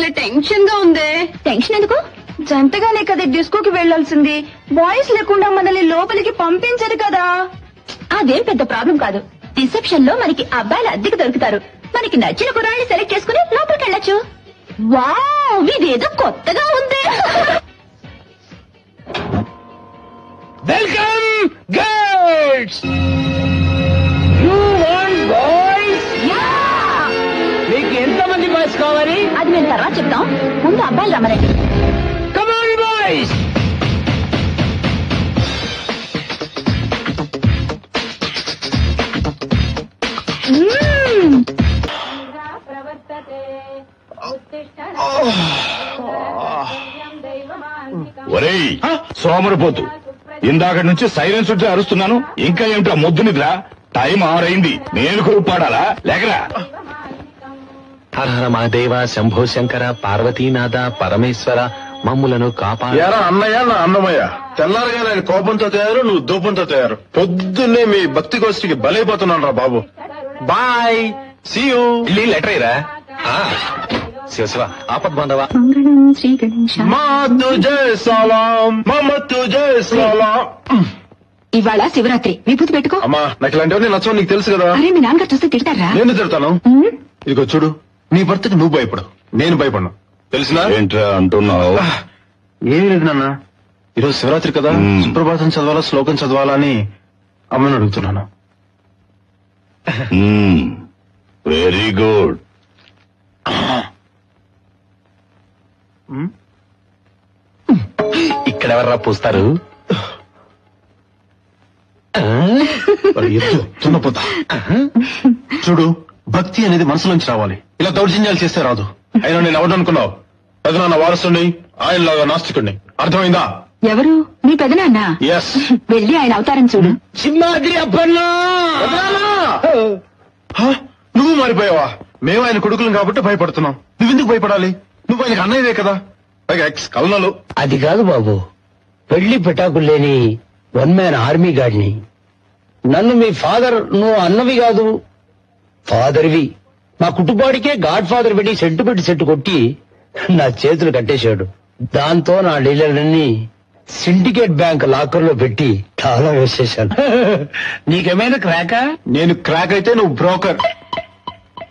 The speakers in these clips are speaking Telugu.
భలే టెన్షన్ గా ఉంది. టెన్షన్ ఎందుకు? జంటగానే కదా డిస్కోకి వెళ్లాల్సింది. బాయ్స్ లేకుండా మనల్ని లోపలికి పంపించరు కదా. అదేం పెద్ద ప్రాబ్లం కాదు. రిసెప్షన్ లో మనకి అబ్బాయిలు అద్దెకి దొరుకుతారు. మనకి నచ్చిన కుర్రాన్ని సెలెక్ట్ చేసుకుని లోపలికి వెళ్ళొచ్చు. వావ్, ఇదేదో కొత్తగా ఉంది. Welcome girls. You want boys? మీకు ఎంతమంది బాయ్స్ కావాలి? అది మేము తర్వాత చెప్తాం. ముందు అబ్బాయిలు రమ్మనండి. Come on boys. ఒరేయ్ సోమరిపోతు, ఇందాక నుంచి సైలెన్స్ ఉంటే అరుస్తున్నాను. ఇంకా ఏమిటా మొద్దు నిద్ర? టైం 6 అయింది. నేను కొరుపాడాలా? లేకరా. హర హర మహాదేవ, శంభో శంకర, పార్వతీనాథ, పరమేశ్వర, మమ్ములను కాపాడు. యారా అన్నయ్య, నా అన్నమయ్య. తెల్లారగా నేను కోపంతో తయారు, నువ్వు దూపంతో తయారు. పొద్దున్నే మీ భక్తి గోష్ఠికి బలైపోతున్నాను రా బాబు. Bye, see you. లెటర్ ఇరా. శివ శివ ఆపద్ బాంధవ. శ్రీ గణేశ. మా తుజే సలాం, మమ తుజే సలాం. ఇవాళ శివరాత్రి, విభూతి పెట్టుకో. అమ్మా, నాకు ఇలాంటివన్నీ నచ్చవు, నీకు తెలుసు కదా. అరే, మీ నాన్నగారు చూస్తే తిడతారా? నేను తిడతాను. ఇదిగో చూడు, నీ భర్తకి నువ్వు భయపడు, నేను భయపడను. తెలిసినా? ఏంట్రా అంటున్నావు? ఏం లేదు నాన్న, ఈరోజు శివరాత్రి కదా, సుప్రభాతం చదవాలా, శ్లోకం చదవాలా అని అమ్మని అడుగుతున్నాను. Very good. ఇక్కడెవర్రా పూస్తారు? తున్నపోతా. చూడు, భక్తి అనేది మనసులోంచి రావాలి, ఇలా దౌర్జన్యాలు చేస్తే రాదు. అయినా నేను ఎవడనుకున్నావు? పెదనాన్న వారసుని, ఆయనలాగా నాస్తికుడిని. అర్థమైందా? ఎవరు? మీ పెదనాన్న? ఎస్. వెళ్ళి ఆయన అవతారం చూడు. సింహాద్రి అప్పన్నా. నువ్వు మారిపోయావా? మేము ఆయన కొడుకులం కాబట్టి భయపడుతున్నాం. నువ్వెందుకు భయపడాలి? నువ్వు ఆయనకు అన్నయ్యదే కదా, పైగా ఎక్స్ కల్నాలు. అది కాదు బాబు, పెళ్లి పెటాకులు లేని 1 మ్యాన్ ఆర్మీ గాడిని. నన్ను మీ ఫాదర్, నువ్వు అన్నవి కాదు ఫాదర్వి. మా కుటుంబానికే గాడ్ ఫాదర్ పెట్టి సెట్ కొట్టి నా చేతులు కట్టేశాడు. దాంతో నా డీలర్లన్నీ సిండికేట్ బ్యాంక్ లాకర్ లో పెట్టి తాళం వేసేశాను. నీకేమైనా క్రాకా? నేను క్రాక్ అయితే నువ్వు బ్రోకర్.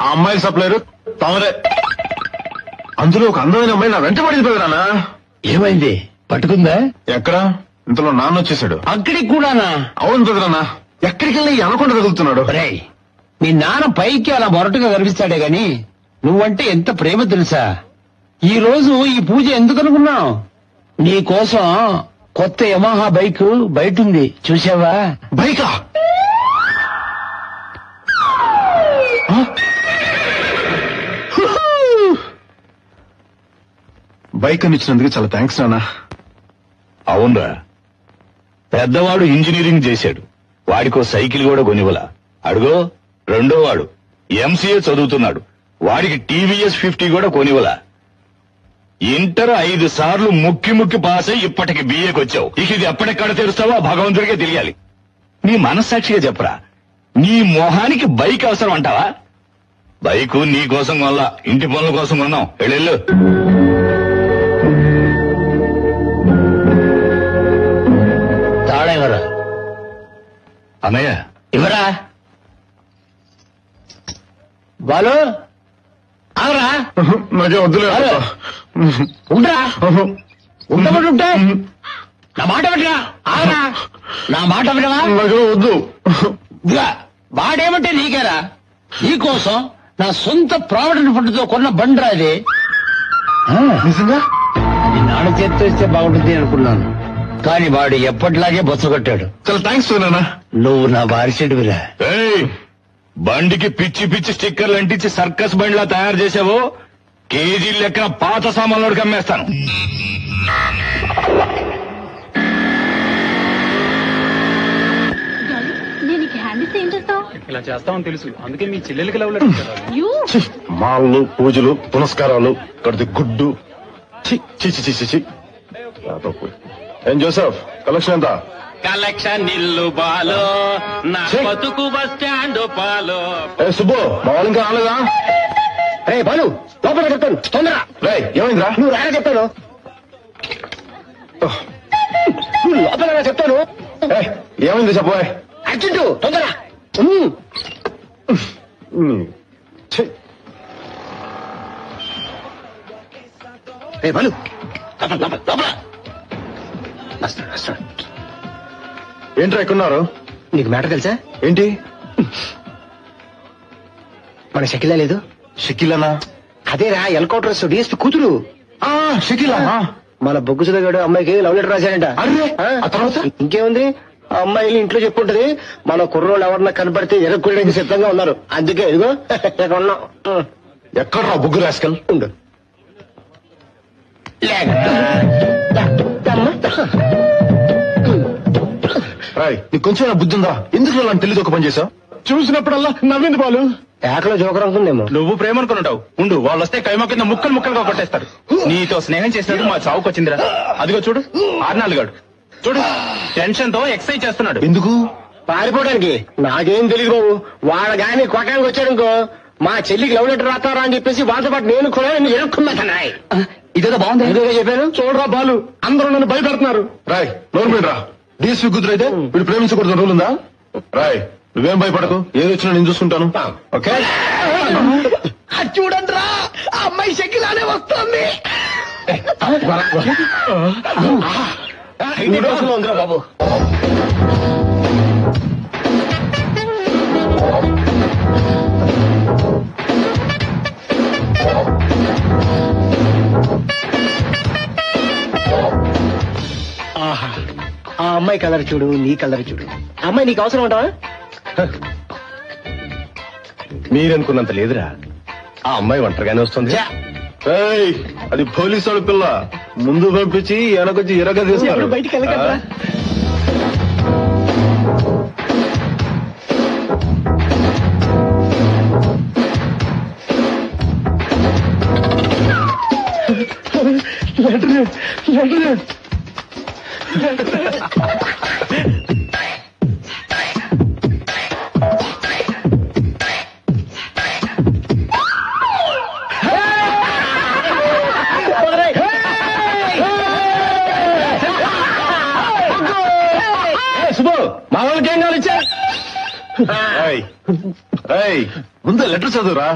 ఆ అమ్మాయిల సప్లైరు తమరే. అందులో ఒక అందమైన అమ్మాయి నా వెంట పడింది పెదనాన్న. ఏమైంది? పట్టుకుందా? ఎక్కడ? ఇంతలో నాన్న వచ్చేసాడు. అక్కడికి కూడానా? అవును పెదనాన్న, ఎక్కడికి వెళ్ళి అనకుండా కదులుతున్నాడు. రేయ్, మీ నాన్న పైకి అలా మొరటుగా కనిపిస్తాడే గాని నువ్వంటే ఎంత ప్రేమ తెలుసా? ఈ రోజు ఈ పూజ ఎందుకు అనుకున్నావు? నీ కోసం కొత్త యమహా బైక్ బయట ఉంది, చూసావా? బైకా? బైక్ అని ఇచ్చినందుకు చాలా థ్యాంక్స్ నాన్న. అవునరా, పెద్దవాడు ఇంజనీరింగ్ చేశాడు, వాడికో సైకిల్ కూడా కొనివ్వలా. అడుగో రెండో వాడు ఎంసీఏ చదువుతున్నాడు, వాడికి టీవీఎస్ 50 కూడా కొనివ్వలా. ఇంటర్ 5 సార్లు ముక్కి పాస్ అయి ఇప్పటికి బిఏకి వచ్చావు. ఇక ఇది ఎప్పటిక్కడ తెరుస్తావో భగవంతుడికే తెలియాలి. నీ మనస్సాక్షిగా చెప్పరా, నీ మొహానికి బైక్ అవసరం అంటావా? బైకు నీ కోసం కొనలా, ఇంటి పనుల కోసం కొన్నాం. వెళ్ళు. తాళం ఇవ్వరా? అన్నయ్య ఇవ్వరా బాలు? ఆగరా? నాకే వద్దులే. ఉండరా? ఉండబట్టుంటే నా మాట వినరా? ఆగరా? నా మాట వినవా? నాకే వద్దు. వాడేమంటే నీకేరా? నీకోసం నా సొంత ప్రావిడెంట్ ఫండ్తో కొన్న బండ్రా అది. నిజంగా? అది నాన్న చేత్తో ఇస్తే బాగుంటుంది అనుకున్నాను, కానీ వాడు ఎప్పటిలాగే బొచ్చగొట్టాడు. చాలా థ్యాంక్స్ నాన్న. నువ్వు నా వారిసేడువిరా. బండికి పిచ్చి స్టిక్కర్లు అంటించి సర్కస్ బండిలా తయారు చేసావు, కేజీ లెక్కన పాత సామాన్లోకి అమ్మేస్తాను. ఇలా చేస్తామని తెలుసు, అందుకే మీ చెల్లెలకి లవ్ లెటర్ ఇచ్చారు. మాళ్ళు, పూజలు, పునస్కారాలు, కడితే గుడ్డు. ఏం జోసెఫ్, కలెక్షన్ ఎంత? కలెక్షన్ ఇల్లు బాలో, నా బతుకు బస్ స్టాండ్ పాలో. సుబ్బు, మా వాళ్ళు ఇంకా రాలేదా? రే బాలు లోపల చెప్తాను తొందర. రేయ్ ఏమైందిరా? నువ్వు రాగా చెప్తాను. నువ్వు లోపల చెప్తాను. ఏయ్, ఏమైంది చెప్పబోయ్. అర్జెంటు తొందర. ఛీ, రే బాలు లోపల లోపల లోపల వస్తాడు వస్తాడు. ఏంట్రా ఎక్కున్నారు? నీకు మ్యాటర్ తెలుసా? ఏంటి? మన షకిలా లేదు? షకీలనా? అదేరా ఎన్కౌంటర్ డిఎస్పీ కూతురు. షకీలా? మన బొగ్గు సుధగాడు అమ్మాయికి లవ్ లెటర్ రాశాడంట. అరే, ఆ తర్వాత? ఇంకేముంది, ఆ అమ్మాయిలు ఇంట్లో చెప్పుంటది మన కుర్రోళ్ళు ఎవరన్నా కనపడితే ఎరగొట్టడానికి సిద్ధంగా ఉన్నారు. అందుకే ఇదిగో ఇక్కడ ఉన్నాం. ఎక్కడ్రా బుగ్గు రాస్కల్? ఉండు. రాయ్, నీకు కొంచెం బుద్ధి ఉందా? ఎందుకు నన్ను తెలియదు ఒక పని చేసావు? చూసినప్పుడల్లా నవ్వింది బాలు. ఏకలో జోకర్ అనుకుందేమో. నువ్వు ప్రేమ అనుకున్నావు. ఉండు, వాళ్ళు వస్తే కైమా కింద ముక్కలు ముక్కలుగా కొట్టేస్తారు. నీతో స్నేహం చేసినట్టు మా చావుకు వచ్చిందిరా. అదిగో చూడు, ఆర్నాలుగాడు చూడు, టెన్షన్ తో ఎక్సర్సైజ్ చేస్తున్నాడు. ఎందుకు? పారిపోవడానికి. నాకేం తెలియదు బాబు. వాళ్ళ గాని కొట్టడానికి వచ్చాడుకో మా చెల్లికి లవ్ లెటర్ రాస్తారా అని చెప్పేసి వాళ్ళతో పాటు నేను కూడా ఎరుక్కున్నాయి. ఇదేదో బాగుంది. ఏదో చెప్పాను. చూడరా బాలు, అందరూ నన్ను భయపెడుతున్నారు. రాయ్ నోర్మీన్ రా. డీఎస్పీ కూతురు అయితే వీడు ప్రేమించకూడదు రూల్ ఉందా? రాయ్ నువ్వేం భయపడకు, ఏది వచ్చినా నేను చూసుకుంటాను. ఓకే? చూడండి రా, ఆ అమ్మాయి షకిలానే వస్తుంది. ఉందిరా బాబు. ఆహా, ఆ అమ్మాయి కలర్ చూడు, నీ కలర్ చూడు. ఆ అమ్మాయి నీకు అవసరం ఉంటావా? మీరనుకున్నంత లేదురా. ఆ అమ్మాయి ఒంటరిగానే వస్తుంది. ఏయ్, అది పోలీసు వాళ్ళ పిల్ల. ముందు పంపించి వెనకొచ్చి ఎరగ తీస్తారు. బయటికి వెళ్ళగలరా? శుభు, మా వాళ్ళకి ఏం కావాలి ఇచ్చా? ముందు లెటర్ చదువురా.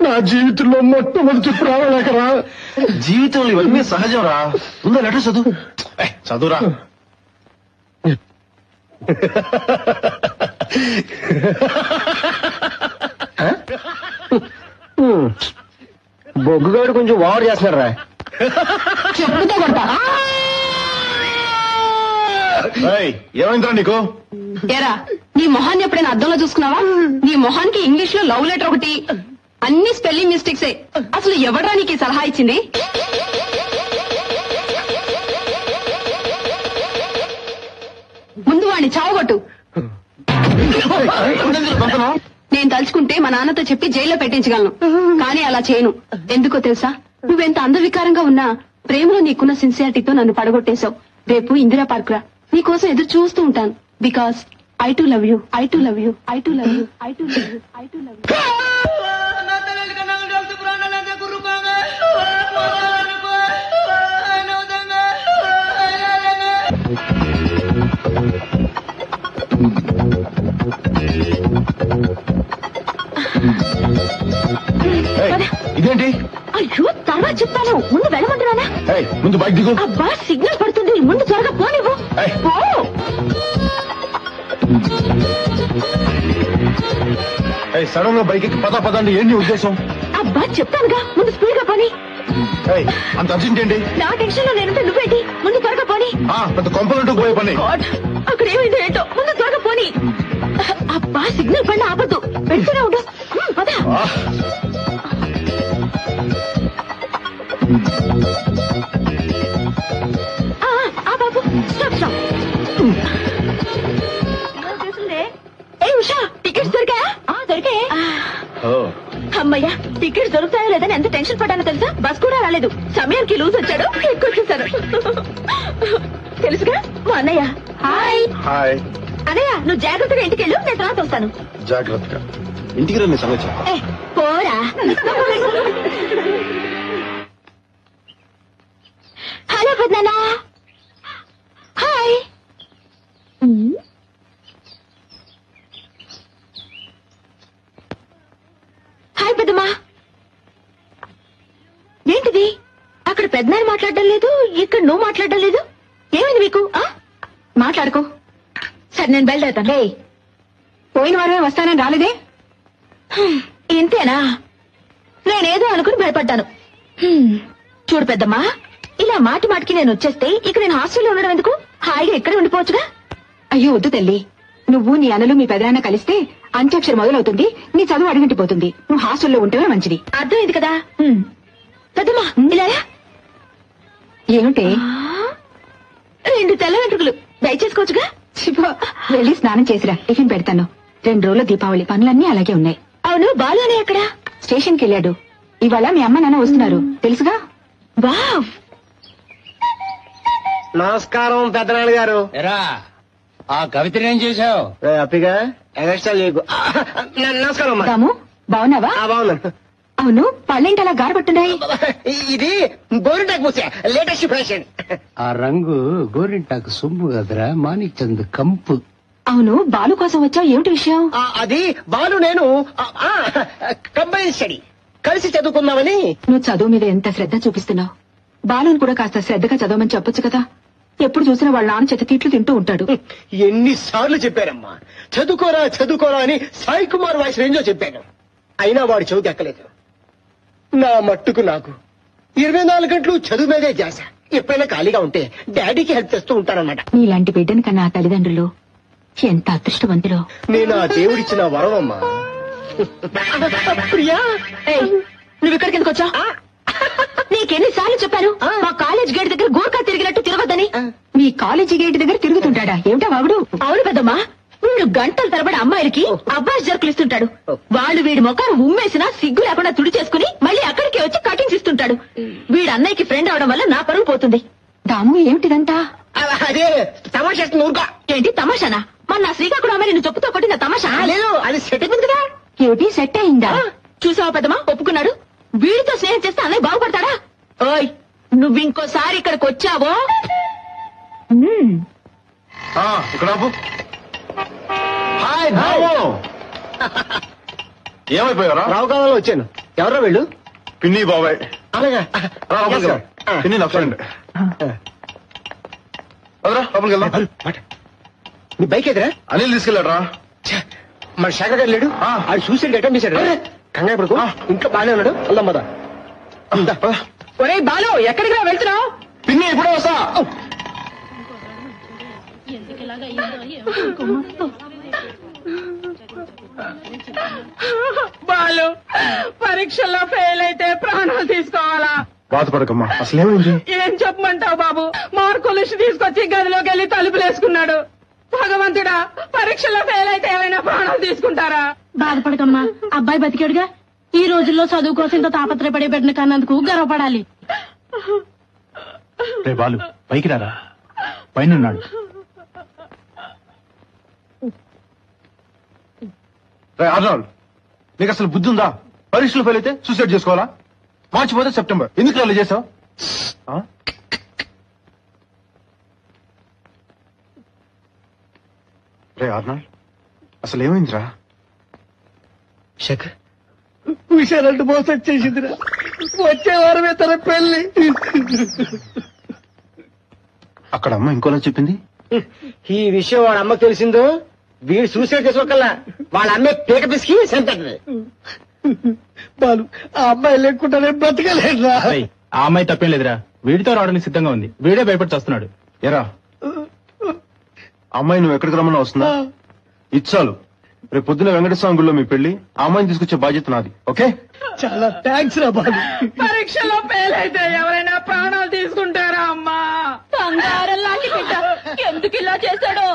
నా జీవితంలో మొట్టమొదటి ప్రాణలేకరా. జీవితంలో ఇవన్నీ సహజం రా. ముందు లెటర్ చదువు. చదువురా. బొగ్గుగాడు కొంచెం ఓవర్ చేస్తున్నాడు రా. చెప్పుతో కొడతా. ఏమైందిరా నీకు? ఎరా, నీ మొహాన్ని ఎప్పుడైనా అద్దంలో చూసుకున్నావా? నీ మొహానికి ఇంగ్లీష్ లో లవ్ లెటర్ ఒకటి, అన్ని స్పెల్లింగ్ మిస్టేక్సే. అసలు ఎవడ్రా నీకు ఈ సలహా ఇచ్చింది? ముందు వాడిని చావగొట్టు. నేను తలుచుకుంటే మా నాన్నతో చెప్పి జైల్లో పెట్టించగలను, కానీ అలా చేయను. ఎందుకో తెలుసా? నువ్వెంత అందవికారంగా ఉన్నా ప్రేమలో నీకున్న సిన్సియారిటీతో నన్ను పడగొట్టేశావు. రేపు ఇందిరా పార్క్ రా, నీకోసం ఎదురు చూస్తూ ఉంటాను. Because I too love you. I too love you. I too love you. I too love you. I too love you. ఇదేంటి? అయ్యో, తర్వాత చెప్తాను. ముందు వెళ్ళమంటున్నానా? ముందు బైక్ దిగు. అబ్బా, సిగ్నల్ పడుతుంది. ముందు త్వరగా పోనివ్వు. పో. సడన్ గా బైక్ ఎక్కి పదండి. ఏంటి ఉద్దేశం? అబ్బా, చెప్తానుగా, ముందు స్పీడ్ గా పోని. అంత అర్జెంట్ ఏంటి? నా టెన్షన్ లో నేనంటే నువ్వేంటి? ముందు త్వరగా పోని. పెద్ద కొంపలంటూ పోయే పని. అక్కడ ఏమైందో ఏంటో, ముందు త్వరగా పోని. అబ్బా, సిగ్నల్ పడిన ఆపద్దు, వెళ్తూనే ఉండు. పదా. బాబు, స్టాప్ స్టాప్. ఏ ఉషా, టికెట్స్ దొరికాయా? దొరికాయే. అమ్మయ్యా, టికెట్స్ దొరుకుతాయో లేదని ఎంత టెన్షన్ పడ్డానో తెలుసా? బస్ కూడా రాలేదు. సమయానికి లూజ్ వచ్చాడు, ఎక్కువచ్చేసారు. తెలుసుగా మా అన్నయ్య. హాయ్. హాయ్ అన్నయ్య, నువ్వు జాగ్రత్తగా ఇంటికి వెళ్ళు, నేను తర్వాత వస్తాను. జాగ్రత్తగా ఇంటికి రండి, సంగతి చెప్తా. పోరా. హలో పెద్దనా. హాయ్. హాయ్ పెద్దమ్మా. ఏంటిది? అక్కడ పెద్దనాన్ని మాట్లాడడం లేదు, ఇక్కడ నువ్వు మాట్లాడడం లేదు. ఏమైంది మీకు? మాట్లాడుకో. సరే నేను బయలుదేరుతాను. పోయిన వారమే వస్తానని రాలేదే? ఇంతేనా? నేనేదో అనుకుని భయపడ్డాను. చూడు పెద్దమ్మా, ఇలా మాటి మాటికి నేను వచ్చేస్తే ఇక నేను హాస్టల్లో ఉండడం ఎందుకు? హాయిగా ఇక్కడే ఉండిపోవచ్చుగా. అయ్యో వద్దు తల్లి, నువ్వు నీ అన్నలు మీ పెదనాన్న కలిస్తే అంత్యాక్షరి మొదలవుతుంది, నీ చదువు అడిగంటిపోతుంది. నువ్వు హాస్టల్లో ఉంటేనే మంచిది. అర్థమైంది కదా? పెద్దమ్మా ఇలా ఏమిటే? 2 తెల్ల వెంట్రుకలు దయచేసుకోవచ్చుగా. వెళ్ళి స్నానం చేసిరా, టిఫిన్ పెడతాను. 2 రోజుల దీపావళి పనులన్నీ అలాగే ఉన్నాయి. అవును, బాలు అనే ఎక్కడ? స్టేషన్కి వెళ్ళాడు. ఇవాళ మీ అమ్మ నాన్న వస్తున్నారు తెలుసుగా. వావ్. నమస్కారం పెద్దనాన్న గారు. ఎరా ఆ కవితని ఏం చేశావు? హ్యాపీగా ఎగస్ట్రా లేకు. నమస్కారం అమ్మా. రాము బాగున్నావా? బాగున్నాను. అవును, పళ్ళేంటి అలా గారపట్టున్నాయి? ఇది గోరింటాకు పూసా, లేటెస్ట్ ఫ్యాషన్. ఆ రంగు గోరింటాకు సొమ్ము కదరా, మాణిక్చంద్ కంపు. అవును, బాలు కోసం వచ్చావు, ఏమిటి విషయం? అది బాలు నేను కంబైన్ స్టడీ కలిసి చదువుకుందామని. నువ్వు చదువు మీద ఎంత శ్రద్ధ చూపిస్తున్నావు. బాలుని కూడా కాస్త శ్రద్ధగా చదవమని చెప్పొచ్చు కదా. ఎప్పుడు చూసినా వాళ్ళ నాన్న చేత తిట్లు తింటూ ఉంటాడు. ఎన్నిసార్లు చెప్పారమ్మా, చదువుకోరా చదువుకోరా అని సాయి కుమార్ వాయిస్ రేంజో చెప్పాను. అయినా వాడు చదువుకి ఎక్కలేదు. నా మట్టుకు నాకు 24 గంటలు చదువు మీదే చేశా. ఎప్పుడైనా ఖాళీగా ఉంటే డాడీకి హెల్ప్ చేస్తూ ఉంటానన్నమాట. నీలాంటి బిడ్డని కన్నా ఆ తల్లిదండ్రులు ఎంత అదృష్టవంతులో. నేను ఆ దేవుడిచ్చిన వరం అమ్మా. ప్రియా, నువ్వు ఇక్కడికి ఎందుకు వచ్చా? నీకెన్నిసార్లు చెప్పాను మా కాలేజ్ గేట్ దగ్గర గోర్ఖా తిరిగినట్టు తిరగద్దని. మీ కాలేజీ గేట్ దగ్గర తిరుగుతుంటాడా? ఏమిటా వాగుడు? అవును పెద్దమ్మా, వీడు గంటల తరబడి అమ్మాయిలకి అబ్బాయి జరుకులు ఇస్తుంటాడు. వాళ్ళు వీడి మొఖాన్ని ఉమ్మేసినా సిగ్గు లేకుండా తుడి చేసుకుని మళ్ళీ అక్కడికి వచ్చి కటింగ్స్ ఇస్తుంటాడు. వీడి అన్నయ్యకి ఫ్రెండ్ అవడం వల్ల నా పరువు పోతుంది. దాము ఏమిటిదంతా? అదే తమాషా ఊరుగా. ఏంటి తమాషానా? మన నా శ్రీకాకుళం అమ్మాయి నిన్ను చెప్పుతో కొట్టిన తమాషా? లేదు, అది సెట్ అయిపోయింది కదా. ఏమిటి సెట్ అయిందా? చూసావా పెద్దమ్మా, ఒప్పుకున్నాడు. వీడితో స్నేహం చేస్తే అన్నయ్య బాగుపడతాడా? ఓయ్, నువ్వు ఇంకోసారి ఇక్కడికి వచ్చావో ఇక్కడ ఆపు. హాయ్ బాబు. ఏమైపోయారా? రావు కాలంలో వచ్చాను. ఎవరో వెళ్ళు. పిన్ని బాబాయ్. అలాగా లోపలికి వెళ్దాం. పిన్ని నా ఫ్రెండ్. అదరా లోపలికి వెళ్దాం. నీ బైక్ ఎదురా? అనిల్ తీసుకెళ్ళాడరా. మన శేఖర్ గారు లేడు. అది సూసైడ్ అటెంప్ట్ చేశాడు. కంగారు పడుకో, ఇంట్లో బాగానే ఉన్నాడు. వెళ్దాం పద. ఒరే బాలు, ఎక్కడికి రా వెళ్తున్నావు? పిన్ని ఇప్పుడే వస్తా. బాలు, పరీక్షల్లో ఫెయిల్ అయితే ప్రాణాలు తీసుకోవాలా? బాధపడకమ్మా, అసలేమైంది? ఏం చెప్పమంటావు బాబు? మార్కులు తీసుకొచ్చి గదిలోకి వెళ్ళి తలుపులేసుకున్నాడు. భగవంతుడా, పరీక్షల్లో ఫెయిల్ అయితే ఏమైనా ప్రాణాలు తీసుకుంటారా? బాధపడకమ్మా, అబ్బాయి బతికాడుగా. ఈ రోజుల్లో చదువు కోసం ఇంత తాపత్రయపడే బిడ్డను కన్నందుకు గర్వపడాలి. రే బాలు, పైకి రారా, పైన అర్నాల్డ్, నీకు అసలు బుద్ధి ఉందా? పరీక్షలు ఫెయిల్ అయితే సూసైడ్ చేసుకోవాలా? మార్చిపోతే సెప్టెంబర్. ఎందుకు అలా చేసావు? రే అర్నాల్డ్, అసలు ఏమైందిరా? శేఖర్ విషయాలంటూ మోసం చేసిందిరా. వచ్చే వారమే తన పెళ్లి. అక్కడ అమ్మ ఇంకోలా చెప్పింది. ఈ విషయం వాడు అమ్మకు తెలిసిందో వీడు సూసైడ్ చేసుకోకల్లా వాళ్ళ అమ్మే పీక పిసికి చంపేస్తుంది. బాలు, ఆ అమ్మాయి లేకుండానే బ్రతకలేదురా. ఆ అమ్మాయి తప్పేం లేదురా, వీడితో రావడానికి సిద్ధంగా ఉంది. వీడే భయపడి వస్తున్నాడు. ఎరా అమ్మాయి నువ్వు ఎక్కడికి రమ్మన్నా వస్తుందా? ఇచ్చాలు. రేపు పొద్దున వెంకటస్వామి గుడిలో మీ పెళ్లి. ఆ అమ్మాయిని తీసుకొచ్చే బాధ్యత నాది. ఓకే? చాలా థ్యాంక్స్ రా బాలు. పరీక్షలో ఫెయిల్ అయితే ఎవరైనా ప్రాణాలు తీసుకుంటారా అమ్మా? బంగారం లాంటి బిడ్డ ఎందుకు ఇలా చేశాడో.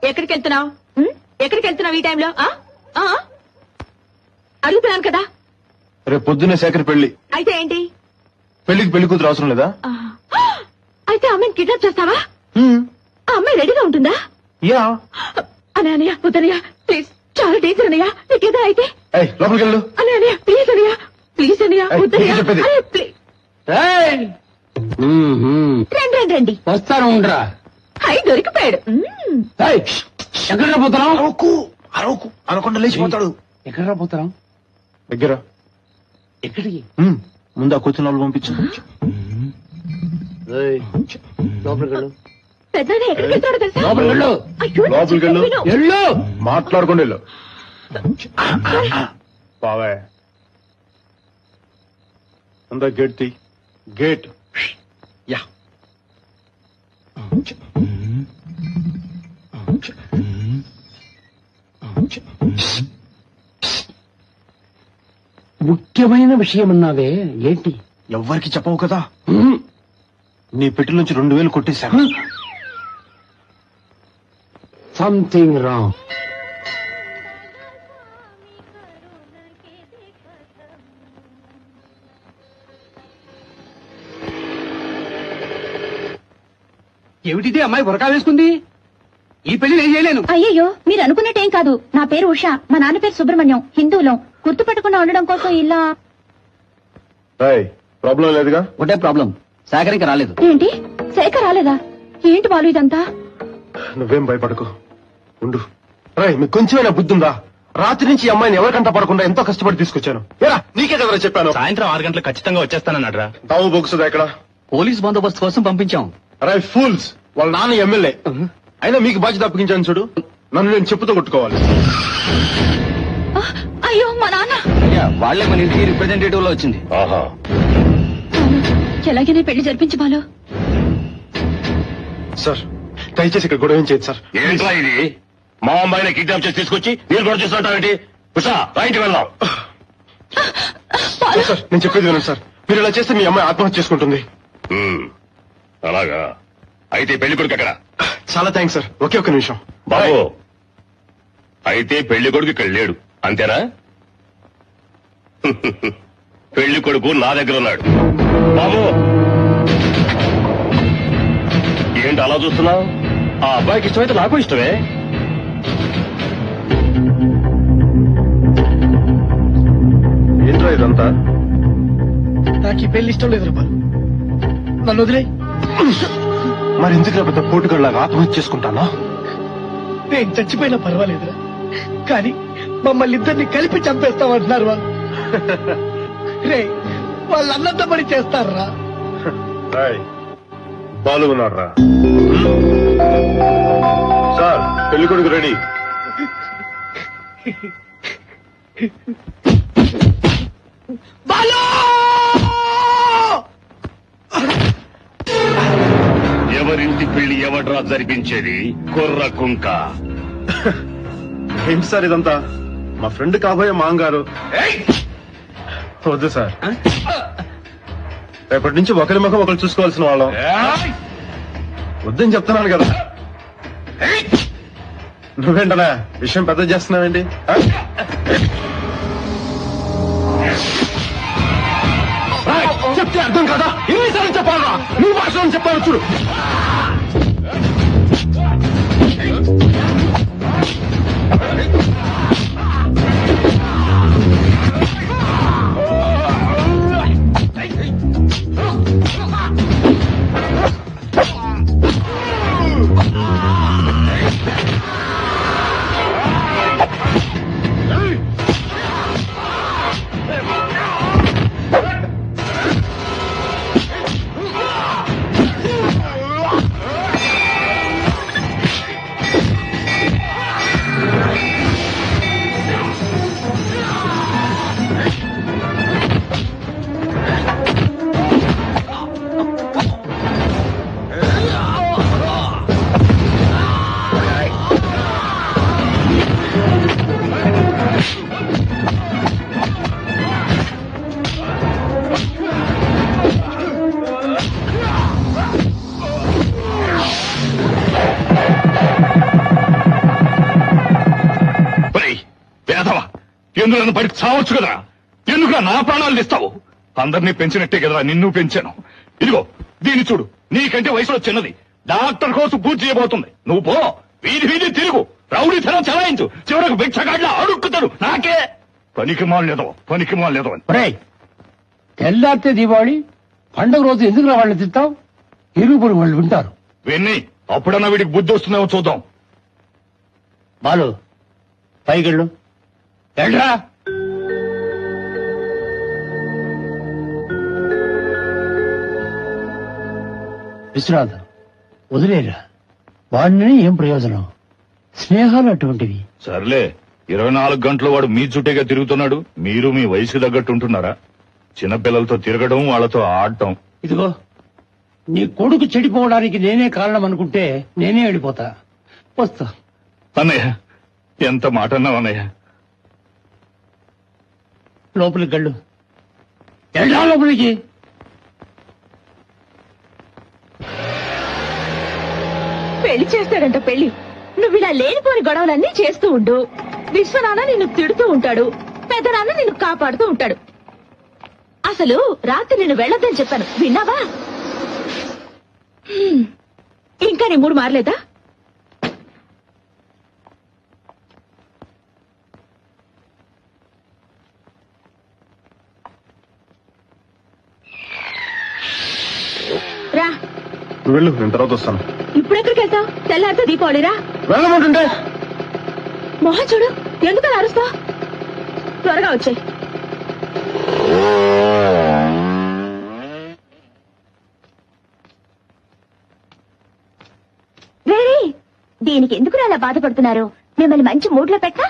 ఎక్కడికి వెళ్తున్నావు? ఎక్కడికి వెళ్తున్నావు ఈ టైంలో? అడుగుతున్నాను కదా. రేపు పొద్దున్నే శేఖర్ పెళ్లి. అయితే ఏంటి? పెళ్లికి పెళ్లి కూతురు అవసరం లేదా? అయితే అమ్మాయిని కిడ్నాప్ చేస్తావా? ఆ అమ్మాయి రెడీగా ఉంటుందా? యా. అనయ్య వద్దనయ్య ప్లీజ్, చాలా డేంజర్ అన్నయ్య, నీకేదో అయితే. లోపలికి వెళ్ళు. అనయ్య ప్లీజ్ అనయ్య, ప్లీజ్ అనయ్య వద్దనయ్య. చెప్పేది. రండి రండి రండి. వస్తాను ఉండరా. హై దొరికిపోయాడు. ఎక్కడ పోతున్నాం? అరవకు అనకుండా లేచిపోతాడు. ఎక్కడ పోతున్నాం? దగ్గర. ఎక్కడికి? ముందు ఆ కూర్చున్న వాళ్ళు పంపించు. లోపలికి వెళ్ళు. పెద్దనే ఎక్కడికి వెళ్తాడో తెలుసా? లోపలికి వెళ్ళు. అయ్యో, నా లోపలికి వెళ్ళు. చెప్పు విను. వెళ్ళు. మాట్లాడుకోండి వెళ్ళు. బావే అందా గేట్ తీ. గేట్. యా. ముఖ్యమైన విషయం అన్నావే, ఏంటి? ఎవ్వరికి చెప్పవు కదా. నీ పెట్టి నుంచి 2000 కొట్టేశాను. Something wrong. ఏమిటిది అమ్మాయి బురకా వేసుకుంది? ఈ పెళ్లి నేను చేయలేను. అయ్యయ్యో, మీరు అనుకున్నట్టేం కాదు. నా పేరు ఉష, మా నాన్న పేరు సుబ్రహ్మణ్యం. హిందువులం. గుర్తుపట్టకుండా ఉండడం కోసం ఇలా. ప్రాబ్లం లేదుగా? ఒకటే ప్రాబ్లం, సాగర్ ఇంకా రాలేదు. ఏంటి, శేఖర్ రాలేదా? ఏంటి బాలు ఇదంతా? నువ్వేం భయపడకు, ఉండు. మీకు కొంచెమైనా బుద్ధి ఉందా? రాత్రి నుంచి ఈ అమ్మాయిని ఎవరికంట పడకుండా ఎంతో కష్టపడి తీసుకొచ్చాను. ఏరా నీకే కదరా చెప్పాను. సాయంత్రం 6 గంటలకు ఖచ్చితంగా వచ్చేస్తానన్నాడు. తావు బొగుసుదా ఎక్కడ? పోలీస్ బందోబస్తు కోసం పంపించాం. ఫూల్స్, వాళ్ళ నాన్న ఎమ్మెల్యే అయినా మీకు బాధ్యత అప్పగించాను చూడు. నన్ను నేను చెప్పుతో కొట్టుకోవాలి. అయ్యో మా నాన్న. వాళ్లే మన ఇంటికి రిప్రజెంటేటివ్ లో వచ్చింది. ఎలాగైనా పెళ్లి జరిపించి బాలు. సార్ దయచేసి ఇక్కడ గొడవ ఏం చేయదు సార్. ఏంట్రా ఇది? మా అమ్మాయిని కిడ్నాప్ చేసి తీసుకొచ్చి మీరు కూడా చేస్తుంటారేంటి? ఉషా రైట్ వెళ్దాం. సార్ నేను చెప్పేది వినండి సార్. మీరు ఇలా చేస్తే మీ అమ్మాయి ఆత్మహత్య చేసుకుంటుంది. అలాగా? అయితే పెళ్లి కొడుకు ఎక్కడ? చాలా థ్యాంక్స్ సార్. ఒకే ఒక్క నిమిషం బాబు. అయితే పెళ్లి కొడుకు ఇక్కడ లేడు అంతేనా? పెళ్లి కొడుకు నా దగ్గర ఉన్నాడు. బాబు ఏంటి అలా చూస్తున్నావు? ఆ అబ్బాయికి ఇష్టమైతే నాకు ఇష్టమే. ఏంట్రా ఇదంతా? నాకు ఈ పెళ్లి ఇష్టం లేదు రూపాయలు, నన్ను వదిలే. మరి ఎందుకు పెద్ద పోటుగాళ్ళగా ఆత్మహత్య చేసుకుంటానా? నేను చచ్చిపోయినా పర్వాలేదురా, కానీ మమ్మల్ని ఇద్దరిని కలిపి చంపేస్తామంటున్నారు వాళ్ళు. రే వాళ్ళు అన్నంత పని చేస్తారా? బాలుగున్నారా సార్? పెళ్లి కొడుకు రెడీ. ఎవరింటి పెళ్లి ఎవడ్రా జరిపించేది? కుర్ర కుంక. ఏంటి సార్ ఇదంతా? మా ఫ్రెండ్ కాబోయే మాంగారు. వద్దు సార్, రేపటి నుంచి ఒకరి ముఖం ఒకరు చూసుకోవాల్సిన వాళ్ళం. వద్దని చెప్తున్నాను కదా. నువ్వేంటనా విషయం పెద్ద చేస్తున్నావేంటి? చెప్తే అర్థం కదా? ఎన్నిసార్లు చెప్పాలా? నీ భాషలో చెప్పాను చూడు. ఎందుకు నన్ను పడికి చావచ్చు కదా? ఎందుకు నా ప్రాణాలు ఇస్తావు? అందరినీ పెంచినట్టే కదరా నిన్ను పెంచాను. ఇదిగో దీన్ని చూడు, నీకంటే వయసులో చిన్నది, డాక్టర్ కోసం పూజ చేయబోతుంది. నువ్వు పో, వీధి వీధి తిరుగు, రౌడీతనం చలాయించు, చివరకు భిక్షగాడ్లా అడుక్కుతాడు. నాకే పనికి మాలేదో ఒరేయ్, తెల్లారితే దీపావళి, పండుగ రోజు ఎందుకు వాళ్ళని తింటావు? ఇరుగుపురు వాళ్ళు వింటారు. విన్ని అప్పుడన్నా వీడికి బుద్ధి వస్తుందేమో చూద్దాం. బాలు, పైకెళ్ళు. వెళ్ళరా. విశ్వనాథ్, వదిలేరా. వాడిని ఏం ప్రయోజనం? స్నేహాలు అటువంటివి. సర్లే, 24 గంటలు వాడు మీ చుట్టేగా తిరుగుతున్నాడు. మీరు మీ వయసుకు తగ్గట్టు ఉంటున్నారా? చిన్నపిల్లలతో తిరగడం, వాళ్ళతో ఆడటం. ఇదిగో, నీ కొడుకు చెడిపోవడానికి నేనే కారణం అనుకుంటే నేనే వెళ్ళిపోతా. వస్తా. అన్నయ్య, ఎంత మాట అన్నావు అన్నయ్య. లోపలికి గళ్ళు. వెళ్ళా లోపలికి. పెళ్లి చేస్తాడంట పెళ్లి. నువ్వు ఇలా లేనిపోని గొడవలన్నీ చేస్తూ ఉండు. విశ్వనాన్న నిన్ను తిడుతూ ఉంటాడు, పెద్దనాన్న నిన్ను కాపాడుతూ ఉంటాడు. అసలు రాత్రి నిన్ను వెళ్ళొద్దని చెప్పాను, విన్నావా? ఇంకా నీ మూడు మారలేదా? రా. వెళ్ళు, నేను తర్వాత వస్తాను. ఇప్పుడెక్కడికి వెళ్తావు? తెల్లారితో దీపావళిరా. వెళ్ళమంటుంటే మొహం చూడు, ఎందుకలా అరుస్తా? త్వరగా వచ్చాయి. దీనికి ఎందుకు అలా బాధపడుతున్నారు? మిమ్మల్ని మంచి మూడ్ లో పెట్టా.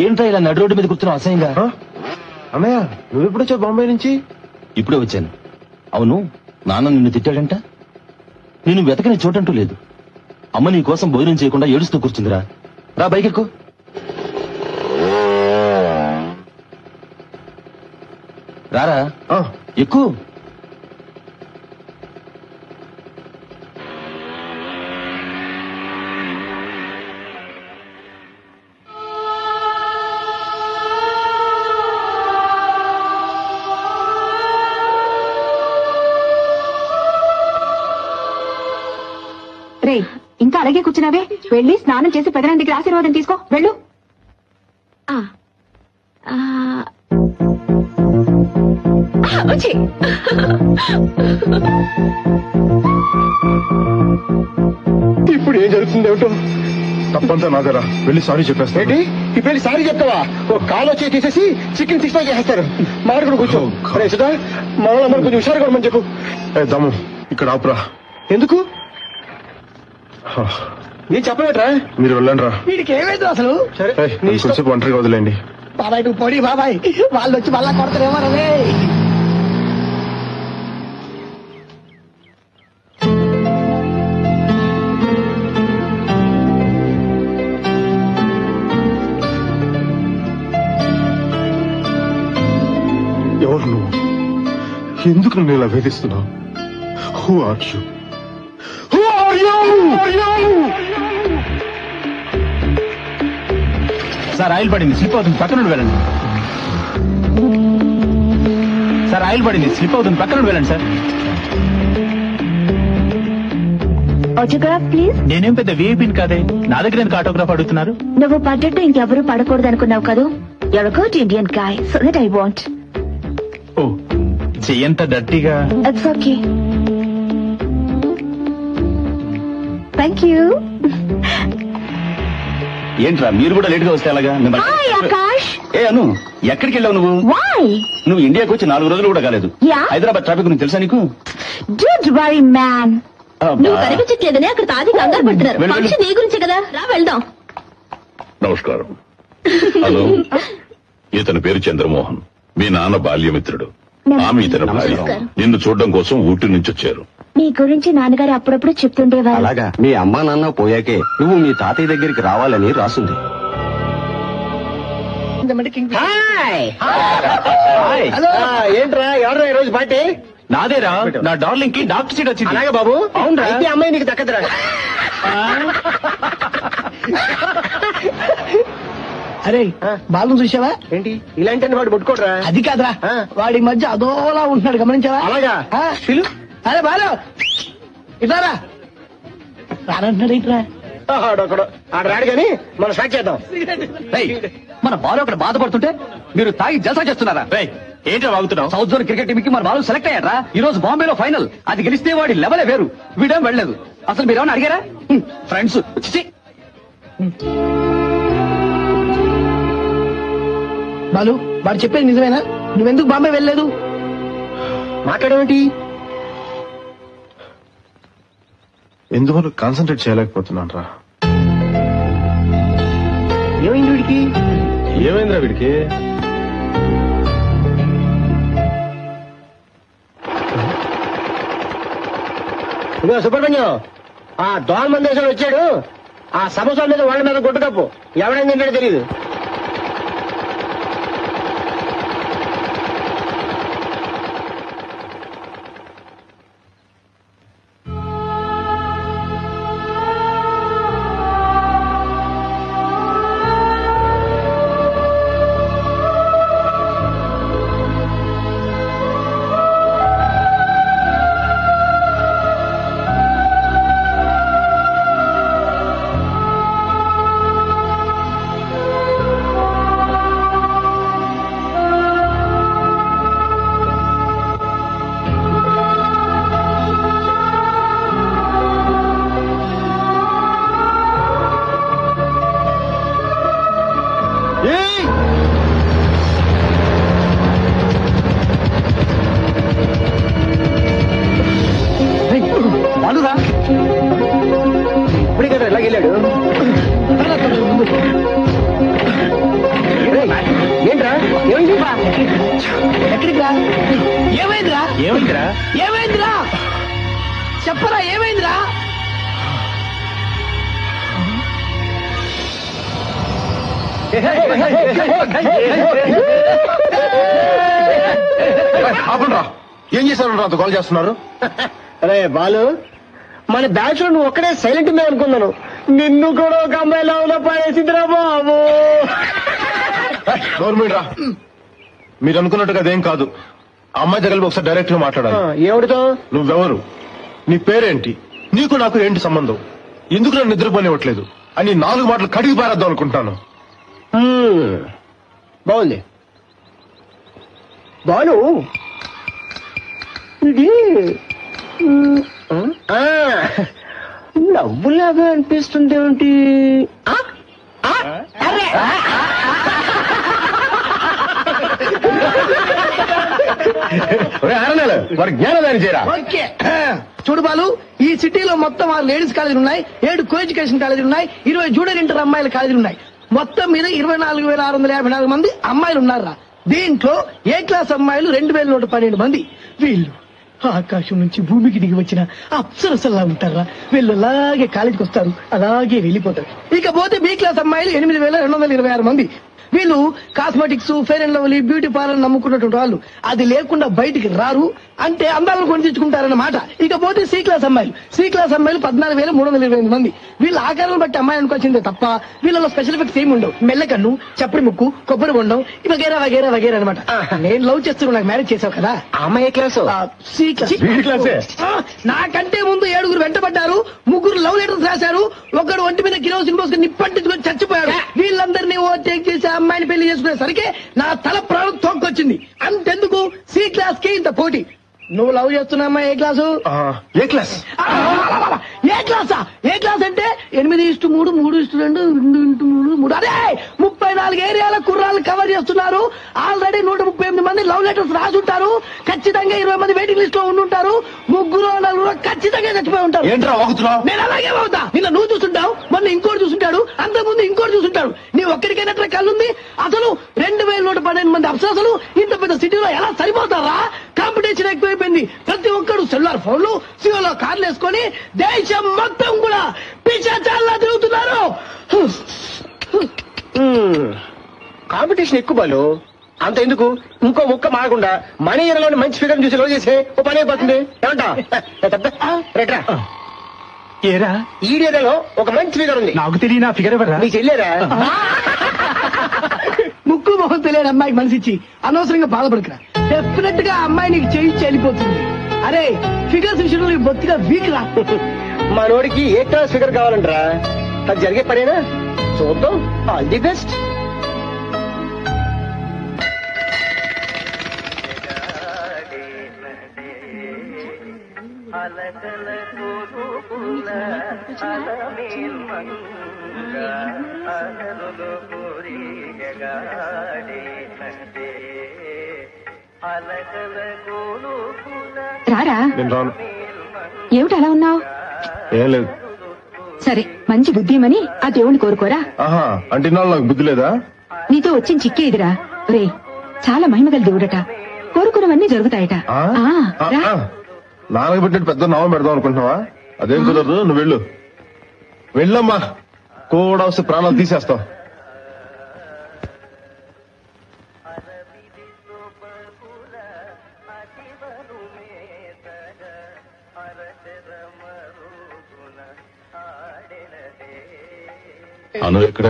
ఏంట్రా ఇలా నడు రోడ్డు మీద కూర్చున్నావు అసహ్యంగా? అన్నయ్య, నువ్వు ఎప్పుడు వచ్చావు బాంబే నుంచి? ఇప్పుడే వచ్చాను. అవును, నాన్న నిన్ను తిట్టాడంట. నేను వెతకని చోటంటూ లేదు. అమ్మ నీ కోసం భోజనం చేయకుండా ఏడుస్తూ కూర్చుందిరా. రా, బైక్ ఎక్కు. రారా, ఎక్కు. రే, ఇంకా అలాగే కూర్చున్నావే? వెళ్ళి స్నానం చేసి పెదనంటికి ఆశీర్వాదం తీసుకో, వెళ్ళు. ఇప్పుడు ఏం జరుగుతుంది ఏమిటో? తప్పంతా నాదరా. వెళ్ళి సారీ చెప్పేస్తా. ఏంటి ఈ పెళ్లి సారీ చెప్తావా? ఒక కాలు వచ్చి తీసేసి చికెన్ 65 చేస్తారు. మాట్లాడు కూర్చో. మనల్ని కొంచెం హుషారుగా ఉండమని చెప్పు. దమ్ము ఇక్కడ ఆపురా. ఎందుకు? నేను చెప్పలేట్రా. మీరు వెళ్ళండి రా. వీడికి ఏమైంది అసలు? కొంచెం ఒంటరిగా వదిలేండి. బాబాయ్, నువ్వు పొడి బాబాయ్. వాళ్ళు వచ్చి మళ్ళా కొడతారేమోనలే. ఎవరు నువ్వు? ఎందుకు నన్ను ఇలా వేధిస్తున్నావు? Who are you? Sir, oil పడింది, స్లిప్ అవుతుంది, పక్క నుండి వెళ్ళండి. సార్, ఆయిల్ పడింది, స్లిప్ అవుతుంది, పక్క నుండి వెళ్ళండి సార్. Autograph please. నేనేం పెద్ద వీఐపీని కాదే, నా దగ్గర ఎందుకు ఆటోగ్రాఫ్ అడుగుతున్నారు? నువ్వు పడ్డట్టు ఇంకెవరూ పడకూడదు అనుకున్నావు కదా. Your good Indian guy, so that I want. ఓ చెయ్యంత డర్టీగా. It's okay. Thank you. ఏంట్రా మీరు కూడా లేట్ గా వస్తే అలాగా? హాయ్ ఆకాష్. ఏ అను, ఎక్కడికి వెళ్ళావు నువ్వు? వై? నువ్వు ఇండియాకి వచ్చి 4 రోజులు కూడా కాలేదు. Yeah. హైదరాబాద్ ట్రాఫిక్ గురించి తెలుసా నీకు? Don't worry man. నువ్వు కనిపించట్లేదని అక్కడ తాది కంగారు పడుతున్నారు. వెళ్ళు, వెళ్ళు. ఫంక్షన్ నీ గురించే కదా, రా వెళ్దాం. నమస్కారం. హలో, ఇతని పేరు చంద్రమోహన్, మీ నాన్న బాల్యమిత్రుడు. ఆమె ఇతని భార్య. నిన్ను చూడడం కోసం ఊటీ నుంచి వచ్చారు. నీ గురించి నాన్నగారు అప్పుడప్పుడు చెప్తుండేవారు. అలాగా, మీ అమ్మా నాన్న పోయాకే నువ్వు మీ తాతయ్య దగ్గరికి రావాలని రాసుంది. ఏంట్రా, ఎవరు ఈ రోజు పార్టీ? నాదేరా, నా డార్లింగ్ కి డాక్టర్ సీట్ వచ్చింది. అలాగే బాబు. అవును, అయితే అమ్మాయి నీకు దక్కదురా. అరే బాలు చూసావా? ఏంటి ఇలాంటి వాడు పట్టుకోడరా? అది కాదురా, వాడి మధ్య అదోలా ఉంటున్నాడు, గమనించావా? అలాగా పిలు. అరే బాలు ఇట్లారా రానంటున్నాడు. ఇట్రా ఆడొకడు ఆడ రాడు గాని మనం స్టార్ట్ చేద్దాం. మన బాలు అక్కడ బాధపడుతుంటే మీరు తాగి జల్సా చేస్తున్నారా? ఏంటో వాగుతున్నావు? సౌత్ జోన్ క్రికెట్ టీమ్ కి మన బాలు సెలెక్ట్ అయ్యారా? ఈ రోజు బాంబేలో ఫైనల్. అది గెలిస్తే వాడి లెవెలే వేరు. వీడేం వెళ్ళలేదు. అసలు మీరేమన్నా అడిగారా? ఫ్రెండ్స్. బాలు, వాడు చెప్పేది నిజమేనా? నువ్వెందుకు బాంబే వెళ్ళలేదు? మాట్లాడేమిటి? ఎందువల్ల కాన్సన్ట్రేట్ చేయలేకపోతున్నాను రా. ఏమైంది వీడికి? ఏమైందిరా వీడికి? ఇదిగో సుబ్రహ్మణ్యం, ఆ దోన్ మందేశం వచ్చాడు. ఆ సమోసా మీద వాళ్ళ మీద గుడ్డు కప్పు. ఎవడైంది ఏంటో తెలియదు. బాలురా ఇప్పుడే కదా ఇలా వెళ్ళాడు. ఏంట్రా ఏమైంది? ఎక్కడికి రా? ఏమైందిరా? ఏమైందిరా? ఏమైందిరా? చెప్పరా ఏమైందిరా? ఆపండ్రా, ఏం చేశారు నాతో కాల్ చేస్తున్నారు? అరే బాలు, మన బ్యాచ్ లో నువ్వు ఒక్కడే సైలెంట్ మే అనుకున్నాను. నిన్ను కూడా ఒక అమ్మాయి లవ్ పడేసిందిరా బాబు. గవర్నమెంట్ రా, మీరు అనుకున్నట్టుగా అదేం కాదు. ఆ అమ్మాయి దగ్గర ఒకసారి డైరెక్ట్ గా మాట్లాడాలి. ఏమిటితో? నువ్వెవరు, నీ పేరేంటి, నీకు నాకు ఏంటి సంబంధం, ఎందుకు నన్ను నిద్రపోనివ్వట్లేదు అని 4 మాటలు కడిగి పారేద్దాం అనుకుంటాను. బాగుంది బాలు. ఇది నవ్వులాగా అనిపిస్తుంది ఏమిటి? వారి జ్ఞానదాని చేయరా. ఓకే, చూడు బాలు, ఈ సిటీలో మొత్తం 6 లేడీస్ కాలేజీలు ఉన్నాయి, 7 కో ఎడ్యుకేషన్ కాలేజీలు ఉన్నాయి, 20 జూనియర్ ఇంటర్ అమ్మాయిల కాలేజీలు ఉన్నాయి. మొత్తం మీద 24,654 మంది అమ్మాయిలు ఉన్నారా? దీంట్లో ఏ క్లాస్ అమ్మాయిలు 2,112 మంది. వీళ్ళు ఆకాశం నుంచి భూమికి దిగి వచ్చిన అప్సరసల్లా ఉంటారా? వీళ్ళు అలాగే కాలేజీకి వస్తారు, అలాగే వెళ్ళిపోతారు. ఇకపోతే బి క్లాస్ అమ్మాయిలు 8,226 మంది. వీళ్ళు cosmetics, fair and lovely, beauty parlour నమ్ముకున్నటువంటి వాళ్ళు అది లేకుండా బయటికి రారు. అంటే అందాలను కొని తెచ్చుకుంటారన్నమాట. ఇకపోతే సి క్లాస్ అమ్మాయిలు 14,328 మంది. వీళ్ళ ఆకారాలను బట్టి అమ్మాయి అనుకోవాల్సిందే తప్ప వీళ్ళలో స్పెషల్ ఎఫెక్ట్స్ ఏమి ఉండవు. మెల్లకన్ను, చప్పడి ముక్కు, కొబ్బరి బొండం, వగేరా వగేరా వగేరా అనమాట. నేను లవ్ చేస్తున్నాను, నాకు మ్యారేజ్ చేసావు కదా. అమ్మాయి ఏ క్లాసు? C class. నాకంటే ముందు 7 వెంటబడ్డారు, 3 లవ్ లెటర్స్ రాశారు, ఒకడు ఒంటి మీద కిరోసిన్ పోసుకుని నిప్పంటించుకొని చచ్చిపోయాడు. వీళ్ళందరినీ ఓవర్టేక్ చేసి అమ్మాయిని పెళ్లి చేసుకునేసరికి నా తల ప్రాణం తోక్కొచ్చింది. అంతెందుకు సి క్లాస్ కి ఇంత పోటీ. నువ్వు లవ్ చేస్తున్నామ్మా ఏ క్లాసు? ఏ క్లాస్? ఏ క్లాసా? ఏ క్లాస్ అంటే 8:3, 3:2, 2:3. అదే 34 ఏరియాల కుర్రాళ్ళు కవర్ చేస్తున్నారు. ఆల్రెడీ 138 మంది లవ్ లెటర్స్ రాసి ఉంటారు. ఖచ్చితంగా 20 మంది వెయిటింగ్ లిస్ట్ లో ఉండుంటారు. 3-4 ఖచ్చితంగా చచ్చిపోయి ఉంటారు. ఏంట్రా వాగుతున్నావు? నేను అలాగే అవుతా. నిన్న నువ్వు చూస్తుంటావు, మొన్న ఇంకోటి చూస్తుంటాడు, అంతకుముందు ఇంకోటి చూస్తుంటాడు. నీ ఒక్కడికైనా కళ్ళుంది? అసలు 2112 మంది అప్సరసలు ఇంత పెద్ద సిటీలో ఎలా సరిపోతారా? కాంపిటీషన్ ఎక్కువైపోయింది. ప్రతి ఒక్కడు సెల్యులార్ ఫోన్లు, సియోలో కార్లు వేసుకొని దేశం మొత్తం కూడా పిచ్చాచాల్లా తిరుగుతున్నారు. కాంపిటీషన్ ఎక్కువ బాలు. అంత ఎందుకు, ఇంకో ముక్క మారకుండా మనీ ఇయర్లోని మంచి ఫిగర్ చూసి లవ్ చేసే ఓ పని అయిపోతుంది. ఏమంటా? రేట్రా ఏరా ఈ ఏరియాలో ఒక మంచి ఫిగర్ ఉంది. నాకు తెలియని ఆ ఫిగర్ ఎవరా? నీ చెల్లేరా? ముక్కు మొహం తెలియని అమ్మాయికి మనసిచ్చి అనవసరంగా బాధపడకరా. డెఫినెట్ గా అమ్మాయి నీకు చేయి చెల్లిపోతుంది. అరే ఫిగర్స్ విషయంలో నీకు బొత్తిగా వీక్ రా. మనోడికి ఏ క్లాస్ ఫిగర్ కావాలంటరా? అది జరిగే పనేనా? చూద్దాం. All the best. రారా. నేను రాను. ఏమిటి అలా ఉన్నావు? ఏం లేదు. సరే మంచి బుద్ధి ఏమని ఆ దేవుణ్ణి కోరుకోరా. ఆహా, అంటే ఇన్నాళ్ళు నాకు బుద్ధి లేదా? నీతో వచ్చిన చిక్కే ఇదిరా. రే చాలా మహిమగల దేవుడట, కోరుకున్నవన్నీ జరుగుతాయట. రా. నాన్నకు పెట్టినట్టు పెద్ద నామం పెడదాం అనుకుంటున్నావా? అదేం కుదరదు. నువ్వు వెళ్ళు. వెళ్ళమ్మా, కూడా వస్తే ప్రాణాలు తీసేస్తావు. అను ఎక్కడ?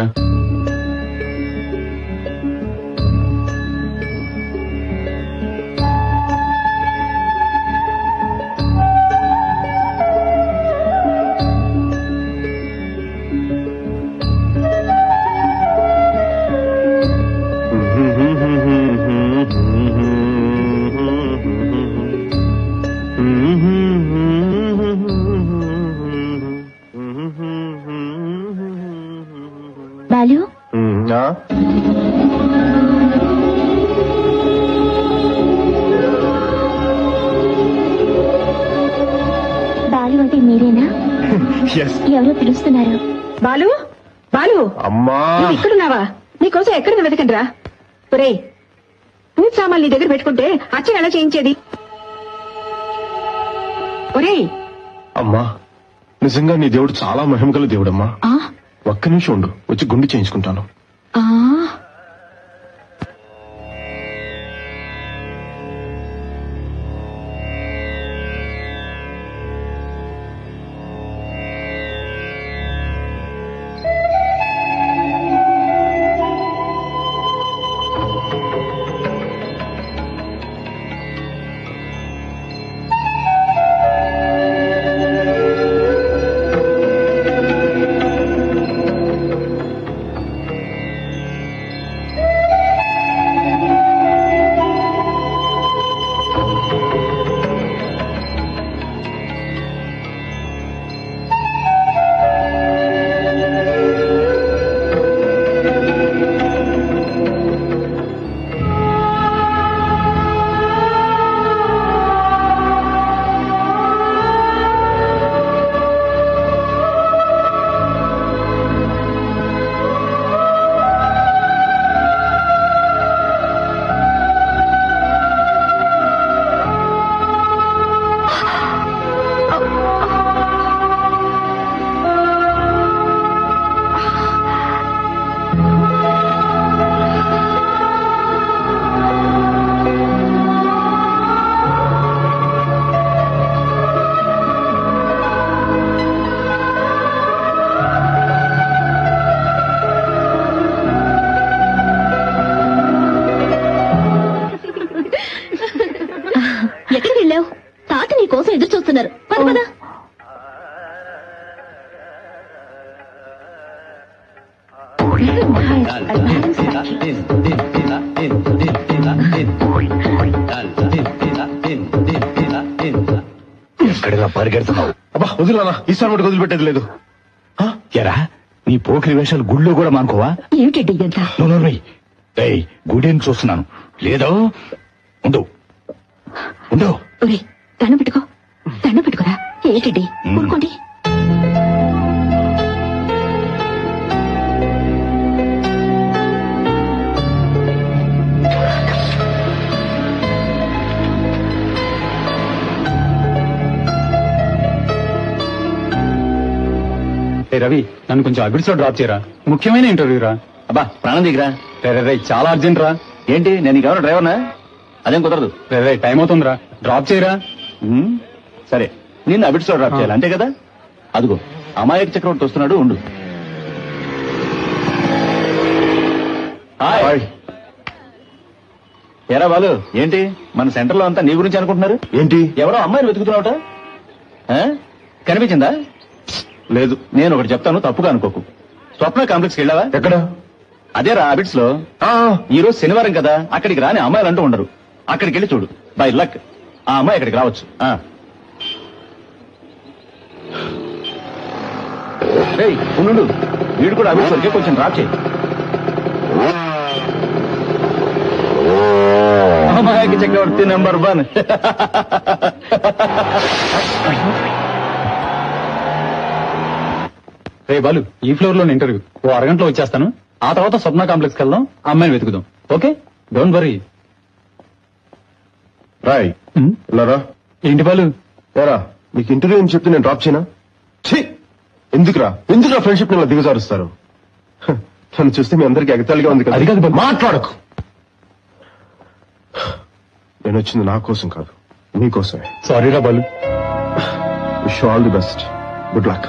బాలు బాలు అంటే మీరేనా? ఎవరో పిలుస్తున్నారు. బాలు బాలు అమ్మా, నువ్వు ఇక్కడున్నావా? నీకోసం ఎక్కడ వెతకండి రా. ఒరేయ్ పూజ సామాన్లు నీ దగ్గర పెట్టుకుంటే అచ్చం ఎలా చేయించేది? ఒరేయ్ అమ్మా, నిజంగా నీ దేవుడు చాలా మహిమగల దేవుడమ్మా. ఒక్క నిమిషం ఉండు, వచ్చి గుండు చేయించుకుంటాను. పార్టీ నీ కోసం ఎదురు చూస్తున్నారు. పద పద. ఎక్కడిలా పరిగెడుతున్నావు? అబ్బా వదిలేనా, ఈసారి మటుకు వదిలిపెట్టేది లేదు. ఎరా నీ పోకిరి వేషాలు గుళ్ళో కూడా మానుకోవా? ఏమిటండి ఇదంతా? గుడిని చూస్తున్నాను. లేదో ఉండు ఉండు. ఒరే దండం పెట్టుకో, దండం పెట్టుకోరా. ఏంటండి ఊరుకోండి. రవి, నన్ను కొంచెం అబిడ్స్ లో డ్రాప్ చేయరా, ముఖ్యమైన ఇంటర్వ్యూ రా. అబ్బా ప్రాణం దిగరా. రే చాలా అర్జెంట్ రా. ఏంటి నేను నీకెవరో డ్రైవర్నా? అదేం కుదరదు. రే టైం అవుతుందిరా, డ్రాప్ చేయరా. సరే నిన్ను అబిడ్స్ లో డ్రాప్ చేయాలి అంతే కదా? అదిగో అమాయక చక్రవర్తి వస్తున్నాడు, ఉండు. హాయ్. ఎరా బాలు, ఏంటి మన సెంటర్ లో అంతా నీ గురించి అనుకుంటున్నారు? ఏంటి? ఎవరో అమ్మాయిని వెతుకుతున్నావుట, కనిపించిందా? లేదు. నేను ఒకటి చెప్తాను, తప్పుగా అనుకోకు. స్వప్న కాంప్లెక్స్ కి వెళ్ళావా? ఎక్కడ? అదేరా అబిడ్స్ లో. ఈ రోజు శనివారం కదా, అక్కడికి రాని అమ్మాయిలు అంటూ ఉండరు. అక్కడికి వెళ్ళి చూడు, బై లక్ ఆ అమ్మాయి అక్కడికి రావచ్చు. ఉండు, వీడు కూడా అబిడ్స్ వరకే కొంచెం డ్రాప్ చేయి. అమ్మాయికి చక్రవర్తి నెంబర్ 1. రే బాలు, ఈ ఫ్లోర్ లో ఇంటర్వ్యూ, ఓ అరగంటలో వచ్చేస్తాను. ఆ తర్వాత స్వప్న కాంప్లెక్స్ కి వెళ్దాం, అమ్మాయిని వెతుకుదాం. Okay, don't worry. రాయ్ రా. ఏంటి బాలు? ఏరా నీకు ఇంటర్వ్యూ అని చెప్తే నేను డ్రాప్ చేయనా? ఎందుకురా ఫ్రెండ్షిప్ ఇలా దిగజారుస్తారు? నన్ను చూస్తే మీ అందరికి ఎగతాళిగా ఉంది కదా. అది కాదు, మాట్లాడకు. నేను వచ్చింది నా కోసం కాదు, నీకోసమే. సారీ రా Balu. Wish all the best, good luck.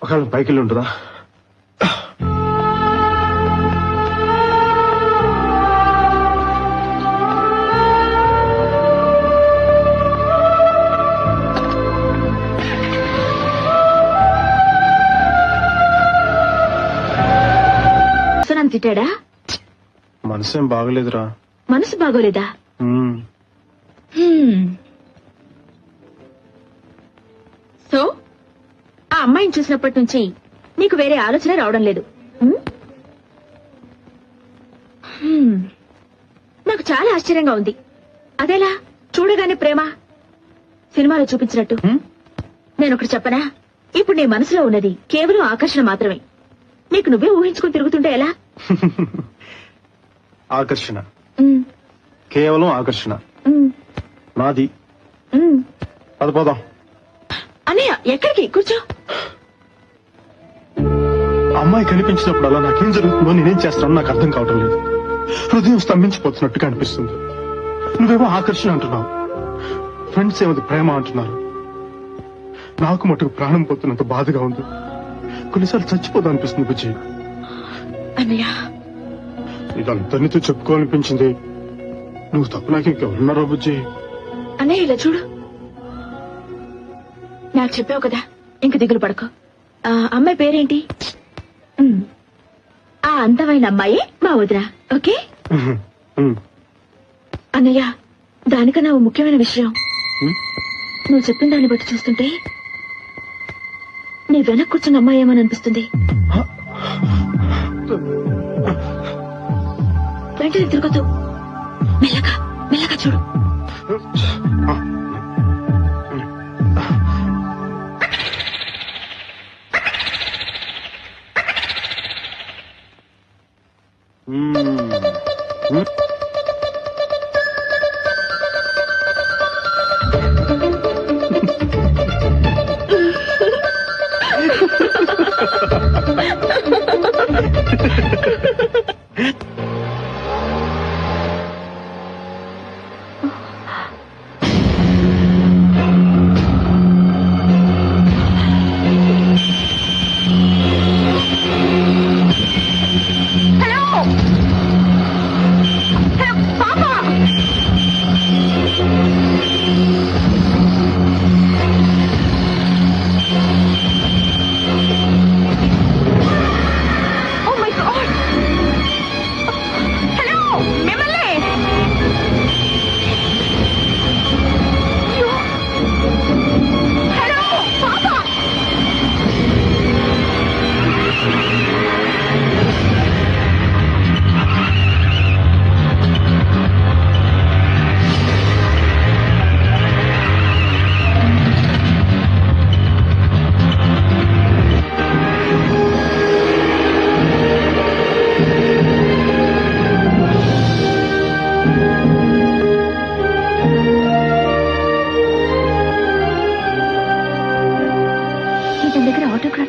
ఒకవేళ పైకి వెళ్ళి ఉంటుందా? తిట్టాడా? మనసేం బాగలేదురా. మనసు బాగోలేదా? సో ఆ అమ్మాయిని చూసినప్పటి నుంచి నీకు వేరే ఆలోచన రావడం లేదు. నాకు చాలా ఆశ్చర్యంగా ఉంది. అదేలా చూడగానే ప్రేమ సినిమాలో చూపించినట్టు? నేనొకటి చెప్పనా, ఇప్పుడు నీ మనసులో ఉన్నది కేవలం ఆకర్షణ మాత్రమే. నీకు నువ్వే ఊహించుకుని తిరుగుతుంటే ఎలా? ఆకర్షణ, కేవలం ఆకర్షణ. నాది. పద పోదాం. అన్నయ్య ఎక్కడికి? కూర్చో. అమ్మాయి కనిపించినప్పుడు అలా నాకేం జరుగుతుందో నేనేం చేస్తానో నాకు అర్థం కావటం లేదు. హృదయం స్తంభించిపోతున్నట్టుగా అనిపిస్తుంది. నువ్వేమో ఆకర్షణ అంటున్నావు, ఫ్రెండ్స్ ఏమది ప్రేమ అంటున్నారు. నాకు మటుకు ప్రాణం పోతున్నంత బాధగా ఉంది. కొన్నిసార్లు చచ్చిపోదా అనిపిస్తుంది బుజ్జి. అన్నయ్య ఇదంతా నీతో చెప్పుకోవాలనిపించింది. నువ్వు తప్ప నాకు ఇంకెవరున్నారో బుజ్జి. అన్నయ్య ఇలా చూడు. నాకు చెప్పావు కదా, ఇంక దిగులు పడకో. అమ్మాయి పేరేంటి? ఆ అందమైన అమ్మాయి మా వదిన. ఓకే అన్నయ్య, దానికన్నా ఓ ముఖ్యమైన విషయం. నువ్వు చెప్పిన దాన్ని బట్టి చూస్తుంటే నీ వెనక్కి కూర్చున్న అమ్మాయి ఏమని అనిపిస్తుంది. వెంటనే తిరగద్దు, మెల్లగా మెల్లగా చూడు.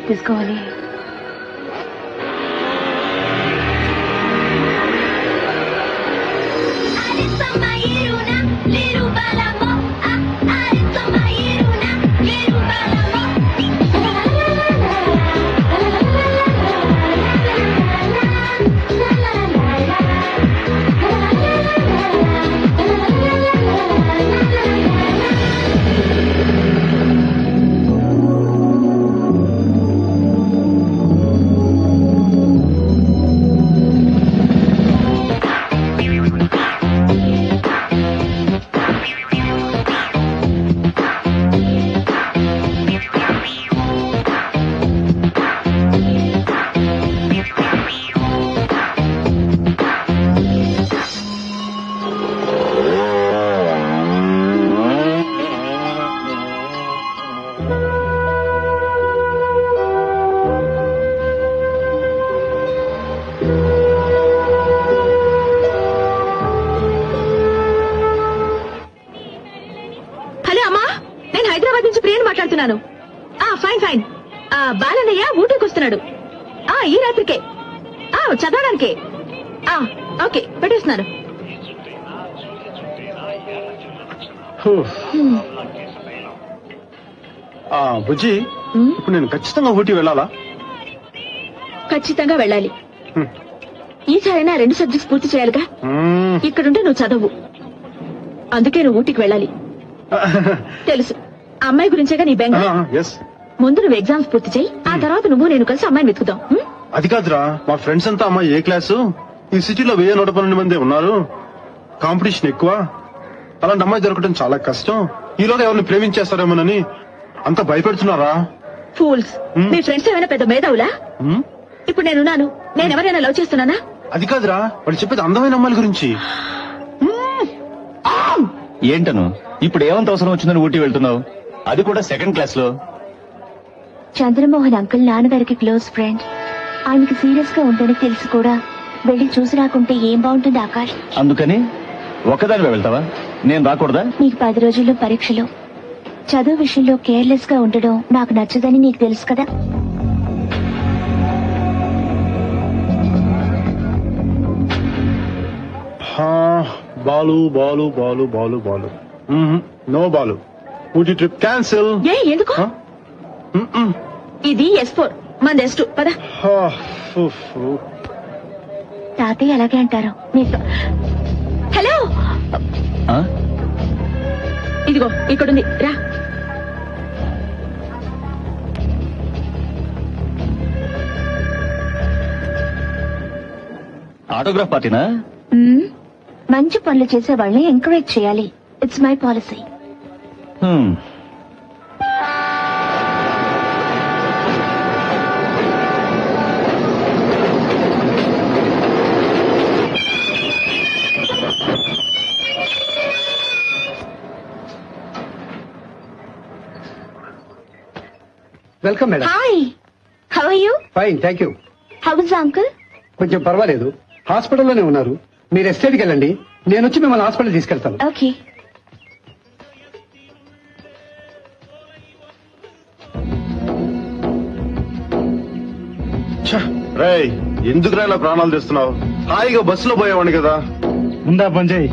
తీసుకోవాలి. Fine fine. బాలన్నయ్య ఊటీకి వస్తున్నాడు ఈ రాత్రికే, చదవడానికే. ఓకే పెట్టేస్తున్నాను. బుజ్జి, ఇప్పుడు నేను ఖచ్చితంగా ఊటీ వెళ్ళాలా? ఖచ్చితంగా వెళ్ళాలి. ఈసారైనా 2 సబ్జెక్ట్స్ పూర్తి చేయాలిగా. ఇక్కడుంటే నువ్వు చదవు, అందుకే నువ్వు ఊటీకి వెళ్ళాలి. తెలుసు, అమ్మాయి గురించేగా నీ బెంగ. ముందు నువ్వు ఎగ్జామ్స్ పూర్తి చేయి, ఆ తర్వాత నువ్వు నేను కలిసి అమ్మాయిని వెతుకుదాం. అది కాదురా, మా ఫ్రెండ్స్ అంతా అమ్మాయి ఏ క్లాసు? ఈ సిటీలో 1012 మంది ఉన్నారు, కాంపిటీషన్ ఎక్కువ. అలాంటి అమ్మాయి దొరకడం చాలా కష్టం. ఈలోగా ఎవరిని ప్రేమించేస్తారేమోనని అంత భయపెడుతున్నారా? ఫూల్స్, మీ ఫ్రెండ్స్ ఏమైనా పెద్ద మేధావులా? ఇప్పుడు నేనున్నాను, నేను ఎవరైనా లవ్ చేస్తున్నానా? అది కాదురా, వాళ్ళు చెప్పేది అందమైన అమ్మాయిల గురించి. ఏంటను ఇప్పుడు ఏమంత అవసరం వచ్చిందని ఊటీ వెళ్తున్నావు, అది కూడా 2nd క్లాస్ లో? చంద్రమోహన్ అంకుల్ నాన్నగారికి క్లోజ్ ఫ్రెండ్. ఆయనకి సీరియస్ గా ఉందని తెలిసి కూడా వెళ్ళి చూసి రాకుంటే ఏం బాగుంటుంది ఆకాష్? అందుకని ఒక్కదానివే వెళ్తావా? నేను రాకూడదా? నీకు 10 రోజుల్లో పరీక్షలు, చదువు విషయంలో కేర్లెస్ గా ఉండడం నాకు నచ్చదని నీకు తెలుసు కదా. Balu Balu Balu Balu Balu no Balu. Ooty trip cancel. ఎందుకు? ఇది S4 మంది S2 పద. తాతయ్య అలాగే అంటారు. హలో, ఇదిగో ఇక్కడుంది రా. ఆటోగ్రాఫ్ పార్టీనా? మంచి పనులు చేసే వాళ్ళని ఎంకరేజ్ చేయాలి. It's my policy. Welcome madam. Hi, how are you? Fine, thank you. How is uncle? కొంచెం పర్వాలేదు, హాస్పిటల్లోనే ఉన్నారు. మీరు ఎస్టేట్కి వెళ్ళండి, నేను వచ్చి మిమ్మల్ని హాస్పిటల్ తీసుకెళ్తాను. ఓకే. రేయ్, ఎందుకురా ఇలా ప్రాణాలు తెస్తున్నావు? హాయిగా బస్సులో పోయేవాడిని కదా. ఉందా పంజయ్?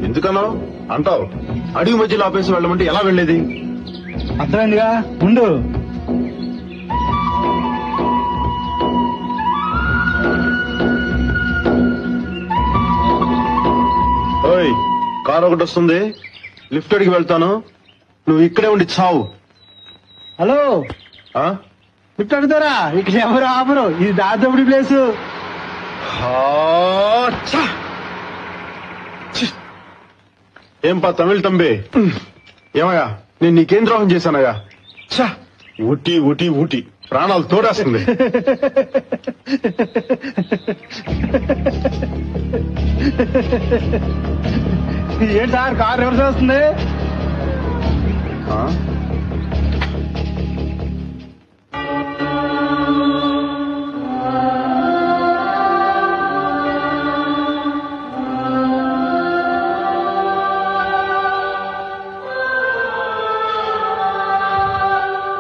ఎందుకన్నావు అంటావు? అడుగు మధ్యలో ఆపేసి వెళ్ళమంటే ఎలా వెళ్ళేది? అర్థమైందిగా, ఉండు. ఓయ్, కారు ఒకటి వస్తుంది, లిఫ్ట్ అడిగి వెళ్తాను, నువ్వు ఇక్కడే ఉండి చావు. హలో, లిఫ్ట్ అడుగుతారా? ఇక్కడ ఎవరు ఆపరు, ఇది దాదాపుడి ప్లేసు. ఏం పా తమిళ తంబి, ఏమయ్యా నేను నీకేం ద్రోహం చేశానయ్యా? ఛా, ఊటీ ఊటీ ఊటీ, ప్రాణాలు తోడేస్తుంది. ఏంటి సార్, కారు రివర్స్ వస్తుంది?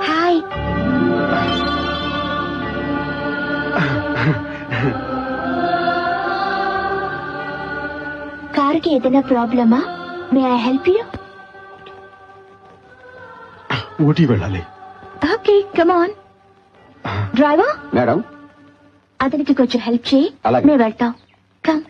హాయ్. కారుకి ఏదైనా ప్రాబ్లమా? May I help you? Ooty వెళ్ళాలి. Okay, come on. Driver madam, అతనికి కొంచెం హెల్ప్ చేయి, మేము వెళ్తాం. Come.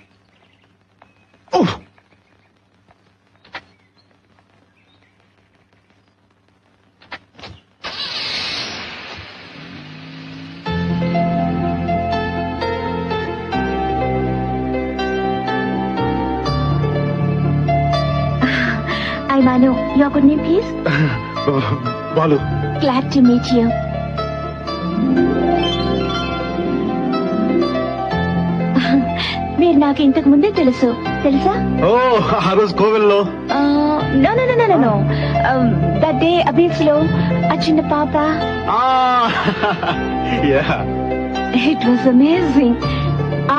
Hi Manu, your good name please? Balu. Glad to meet you. మీరు నాకు ఇంతకు ముందే తెలుసా? ఓ, ఆ రోజు కోవెల్లో. No no no no no, that day అబీస్ లో ఆ చిన్న పాప. It was amazing.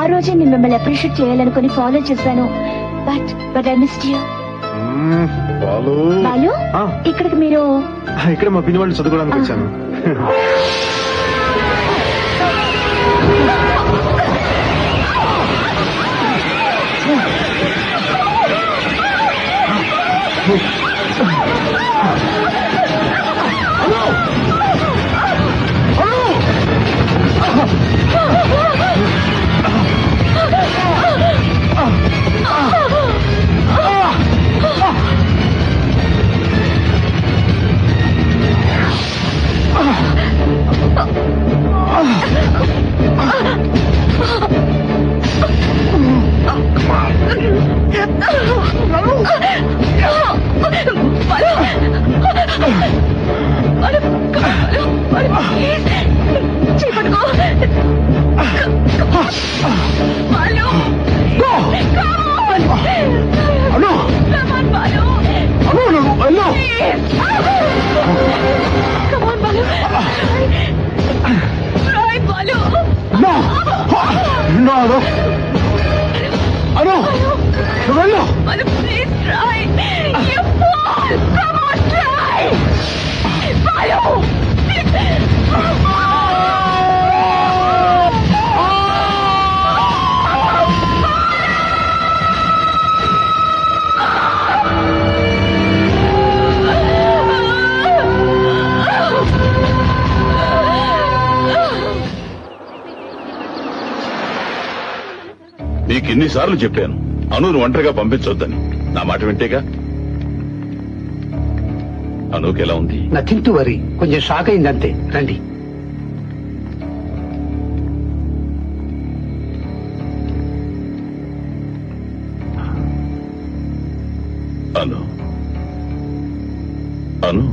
ఆ రోజే నేను మిమ్మల్ని అప్రిషియేట్ చేయాలనుకుని ఫాలో చేశాను, but I missed you. Balu, ఇక్కడికి మీరు? ఇక్కడ మా పిన్ని వాళ్ళు చదువుకోవడానికి వచ్చాను. Please try. You fool! Come on, try. ఎన్నిసార్లు చెప్పాను అనును ఒంటరిగా పంపించొద్దని. నా మాట వింటేగా. అనుకి ఎలా ఉంది? నథింగ్ టు వరీ, కొంచెం షాక్ అయిందంతే. రండి. అను అను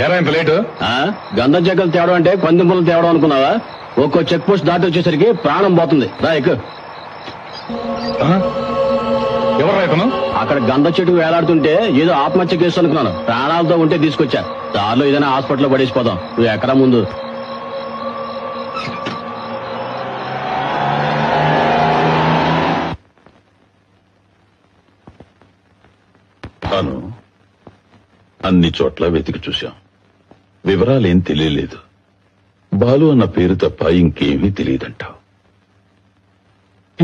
ఎరా ఇంత లేటు? గంధం చెక్కలు తేవడం అంటే కందింపులు తేవడం అనుకున్నావా? ఒక్కో చెక్ పోస్ట్ దాటి వచ్చేసరికి ప్రాణం పోతుంది. రా ఎక్కు. ఎవరు ఇతను? అక్కడ గంధ చెట్టు వేలాడుతుంటే ఏదో ఆత్మహత్య కేసు అనుకున్నాను. ప్రాణాలతో ఉంటే తీసుకొచ్చా. దారిలో ఏదైనా హాస్పిటల్లో పడేసిపోదాం. నువ్వు ఎక్కడా ముందు. అను అన్ని చోట్ల వెతికి చూశాం. వివరాలేం తెలియలేదు. బాలు అన్న పేరు తప్ప ఇంకేమీ తెలియదంటావు.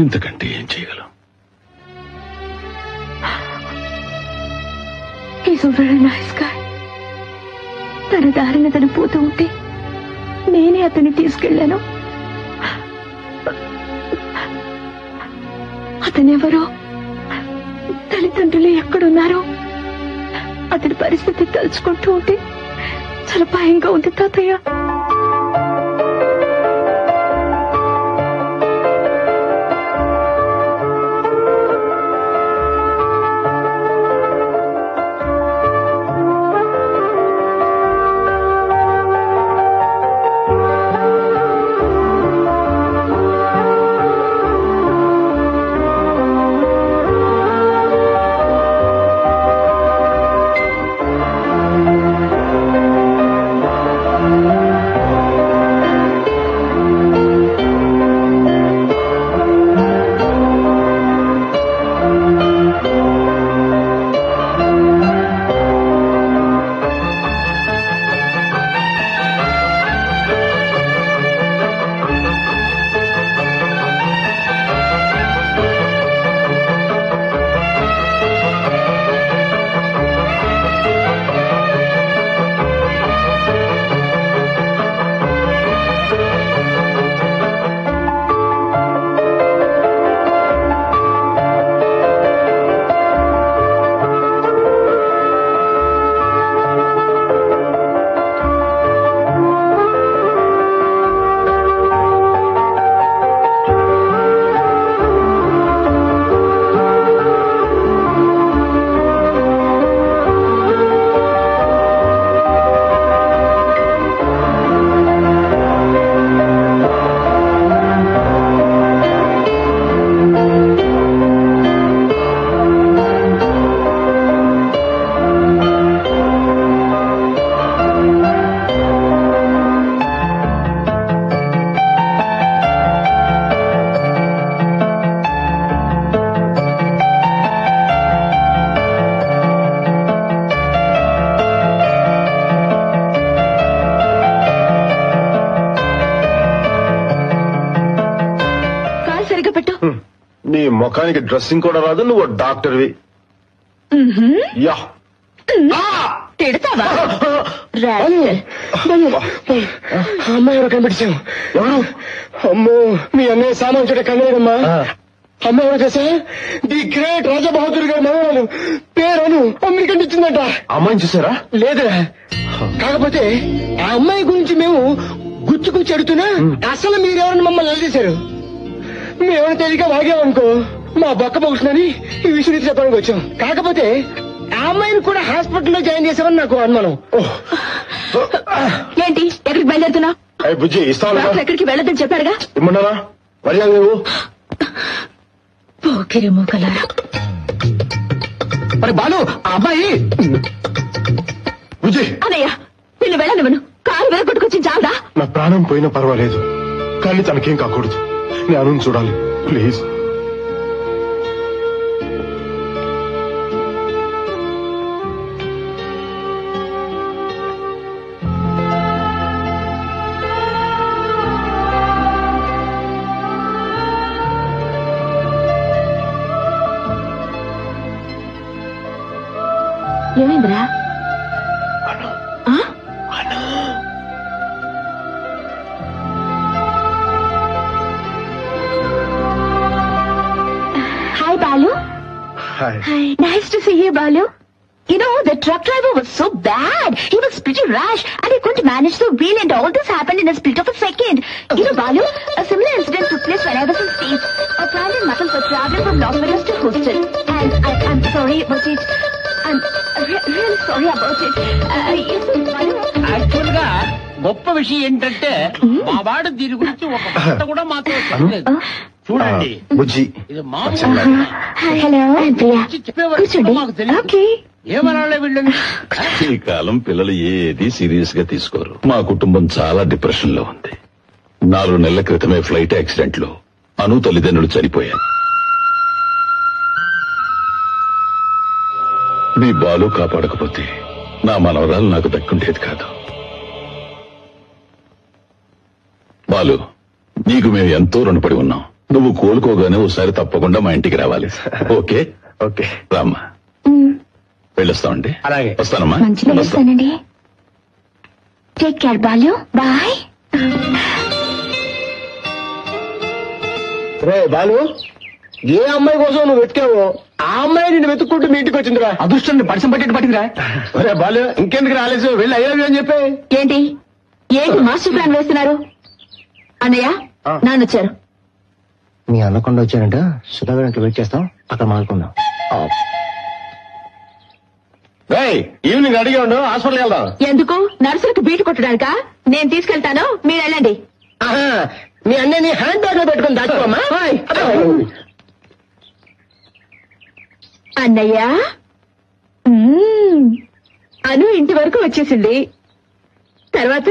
ఇంతకంటే ఏం చేయగలం? Is very nice guy. తన దారిన తను పోతూ ఉంటే నేనే అతన్ని తీసుకెళ్లాను. అతనెవరో, తల్లిదండ్రులు ఎక్కడున్నారో, అతని పరిస్థితి తలుచుకుంటూ ఉంటే చాలా భయంగా ఉంది తాతయ్య. నీ ముఖానికి డ్రెస్సింగ్ కూడా రాదు, నువ్వు డాక్టర్వి. యా తిడతావా? అమ్మాయి ఎవరు కనిపించావు? ఎవరు? అమ్మో, మీ అన్నయ్య సామాన్ చూడే కనలేదమ్మా. అమ్మాయి ఎవరు చేసా? ది గ్రేట్ రాజా బహదూర్ గారి మనవరాలు పేరును అమెరికన్ ఇచ్చిందంట. అమ్మాయిని చూసారా? లేదురా, కాకపోతే ఆ అమ్మాయి గురించి మేము గుచ్చి అడుగుతున్నా అసలు మీరెవరని మమ్మల్ని నిలదీశారు. మేమైనా తెలియక వాగామనుకో మా బొక్క పగులుతుందని ఈ విషయం చెప్పడానికి వచ్చాం. కాకపోతే ఆ అమ్మాయిని కూడా హాస్పిటల్లో జాయిన్ చేశామని నాకు అనుమానం. ఏంటి ఎక్కడికి బయలుదేరుతున్నావు? బుజ్జి ఇస్తాను. ఎక్కడికి వెళ్ళొద్దని చెప్పాడుగా. ఇమ్మన్నారా? మర్యాద లేవు. పోకిరి మూకలారా. మరి బాలు ఆ అబ్బాయి బుజ్జి అన్నయ్య నిన్ను వెళ్ళనివ్వను. కారు వెలగొట్టుకొచ్చి చాలదా? నా ప్రాణం పోయినా పర్వాలేదు, కానీ తనకేం కాకూడదు. నేను చూడాలి please. Nice to see you, Balu. You know, the truck driver was so bad. He was pretty rash and he couldn't manage the wheel, and all this happened in a split of a second. You know, Balu, a similar incident took place when I was in States. A plan and muscles were traveling from Las Vegas to Houston. And I'm sorry about it. I'm really sorry about it. Yes, Balu. Actual గా గొప్ప విషయం ఏంటంటే మా వాడు దీని గురించి ఒక మాట కూడా మాతో చెప్పలేదు. చూడండి, బుజ్జి ఇది మామూలు Hello, I'm Priya. చెప్పేవారు మాకు తెలియదు. Okay. ఏమనాలే వీళ్ళని. ఈ కాలం పిల్లలు ఏది సీరియస్ గా తీసుకోరు. మా కుటుంబం చాలా డిప్రెషన్ లో ఉంది. 4 నెలల క్రితమే ఫ్లైట్ యాక్సిడెంట్ లో అను తల్లిదండ్రులు చనిపోయారు. మీ బాలు కాపాడకపోతే నా మనవరాలు నాకు దక్కుండేది కాదు. బాలు, నీకు మేము ఎంతో రుణపడి ఉన్నాం. నువ్వు కోలుకోగానే ఒకసారి తప్పకుండా మా ఇంటికి రావాలి. ఓకే? ఓకే రామ్మా, వెళ్ళొస్తామండి. అలాగే. వస్తానమ్మా. మంచిగా వస్తానండి. Take care, Balu. బాయ్. రే బాలు, ఏ అమ్మాయి కోసం నువ్వు వెతికావో ఆ అమ్మాయి నిన్ను వెతుక్కుంటూ మీ ఇంటికి వచ్చిందిరా. అదృష్టం పరిచయం పట్టేట్టు పట్టిందిరా. ఒరే బాలు, ఇంకెందుకు రాలేదు? వెళ్ళి అయ్యో అని చెప్పి. ఏంటి మాస్టర్ ప్లాన్ వేస్తున్నారు? అన్నయ్య, నాన్నొచ్చారు. మీ అన్నకుండా వచ్చానంట. సుధాకర్ ఇంట్లో వెయిట్ చేస్తాం, అక్కడ మాట్లాడుకుందాం. ఈవినింగ్ అడిగా ఉండు, హాస్పిటల్కి వెళ్దాం. ఎందుకు? నర్సులకు బీటు కొట్టడానికా? నేను తీసుకెళ్తాను, మీరు వెళ్ళండి. మీ అన్నయ్యని హ్యాండ్ బ్యాగ్ లో పెట్టుకుని దాచుకోమ్మా. అన్నయ్య, అను ఇంటి వరకు వచ్చేసింది. తర్వాత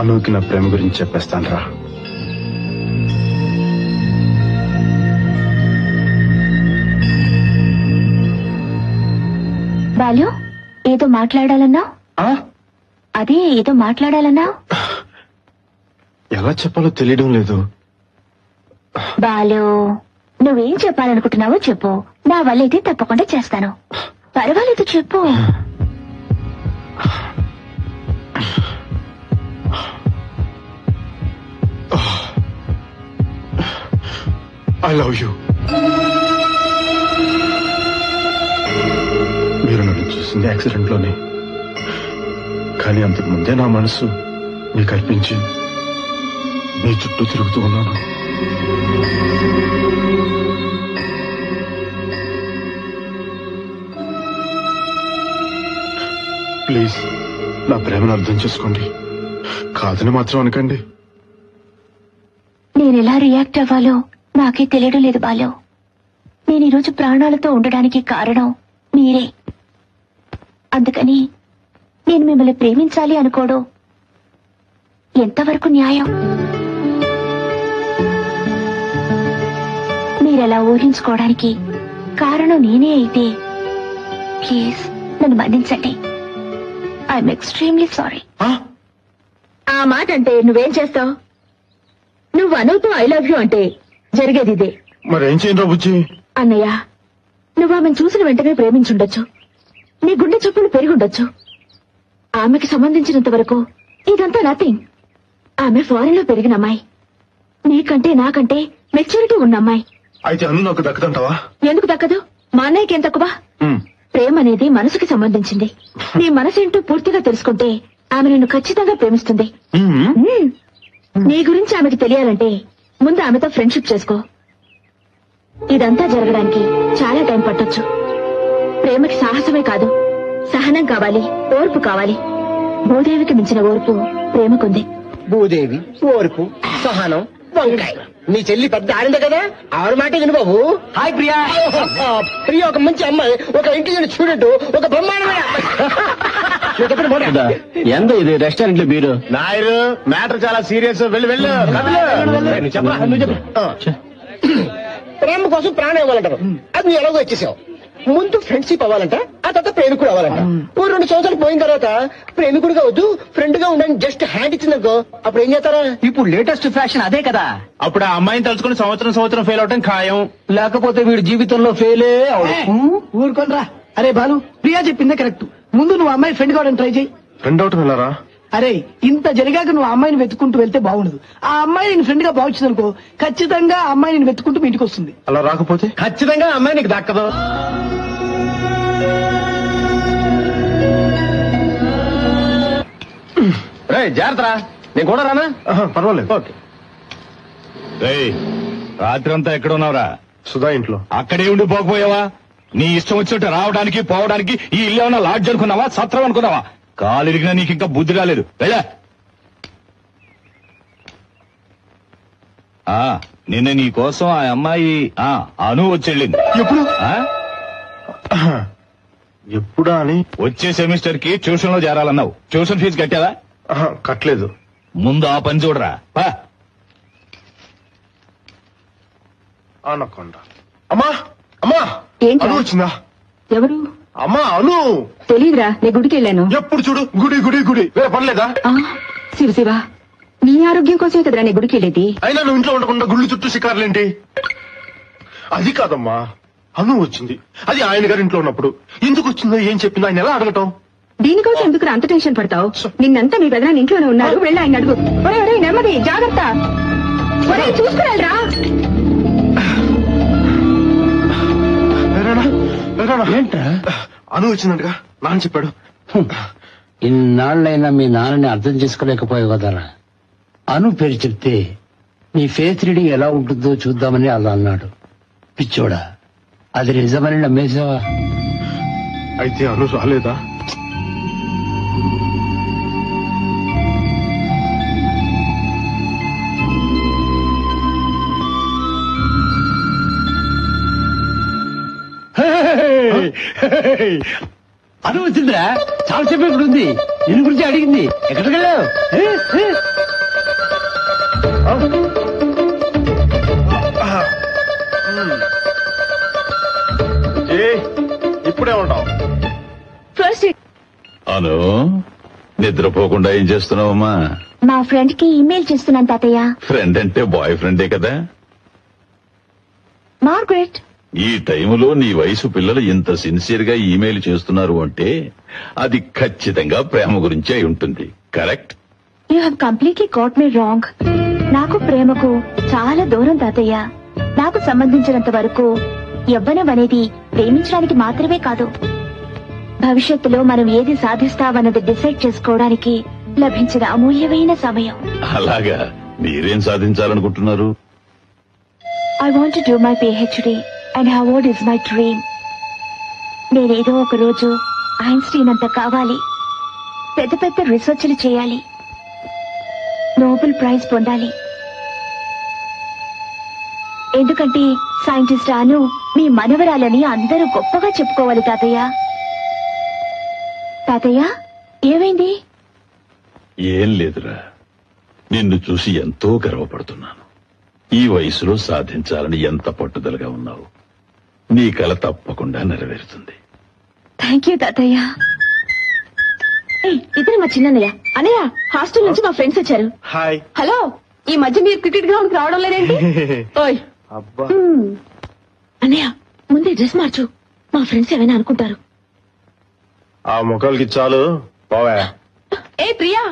అనుకి నా ప్రేమ గురించి చెప్పేస్తాను రా. బాలు, ఏదో మాట్లాడాలన్నావు? అదే ఏదో మాట్లాడాలన్నావు. ఎలా చెప్పాలో తెలియడం లేదు. బాలు, నువ్వేం చెప్పాలనుకుంటున్నావో చెప్పు. నా వల్ల అయితే తప్పకుండా చేస్తాను. పర్వాలేదు, చెప్పు. I love you. మీరు నన్ను చూసింది యాక్సిడెంట్ లోనే, కానీ అంతకు ముందే నా మనసు మీకు అర్పించి మీ చుట్టూ తిరుగుతూ ఉన్నాను. ప్లీజ్ నా ప్రేమను అర్థం చేసుకోండి, కాదని మాత్రం అనకండి. నేనెలా రియాక్ట్ అవ్వాలో నాకే తెలియడం లేదు బాలు. నేను ఈరోజు ప్రాణాలతో ఉండడానికి కారణం మీరే. అందుకని నేను మిమ్మల్ని ప్రేమించాలి అనుకోవడం ఎంతవరకు న్యాయం? మీరెలా ఊహించుకోవడానికి కారణం నేనే అయితే ప్లీజ్ నన్ను మన్నించండి. I'm extremely sorry. ఆ మాట అంటే నువ్వేం చేస్తావు? నువ్వు అనుతో ఐ లవ్ యూ అంటే జరిగేది ఇదే. మరేం చేయను బుజ్జి? అన్నయ్య, నువ్వు ఆమెను చూసిన వెంటనే ప్రేమించుండొచ్చు. నీ గుండె చప్పులు పెరుగుండొచ్చు. ఆమెకి సంబంధించినంత వరకు ఇదంతా నథింగ్. ఆమె ఫారెన్ లో పెరిగిన అమ్మాయి, నీకంటే నాకంటే మెచ్యూరిటీ ఉన్న అమ్మాయి. అయితే అను నాకు దక్కదంటావా? ఎందుకు దక్కదు? మా అన్నయ్యకి ఏం తక్కువ? ప్రేమ అనేది మనసుకి సంబంధించింది. నీ మనసేంటో పూర్తిగా తెలుసుకుంటే ఆమె నిన్ను ఖచ్చితంగా ప్రేమిస్తుంది. నీ గురించి ఆమెకి తెలియాలంటే ముందు ఆమెతో ఫ్రెండ్షిప్ చేసుకో. ఇదంతా జరగడానికి చాలా టైం పట్టొచ్చు. ప్రేమకి సాహసమే కాదు, సహనం కావాలి, ఓర్పు కావాలి. భూదేవికి మించిన ఓర్పు ప్రేమకుంది. భూదేవి, ఓర్పు, సహనం, వంకాయ. నీ చెల్లి పెద్ద ఆడిందే కదా, ఆవిడ మాట విను బాబు. హాయ్ ప్రియా. ప్రియా ఒక మంచి అమ్మాయి, ఒక ఇంటెలిజెంట్ స్టూడెంట్, ఒక బ్రహ్మాండమైన ఎంత ఇది రెస్టారెంట్ లో బీరు? నాయరు, మ్యాటర్ చాలా సీరియస్. వెళ్ళు ప్రేమ కోసం ప్రాణం ఇవ్వాలంటారు, అది నువ్వు ఎలాగో వచ్చేసావు. ముందు ఫ్రెండ్షిప్ అవ్వాలంట, ఆ తర్వాత ప్రేమికుడు అవ్వాలంట. 2 సంవత్సరాలు పోయిన తర్వాత ప్రేమికుడుగా వద్దు, ఫ్రెండ్ గా ఉండని జస్ట్ హ్యాండ్ ఇచ్చిందనుకో, అప్పుడు ఏం చేస్తారా? ఇప్పుడు లేటెస్ట్ ఫ్యాషన్ అదే కదా. అప్పుడు ఆ అమ్మాయిని తలుచుకుని సంవత్సరం ఫెయిల్ అవటం ఖాయం. లేకపోతే వీడు జీవితంలో ఫెయిలే అవడం. ఊరుకోనరా. అరే బాలు, ప్రియా చెప్పిందే కరెక్ట్. ముందు నువ్వు అమ్మాయి ఫ్రెండ్ కావడానికి ట్రై చేయి. ఫ్రెండ్ అవటం వెళ్ళారా? అరే ఇంత జరిగాక నువ్వు ఆ అమ్మాయిని వెతుకుంటూ వెళ్తే బాగుండదు. ఆ అమ్మాయి నేను ఫ్రెండ్ గా భావించింది అనుకో, ఖచ్చితంగా ఆ అమ్మాయి నేను వెతుకుంటూ మీ ఇంటికి వస్తుంది. అలా రాకపోతే ఖచ్చితంగా అమ్మాయి నీకు దక్కదు. జాగ్రత్త, నేను కూడా రానా? పర్వాలేదు. ఓకే. రాత్రి అంతా ఎక్కడ ఉన్నావురా? సుధా ఇంట్లో. అక్కడే ఉండి పోకపోయావా? నీ ఇష్టం వచ్చినట్టు రావడానికి పోవడానికి ఈ ఇల్లు ఏమన్నా లాడ్జ్ అనుకున్నావా, సత్రం అనుకున్నావా? కాలు ఇరిగినా నీకు ఇంకా బుద్ధి రాలేదు. వెళ్ళా. నిన్న నీ కోసం ఆ అమ్మాయి అను వచ్చెళ్ళింది. ఎప్పుడు? ఎప్పుడా అని? వచ్చే సెమిస్టర్ కి ట్యూషన్ లో చేరాలన్నావు. Tuition fee కట్టావా? కట్టలేదు. ముందు ఆ పని చూడరా. అనకొండ. అమ్మా అమ్మా, అను వచ్చిందా? ఎవరు? అమ్మా అను. తెలీదురా, నేను గుడికి వెళ్ళాను. ఎప్పుడు చూడు గుడి గుడి గుడి, వేరే పనిలేదా? శివ శివ, నీ ఆరోగ్యం కోసమే కదరా నేను గుడికి వెళ్ళేది. అయినా నువ్వు ఇంట్లో ఉండకుండా గుళ్ళు చుట్టూ షికారులేంటి? అది కాదమ్మా, అను వచ్చింది. అది ఆయన గారి ఇంట్లో ఉన్నప్పుడు. ఎందుకు వచ్చిందో ఏం చెప్పిందో ఆయన ఎలా అడగటం? దీనికోసం ఎందుకు అంత టెన్షన్ పడతావు? నిన్నంతా మీ పెదనాన్న ఇంట్లోనే ఉన్నారు, వెళ్ళి ఆయన అడుగు. ఒరే నెమ్మది, జాగ్రత్త. చూసుకురాలరా. ఏంట్రా? అను వచ్చిందంటగా నాన్న చెప్పాడు. ఇన్నాళ్ళైనా మీ నాన్నని అర్థం చేసుకోలేకపోయావు కదరా. అను పేరు చెప్తే నీ ఫేస్ రీడింగ్ ఎలా ఉంటుందో చూద్దామని అలా అన్నాడు. పిచ్చోడా, అది నిజమని నమ్మేసావా? అయితే అను రాలేదా? అను వచ్చిందిరా, చాలాసేపు ఇప్పుడు ఉంది. నేను గురించి అడిగింది. ఎక్కడికి వెళ్ళావు? ఇప్పుడే ఉంటావు. అను, నిద్రపోకుండా ఏం చేస్తున్నావమ్మా? మా ఫ్రెండ్ కి ఈమెయిల్ చేస్తున్నాను తాతయ్య. ఫ్రెండ్ అంటే బాయ్ ఫ్రెండే కదా? మార్గరెట్. ఈ టైములో నీ వయసు పిల్లలు ఇంత సిన్సియర్ గా ఈమెయిల్ చేస్తున్నారు అంటే అది ఖచ్చితంగా ప్రేమ గురించి అయి ఉంటుంది. Correct? You have completely got me wrong. నాకు ప్రేమకు చాలా దూరం తాతయ్య. నాకు సంబంధించినంత వరకు యవ్వనం అనేది ప్రేమించడానికి మాత్రమే కాదు, భవిష్యత్తులో మనం ఏది సాధిస్తామన్నది డిసైడ్ చేసుకోవడానికి లభించిన అమూల్యమైన సమయం. అలాగా, మీరేం సాధించాలనుకుంటున్నారు? I want to do my PhD and Harvard is my dream. నేనేదో ఒక రోజు ఐన్స్టీన్ అంత కావాలి, పెద్ద పెద్ద రీసెర్చ్లు చేయాలి, నోబెల్ ప్రైజ్ పొందాలి. ఎందుకంటే సైంటిస్ట్ అను మీ మనవరాలని అందరూ గొప్పగా చెప్పుకోవాలి తాతయ్య. తాతయ్య, ఏమైంది? ఏం లేదురా, నిన్ను చూసి ఎంతో గర్వపడుతున్నాను. ఈ వయసులో సాధించాలని ఎంత పట్టుదలగా ఉన్నావు. నీ కల తప్పకుండా నెరవేరుతుంది. థ్యాంక్ యూ తాతయ్య. ఇతను మా చిన్నయ్య. అన్నయ్య, హాస్టల్ నుంచి మా ఫ్రెండ్స్ వచ్చారు. హాయ్. హలో, ఈ మధ్య మీరు క్రికెట్ గ్రౌండ్ కి రావడం లేదేంటి? ఓయ్ అబ్బా, అన్నయ్య, ముందే డ్రెస్ మార్చు, మా ఫ్రెండ్స్ ఏమైనా అనుకుంటారు. ఆ ముఖాలకి చాలు పోవా. ఏ ప్రియా,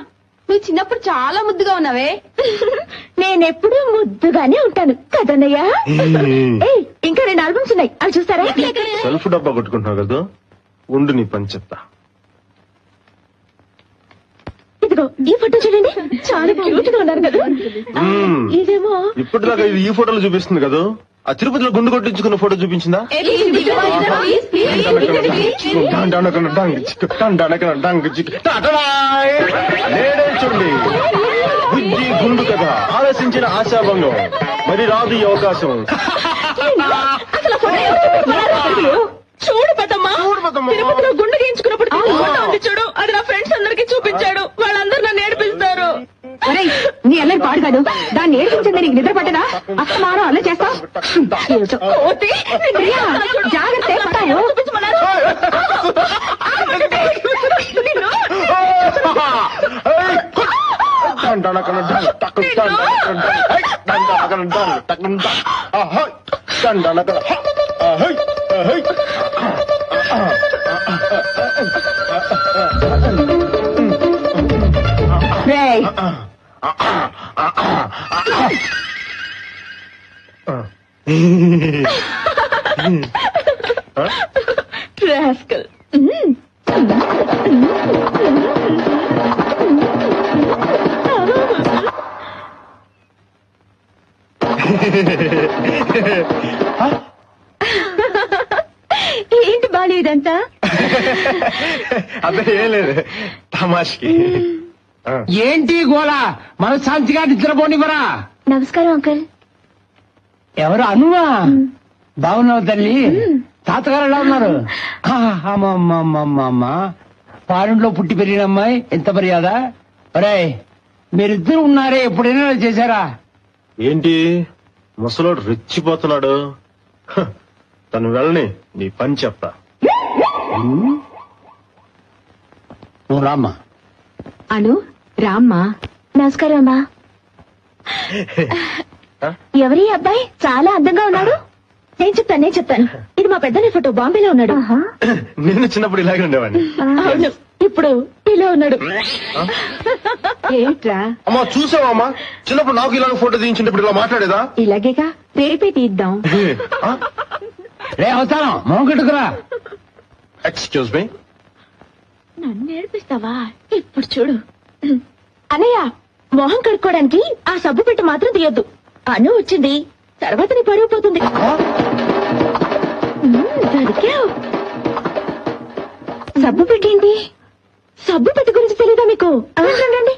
నువ్వు చిన్నప్పుడు చాలా ముద్దుగా ఉన్నావే. నేనెప్పుడూ ముద్దుగానే ఉంటాను కదన్నయ్య. ఇంకా 2 ఆల్బమ్స్ ఉన్నాయి, అవి చూస్తారా? సెల్ఫ్ డబ్బా కొట్టుకుంటున్నావు కదా, ఉండు నీ పని చెప్తా. ఇదిగో ఈ ఫోటో చూడండి, చాలా క్యూట్ గా ఉన్నారు కదా. ఇదేమో ఇప్పటిదాకా ఇది ఈ ఫోటోలు చూపిస్తుంది కదా, ఆ తిరుపతిలో గుండు కొట్టించుకున్న ఫోటో చూపించిందా? చూడండి, బుద్ధి గుండు కదా, ఆలోచించిన ఆశాభంగం, మరి రాదు ఈ అవకాశం. చూడు పెద్దమ్మా, తిరుపతిలో గుండు గీయించుకున్నప్పుడు ఉంది చూడు, అది నా ఫ్రెండ్స్ అందరికి చూపించాడు. వాళ్ళందరూ నన్ను ఏడిపిస్తారు. నీ అల్లరి పాడు కాదు, దాన్ని ఏడిపించింది నీకు నిద్ర పట్టదా? అస్తమానం అల్ల చేస్తావు. జాగ్రత్త, రాస్కల్. ఏంటి బాలు ఇదంతా? అదే ఏం లేదు తమాష్కి. ఏంటి గోళ? మన శాంతిగా నిద్రపోనివ్వరా? నమస్కారం అంకుల్. ఎవరు? అనువా? బాగున్నావు తల్లి? తాతగారు ఎలా ఉన్నారు? అమ్మమ్మమ్మమ్మ, పాలెంలో పుట్టి పెరిగిన అమ్మాయి, ఎంత మర్యాద. ఒరే, మీరిద్దరు ఉన్నారే, ఎప్పుడైనా చేశారా? ఏంటి ముసలోడు రెచ్చిపోతున్నాడు? తను వెళ్ళని నీ పని చెప్తా. నువ్వు రామ్మా. అను రామ్మా. నమస్కారం అమ్మా. ఎవరి అబ్బాయి చాలా అందంగా ఉన్నాడు? నేను చెప్తాను. ఇది మా పెద్దని ఫోటో, బాంబేలో ఉన్నాడు. నేను చిన్నప్పుడు ఇలాగే ఉండేవాడిని. అవును, ఇప్పుడు ఇలా ఉన్నాడు. ఏంట్రా? అమ్మా చూసావా అమ్మా, చిన్నప్పుడు నాకు ఇలాగ ఫోటో తీయించినప్పుడు ఇలా మాట్లాడేదా? ఇలాగేగా, రేపే తీద్దాం. రే అవతారం, మొహం కట్టుకురా. Excuse me. నన్ను నేర్పిస్తావా? ఇప్పుడు చూడు అన్నయ్య, మొహం కడుక్కోవడానికి ఆ సబ్బు పెట్టి మాత్రం తీయొద్దు. అను వచ్చింది, తర్వాత నీ పరువు పోతుంది. దొరికావు. సబ్బు పెట్టేంటి? సబ్బు పెట్టి గురించి తెలీదా మీకు? రండి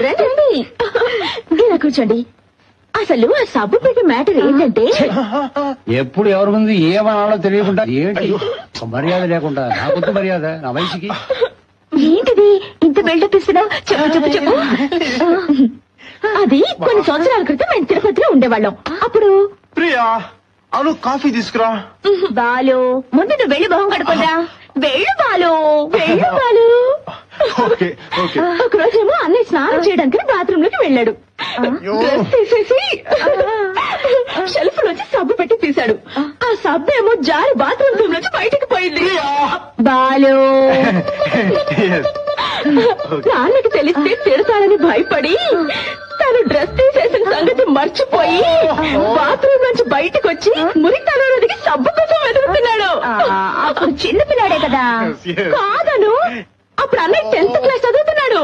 రండి, ఇలా కూర్చోండి. అసలు ఆ సబ్బు పెట్టి మ్యాటర్ ఏంటంటే, ఎప్పుడు ఎవరి ముందు ఏమనాలో తెలియకుండా ఏంటి మర్యాద లేకుండా, నాకొద్దు మర్యాద నా వయసుకి. ఏంటిది ఇంత బిల్డప్ ఇస్తున్నావు? చెప్పు. అది కొన్ని సంవత్సరాల క్రితం మేము తిరుపతిలో ఉండేవాళ్ళం. అప్పుడు ప్రియా, అను కాఫీ తీసుకురా. బాలు, ముందు నువ్వు వెళ్ళి మొహం కడుకోరా. వెళ్ళు బాలు, వెళ్ళు బాలు. Okay okay. ఒక రోజేమో అన్నయ్య స్నానం చేయడానికి బాత్రూమ్ లోకి వెళ్ళాడు. డ్రెస్ తీసేసి షెల్ఫ్ నుంచి సబ్బు పెట్టి తీశాడు. ఆ సబ్బు ఏమో జారి బాత్రూమ్ రూమ్ నుంచి బయటికి పోయింది. బాలు, నాన్నకి తెలిస్తే తిడతాడని భయపడి తను డ్రెస్ తీసేసిన సంగతి మర్చిపోయి బాత్రూమ్ నుంచి బయటకు వచ్చి మురితనకి సబ్బు కోసం వెతుకుతున్నాడు. అప్పుడు చిన్న పిల్లాడే కదా. కాదను, అప్పుడు అన్నయ్య 10th క్లాస్ చదువుతున్నాడు.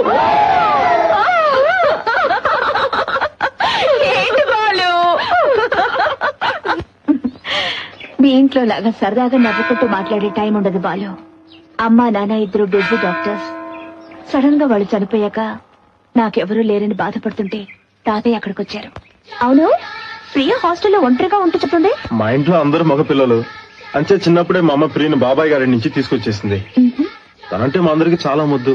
ఏంటి బాలు? మీ ఇంట్లో లాగా సరదాగా నవ్వుకుంటూ మాట్లాడే టైం ఉండదు బాలు. అమ్మా నాన్న ఇద్దరు బిజీ డాక్టర్స్. సడన్ గా వాళ్ళు చనిపోయాక నాకెవరూ లేరని బాధపడుతుంటే తాతయ్య అక్కడికి వచ్చారు. అవును, ప్రియ హాస్టల్లో ఒంటరిగా ఉంటూ చెప్తుంది. మా ఇంట్లో అందరూ మగ పిల్లలు. అంతే చిన్నప్పుడే మా అమ్మ ప్రియను బాబాయ్ గారి నుంచి తీసుకొచ్చేసింది. తనంటే మా అందరికి చాలా ముద్దు.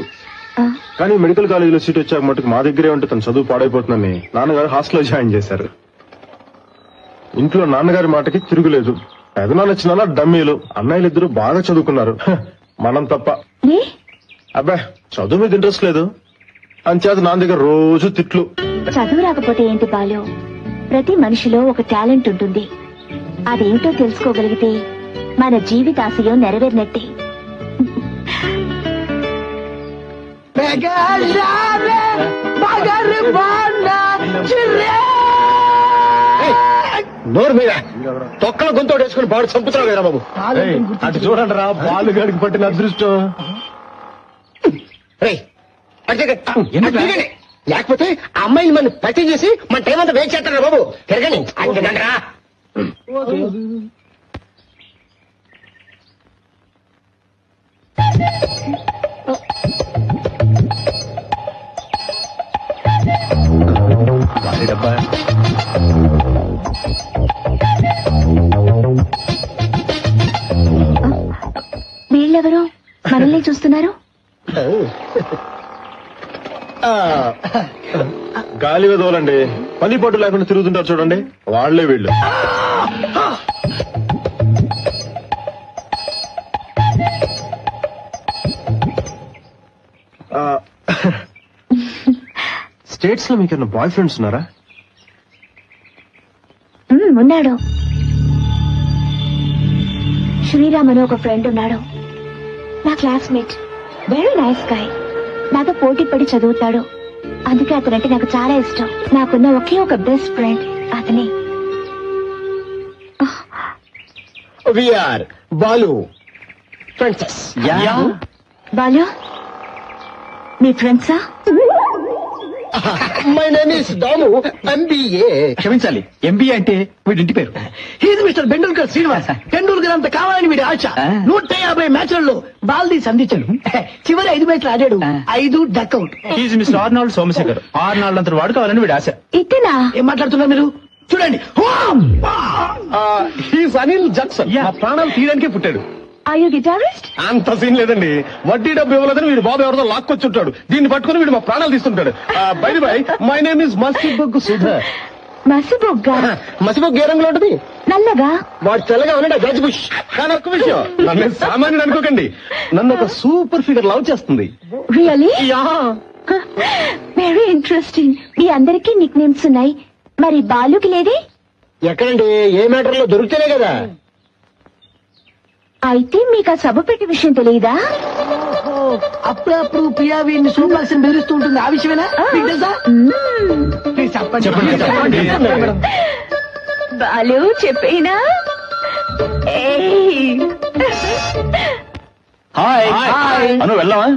కానీ మెడికల్ కాలేజీలో సీట్ వచ్చాక మటుకు మా దగ్గరే ఉంటే తన చదువు పాడైపోతుందని నాన్నగారు హాస్టల్లో జాయిన్ చేశారు. ఇంట్లో నాన్నగారి మాటకి తిరుగులేదు. పెదనాన్న చిన్న డమ్మీలు. అన్నయ్యలు ఇద్దరు బాగా చదువుకున్నారు, మనం తప్ప. అబ్బా, చదువు మీద ఇంట్రెస్ట్ లేదు. అంచేత నాన్న దగ్గర రోజు తిట్లు. చదువు రాకపోతే ఏంటి బాలు, ప్రతి మనిషిలో ఒక టాలెంట్ ఉంటుంది. అదేంటో తెలుసుకోగలిగితే మన జీవితాశయం నెరవేరినట్టే. నోరు మీద తొక్కల గొంతు వేసుకుని బాడు చంపుతున్నావు కదా బాబు. అటు చూడండి రా, బాలు గడికి పట్టిన అదృష్టం. లేకపోతే ఆ అమ్మాయిని మనం పరిచయం చేసి మన టైం అంతా వేస్ట్ చేస్తారా బాబు. తిరగండి. డబ్బా వీళ్ళెవరు మనల్ని చూస్తున్నారు? గాలి వదలండి, పని పట్టు లేకుండా తిరుగుతుంటారు చూడండి, వాళ్లే వీళ్ళు. స్టేట్స్ లో మీకన్నా బాయ్ ఫ్రెండ్స్ ఉన్నారా? ఉన్నాడు. శ్రీరామ్ అని ఒక ఫ్రెండ్ ఉన్నాడు, నా క్లాస్మేట్. Very nice guy. నాతో పోటీ పడి చదువుతాడు. అందుకే అతనంటే నాకు చాలా ఇష్టం. నాకున్న ఒకే ఒక బెస్ట్ ఫ్రెండ్ అతనే. We are Balu friends. బాలు మీ ఫ్రెండ్సా? My name is Damu, MBA. క్షమించాలి, ఎంబీఏ అంటే వీడింటి పేరు. He's Mr Bendulkar Srinivas. టెండూల్కర్ అంత కావాలని వీడి ఆశ. 150 మ్యాచ్లలో బాల్దీ సంధించాడు. చివరి 5 మ్యాచ్లు ఆడాడు, 5 duck out. Is mister Arnold Somasekhar. Arnold అంతా వాడు కావాలని వీడి ఆశ. ఇతనా? ఏం మాట్లాడుతున్నారు మీరు? చూడండి, హీస్ అనిల్ జక్సన్. మా ప్రాణాలు తీయడానికే పుట్టాడు. Are you guitarist? అంత సీన్ లేదండి. వడ్డీ డబ్బు ఇవ్వలేదని వీడు బాబు ఎవరితో లాక్కొచ్చుంటాడు. దీన్ని పట్టుకుని వీడు మా ప్రాణాలు తీస్తుంటాడు. Bye bye, my name is మసిబొగ్గు సుధా. మసిబొగ్గా? మసిబొగ్గు ఏ రంగులో ఉంటుంది? నల్లగా. వాడు తెల్లగా ఉన్నాడు, జడ్జ్ బుష్. కానీ ఒక్క విషయం, నన్ను సామాన్యుడు అనుకోకండి. నన్ను ఒక సూపర్ ఫిగర్ లవ్ చేస్తుంది. రియలీ? Very interesting. మీ అందరికీ నిక్ నేమ్స్ ఉన్నాయి, మరి బాలుకి లేదే? ఎక్కడండి? ఏ మ్యాటర్ లో దొరికితేనే కదా. అయితే మీకు ఆ సభ పెట్టి విషయం తెలియదా? అప్పుడప్పుడు ప్రియా వీడిని సూపర్సన్ బెదిరిస్తూ ఉంటుంది. ఆ విషయమేనా? మీకు తెలుసా? ప్లీజ్ చెప్పండి. బాలు చెప్పేనా? హాయ్. అను వెళ్దామా?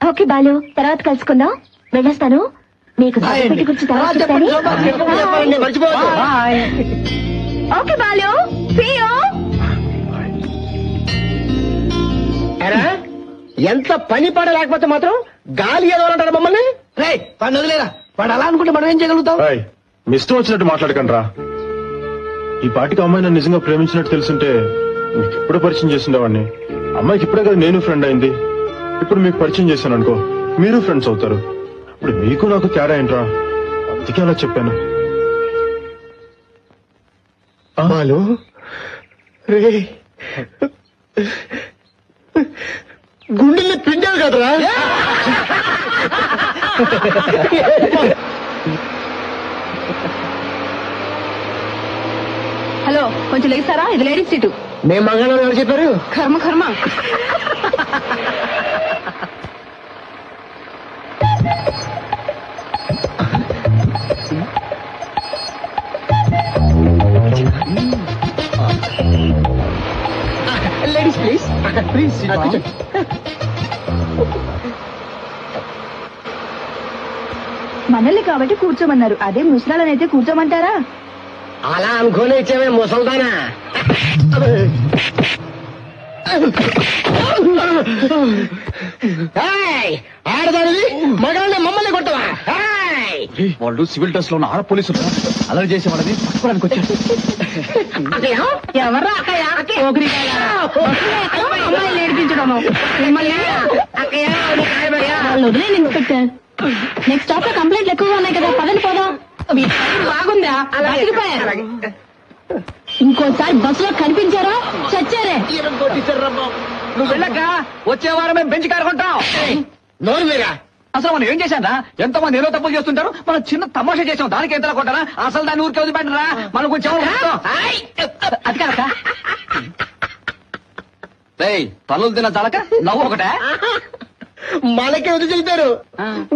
ఓకే బాలు, తర్వాత కలుసుకుందాం. వెళ్ళొస్తాను. మీకు సభ పెట్టి గురించి తర్వాత చెప్తాను. మర్చిపోవద్దు. Okay Balu, see you. ఎంత పని పడ లేకపోతే మాత్రం గాలి ఏదోనంటారు మమ్మల్ని. రే వాడిని వదిలేరా. వాడు అలా అనుకుంటే మనం ఏం చేయగలుగుతాం? మీ ఇష్టం వచ్చినట్టు మాట్లాడకండి రా. ఈ పాటికి అమ్మాయి నన్ను నిజంగా ప్రేమించినట్టు తెలుసుంటే మీకు ఎప్పుడో పరిచయం చేసిండేవాడిని. అమ్మాయికి ఇప్పుడే కదా నేను ఫ్రెండ్ అయింది. ఇప్పుడు మీకు పరిచయం చేశాను అనుకో, మీరు ఫ్రెండ్స్ అవుతారు. ఇప్పుడు మీకు నాకు తేడా ఏంట్రా? అందుకే అలా చెప్పాను. బాలు రే, గుండెల్ని పిండావు కదరా. హలో, కొంచెం లేస్తారా? ఇది లేడీస్ సీటు. మేము మగాళ్ళని ఎవరు చెప్పారు? కర్మ కర్మ. Ladies please, please. మనల్ని కాబట్టి కూర్చోమన్నారు, అదే ముసలాళ్ళనైతే కూర్చోమంటారా? అలా అనుకోనే ఇచ్చామే ముసల్దానా. ఆడదానిది మగాళ్ళని మమ్మల్ని కొట్టవా? వాళ్ళు సివిల్ డ్రెస్ లో ఉన్న ఆడ పోలీసులు అలర్ట్ చేసే వాళ్ళని పట్టుకోవడానికి వచ్చారు. ఎవర్రా అమ్మాయిలు నేర్పించడం? ఇన్స్పెక్టర్, నెక్స్ట్ స్టాప్ లో కంప్లైంట్లు ఎక్కువగా ఉన్నాయి కదా, పదండి పోదాం. బాగుందా? ఇంకోసారి బస్సులో కనిపించారా చచ్చారే. నువ్వు వెళ్ళక వచ్చే వారం మేము బెంచ్ కారు కొంటాం. నోరు మీరా? అసలు మనం ఏం చేశాం రా? ఎంతో మంది ఏదో తప్పులు చేస్తుంటారు, మనం చిన్న తమాషా చేసాం, దానికి ఎంతలా కొట్టారా? అసలు దాన్ని ఊరికే వదిలిపెట్టరా, మనం కొంచెం అది కాక పనులు తిన్న చాలక నవ్వు ఒకటే. మనకే వదిలిపెడతారు.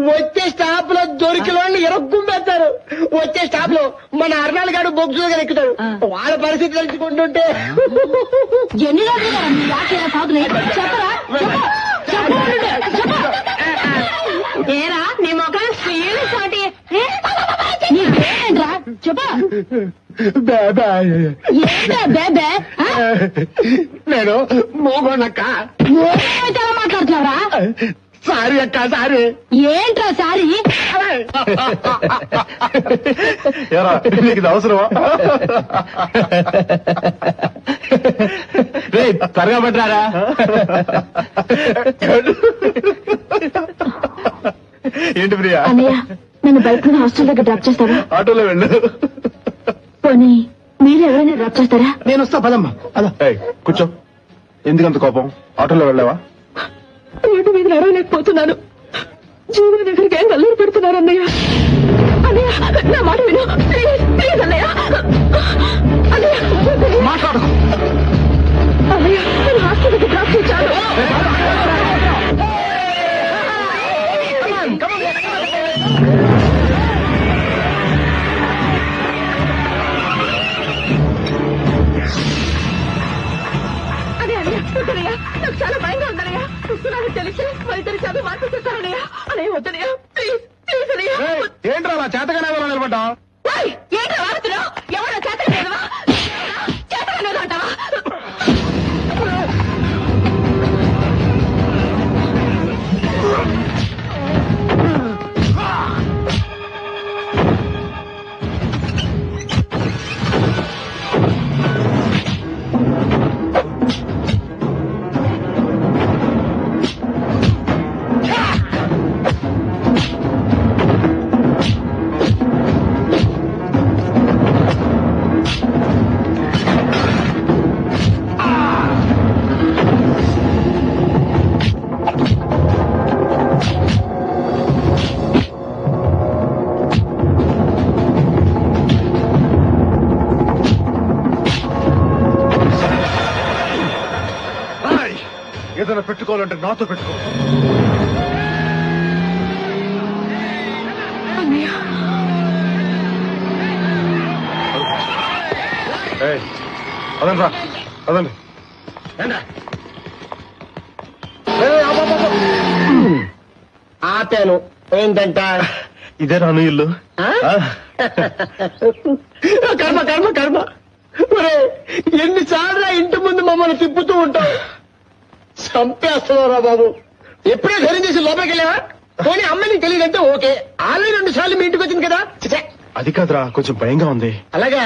వచ్చే స్టాప్ లో దొరికిన వాళ్ళని ఎరగ్గుంపేస్తారు. వచ్చే స్టాప్ లో మన అర్నాల్ గారు బొగ్గులు గారు ఎక్కుతారు. వాళ్ళ పరిస్థితి తెలుసుకుంటుంటే ఎన్ని రోజులు చెప్పరా? ఏరా నీ మొక్కలు సాటి నీకేంట్రా చెప్పా? నేను మోగోనక్క. ఏమైతే మాట్లాడుతున్నావురా? సారీ అక్క, సారీ. ఏంట్రా సారీ? ఎరా నీకు ఇది అవసరమా? త్వరగా పట్టారా? ఏంటి ప్రియా? అన్నయ్య, నన్ను బయట నుండి హాస్టల్ దగ్గర డ్రాప్ చేస్తారా? ఆటోలో వెళ్ళు. పోనీ మీరు ఎవరైనా డ్రాప్ చేస్తారా? నేను వస్తా, పదమ్మా. కూర్చో. ఎందుకంత కోపం? ఆటోలో వెళ్ళావా? రోడ్డు మీద నడవలేకపోతున్నాను. జీవన దగ్గరికి ఏం నల్లూరు పెడుతున్నారు అన్నయ్య. అన్నయ్య నా మాట విను, ప్లీజ్ ప్లీజ్ అన్నయ్య. అన్నయ్య మాట్లాడు. అన్నయ్య, నేను హాస్టల్ దగ్గర డ్రాప్ చేశాను. నాకు చాలా భయంగా ఉందనయ్య. నాకు తెలిసి మా ఇద్దరు చదువు మార్పు చేస్తానయ్యా. అనయ్య వద్దనయ్యా, ప్లీజ్ ప్లీజ్ అనయ్య. ఏంట్రా అలా చేతగానే నిలబడ్డా? ఏంటో వాడుతున్నావు? ఎవరో చేత లేదవా? చేతగా లేదు అంటావా? ఏదైనా పెట్టుకోవాలంటే నాతో పెట్టుకో. అదండి రా, అదండి. ఆపాను. ఏంటంట? ఇదే రాను ఇల్లు. కర్మ కర్మ కర్మ. ఎన్నిసార్లు ఇంటి ముందు మమ్మల్ని తిప్పుతూ ఉంటావు. చంపేస్తున్నారా బాబు. ఎప్పుడే ధైర్యం చేసి లోపలికి వెళ్ళావా? పోనీ అమ్మాయి నీకు తెలియదంటే ఓకే. ఆల్రెడీ 2 సార్లు మీ ఇంటికి వచ్చింది కదా. అది కాదురా, కొంచెం భయంగా ఉంది. అలాగా?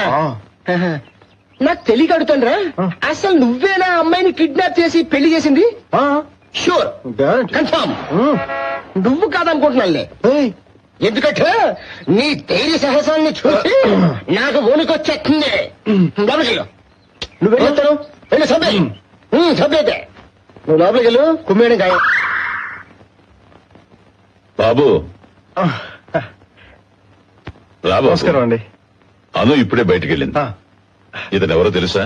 నాకు తెలియక అడుగుతాండ్రా, అసలు నువ్వేనా అమ్మాయిని కిడ్నాప్ చేసి పెళ్లి చేసింది? Sure, confirm. నువ్వు కాదనుకుంటున్నానులే. ఎందుకంటే నీ ధైర్య సాహసాన్ని చూసి నాకు వణుకొచ్చేస్తుంది. నువ్వేం చెప్తాను? వెళ్ళి సభ్యతే. నువ్వు లోపలికి వెళ్ళు. కుమ్మేయడం ఖాయం. బాబు రాబు. నమస్కారం అండి. అను ఇప్పుడే బయటికి వెళ్ళింది. ఇతనెవరో తెలుసా?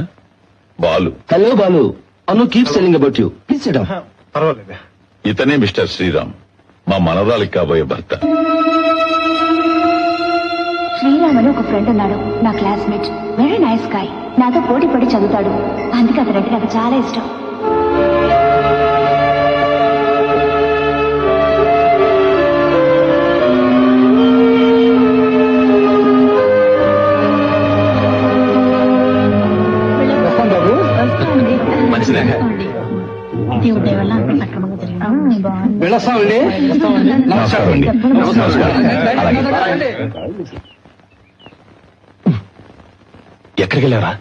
Balu. Hello Balu. Anu keep selling about you. Please SIT down. పర్వాలేదు. ఇతనే మిస్టర్ శ్రీరామ్, మా మనవరాలికి కాబోయే భర్త. శ్రీరామ్ అని ఒక ఫ్రెండ్ ఉన్నాడు, నా క్లాస్మేట్. Very nice guy. నాతో పోటీ పడి చదువుతాడు. అందుకే అతనంటే నాకు చాలా ఇష్టం. వెళ్ళొస్తామండి. నమస్కారం అండి. ఎక్కడికి వెళ్ళారా?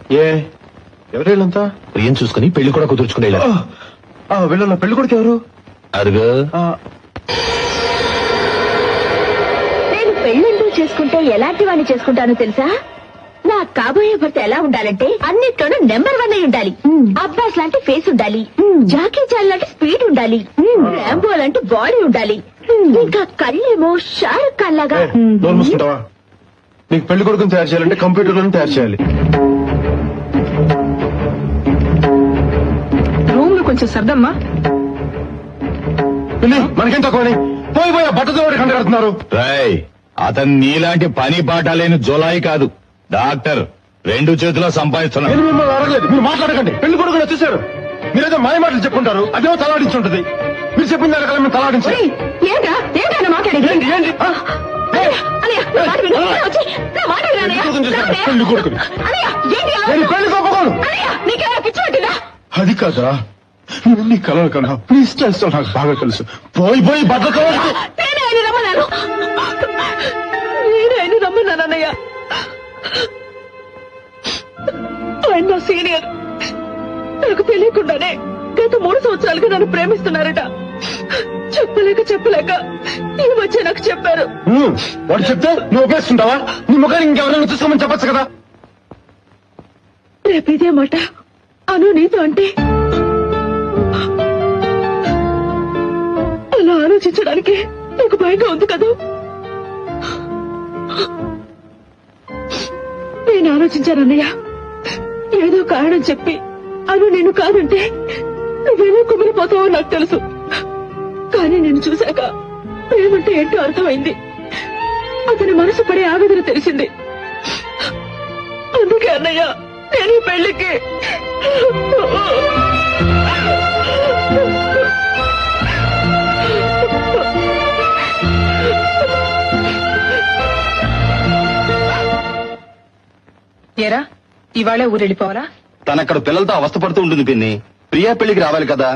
ఎవరు వీళ్ళంతా? ఏం చూసుకుని పెళ్లి కూడా కుదుర్చుకుని వీళ్ళ పెళ్లి కొడుకు ఎవరు? అరుగు. నేను పెళ్ళింటూ చేసుకుంటే ఎలాంటి వాడిని చేసుకుంటానో తెలుసా? నా కాబోయే భర్త ఎలా ఉండాలంటే అన్నిట్లోనూ నెంబర్ 1 అయి ఉండాలి. అబ్బాస్ లాంటి ఫేస్ ఉండాలి. జాకీ చాన్ లాంటి స్పీడ్ ఉండాలి. రాంబో లాంటి బాడీ ఉండాలి. ఇంకా కళ్ళేమో షారుఖ్ ఖాన్ లాగా. నోరు మూసుకుంటావా? నీకు పెళ్లి కొడుకుని తయారు చేయాలంటే కంప్యూటర్లను తయారు చేయాలి. రూమ్ లో కొంచెం సర్దమ్మా. మనకేం తక్కువని పోయి పోయి బట్టతో కంటగడుతున్నారు. రాయ్, అతను నీలాంటి పని పాట లేని జోలాయి కాదు, డాక్టర్. 2 చేతుల్లో సంపాదిస్తున్నాడు. నేను మిమ్మల్ని అడగలేదు, మీరు మాట్లాడకండి. పెళ్లి కొడుకుని వచ్చేసారు. మీరేదో మాయ మాటలు చెప్పుకుంటారు, అదేమో తలాడించుంటది. మీరు చెప్పిన దానికల్లా మేము తలాడించాలి. పెళ్లి కొడుకుని పెళ్లి కొప్పుకోను. అది కాదురా, నువ్వు నీ కలలు కన్నా ప్లీజ్ చేస్తావు. నాకు బాగా తెలుసు. పోయి పోయి బట్టతో నేనే రమ్మన్నానన్నయ్య. ఆయన నా సీనియర్. నాకు తెలియకుండానే గత 3 సంవత్సరాలుగా నన్ను ప్రేమిస్తున్నారట. చెప్పలేక ఈ మధ్య నాకు చెప్పారు. వాడు చెప్తే నువ్వు ఉపయోగిస్తుంటావా? నీ ముఖాన్ని ఇంకెవరైనా చూసుకోమని చెప్పచ్చు కదా. రేపు ఇదే మాట అను నీతో అంటే అలా ఆలోచించడానికి నాకు భయంగా ఉంది కదా. నేను ఆలోచించానన్నయ్య. ఏదో కారణం చెప్పి అను నేను కాదంటే నువ్వేమో కుమిలిపోతావో నాకు తెలుసు. కానీ నేను చూశాక ప్రేమంటే ఏంటో అర్థమైంది. అతని మనసు పడే ఆవేదన తెలిసింది. అందుకే అన్నయ్య నేను పెళ్లికి ఇవాళ ఊరెళ్ళిపోవాలా? తనక్కడ పిల్లలతో అవస్థపడుతూ ఉంటుంది పిన్ని. ప్రియా పెళ్లికి రావాలి కదా,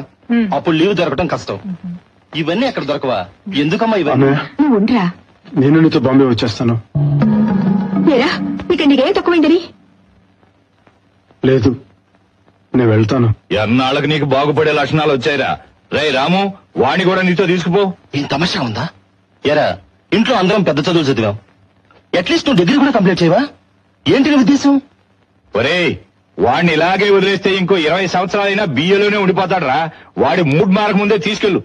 అప్పుడు లీవ్ దొరకటం కష్టం. ఇవన్నీ అక్కడ దొరకవా? ఎందుకమ్మా ఇవన్నీ? నువ్వు ఉండరా. నేను నీతో బాంబే వచ్చేస్తాను. ఇక నీకేం తక్కువైందని? లేదు, నేను వెళ్తాను. ఎన్నాళ్ళకి నీకు బాగుపడే లక్షణాలు వచ్చాయిరా. రే రాము, వాణ్ణి కూడా నీతో తీసుకుపో. ఏం తమాషా ఉందా? ఎరా, ఇంట్లో అందరం పెద్ద చదువులు చదివాం. అట్లీస్ట్ నువ్వు డిగ్రీ కూడా కంప్లీట్ చేయవా? ఏంటి నీ ఉద్దేశం? ఒరేయ్, వాణ్ణి ఇలాగే వదిలేస్తే ఇంకో 20 సంవత్సరాలైనా బియ్యలోనే ఉండిపోతాడురా. వాడి మూడ్ మారక ముందే తీసుకెళ్ళు.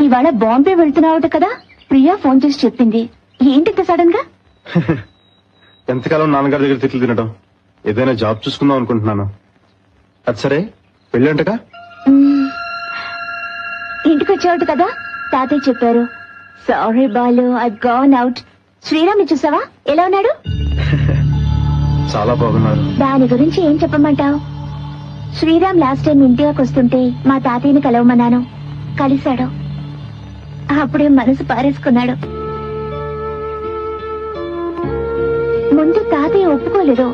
ఇవాళ బాంబే వెళ్తున్నావుట కదా, ప్రియా ఫోన్ చేసి చెప్పింది. ఏంటింత సడన్ గా? ఎంతకాలం నాన్నగారి దగ్గర తిట్లు తినడం, ఏదైనా జాబ్ చూసుకుందాం అనుకుంటున్నాను. అది సరే, పెళ్ళంటగా? ఇంటికి వచ్చావుట కదా, తాతయ్య చెప్పారు. Sorry Balu, I gone out. Sriram చూసావా, ఎలా ఉన్నాడు? చాలా బాగున్నారు. దాని గురించి ఏం చెప్పమంటావు? శ్రీరామ్ లాస్ట్ టైం ఇంటికి వస్తుంటే మా తాతయ్యని కలవమన్నాను, కలిశాడు. అప్పుడే మనసు పారేసుకున్నాడు. ముందు తాతయ్య ఒప్పుకోలేదు,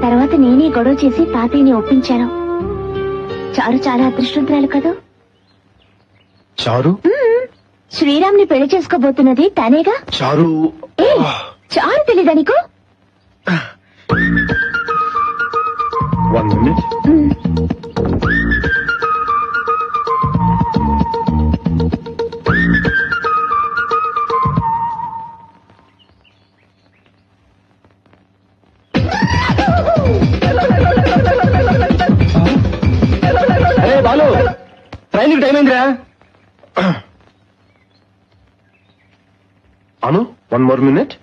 తర్వాత నేనే గొడవ చేసి తాతయ్యని ఒప్పించాను. చారు చాలా అదృష్టవంతురాలు కదా. చారు? శ్రీరామ్ ని పెళ్లి చేసుకోబోతున్నది తనేగా. చారు? చారు తెలీదా నీకు? 1 minute. అరే బాలు, ట్రైన్కి టైం అయిందిరా. అను, 1 more minute.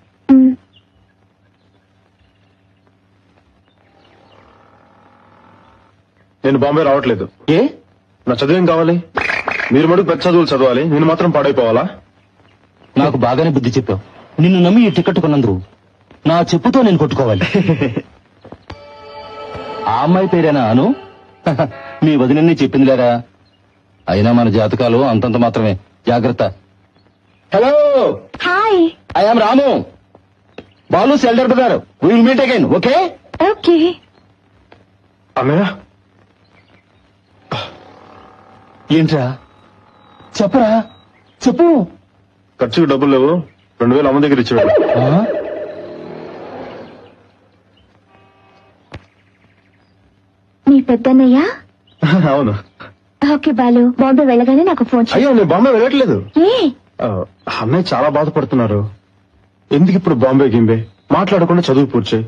నేను బాంబే రావట్లేదు. ఏ? నా చదువేం కావాలి? మీరు మటుకు పెద్ద చదువులు చదవాలి, నేను మాత్రం పాడైపోవాలా? నాకు బాగానే బుద్ధి చెప్పావు. నిన్ను నమ్మి ఈ టికెట్ కొన్నందుకు నా చెప్పుతో నేను కొట్టుకోవాలి. ఆ అమ్మాయి పేరేనా అను? మీ వదినని చెప్పింది లేరా. అయినా మన జాతకాలు అంతంత మాత్రమే, జాగ్రత్త. Hello, hi, I am Ramu. Balu elder brother, we will meet again. Okay okay. అన్నయ్య, ఏంట్రా? చెప్పరా, చెప్పు. ఖర్చుకు డబ్బులు లేవు, 2000 అమ్మ దగ్గర ఇచ్చాడు. మీ పెద్దన్నయ్య? అవును. ఓకే బాలు, బాంబే వెళ్ళగానే నాకు ఫోన్ చేయి. అయ్యో, నేను బాంబే వెళ్ళట్లేదు. ఏ? అన్నయ్య చాలా బాధపడుతున్నారు. ఎందుకు ఇప్పుడు బాంబే గింబే, మాట్లాడకుండా చదువు పూర్తి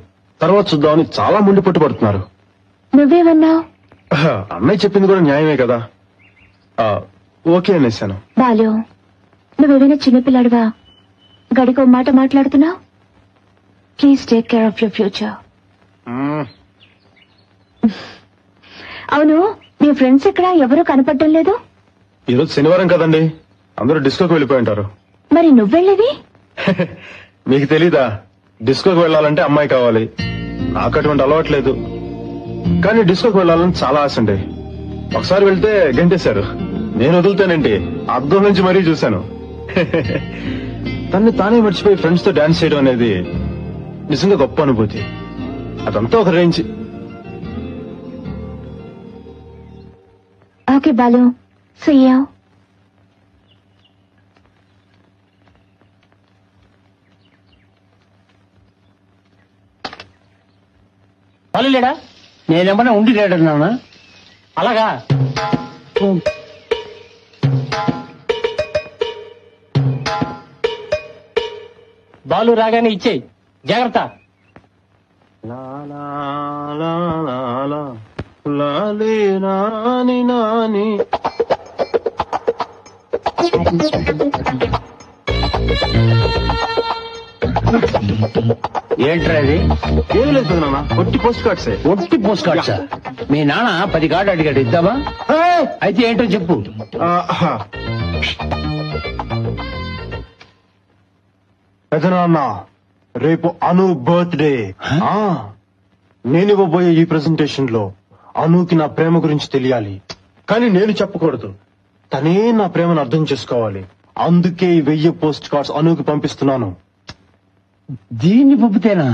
తర్వాత చూద్దామని చాలా ముండి పట్టుబడుతున్నారు. నువ్వేమన్నావు? అన్నయ్య చెప్పింది కూడా న్యాయమే కదా. ఓకే అనేసాను. బాలు, నువ్వేమైనా చిన్నపిల్లాడువా? గడికో మాట మాట్లాడుతున్నావు. Please take care of your future. అవును, మీ ఫ్రెండ్స్ ఇక్కడ ఎవరూ కనపడటం లేదు. ఈరోజు శనివారం కదండి, అందరూ డిస్కోకి వెళ్ళిపోయి ఉంటారు. మరి నువ్వెళ్ళేది? మీకు తెలీదా, డిస్కోకి వెళ్ళాలంటే అమ్మాయి కావాలి. నాకు అటువంటి అలవాట్లేదు, కానీ డిస్కోకి వెళ్ళాలని చాలా ఆశ అండి. ఒకసారి వెళ్తే గంటేశారు. నేను వదులుతానండి, అద్దం నుంచి మరీ చూశాను. తన్ని తానే మర్చిపోయి ఫ్రెండ్స్ తో డాన్స్ చేయడం అనేది నిజంగా గొప్ప అనుభూతి. అదంతా ఒక range. Okay Balu, see you. Balu లేడా? నేనేమన్నా ఉండి లేడన్నానా? అలాగా. బాలు రాగానే ఇచ్చేయి, జాగ్రత్త. ఏంట్రా అది? ఏం లేదు నాన్న, ఒట్టి పోస్ట్ కార్డ్సే. ఒట్టి పోస్ట్ కార్డ్సా? మీ నాన్న 10 కార్డు అడిగాడు, ఇద్దామా? అయితే ఏంటో చెప్పు. పెదనాన్న రేపు అను బర్త్డే. నేను ఇవ్వబోయే ఈ ప్రెజెంటేషన్ లో అనుకి నా ప్రేమ గురించి తెలియాలి, కానీ నేను చెప్పకూడదు. తనే నా ప్రేమను అర్థం చేసుకోవాలి. అందుకే 1000 పోస్ట్ కార్డ్స్ అనుకి పంపిస్తున్నాను. దీన్ని పంపితేనా?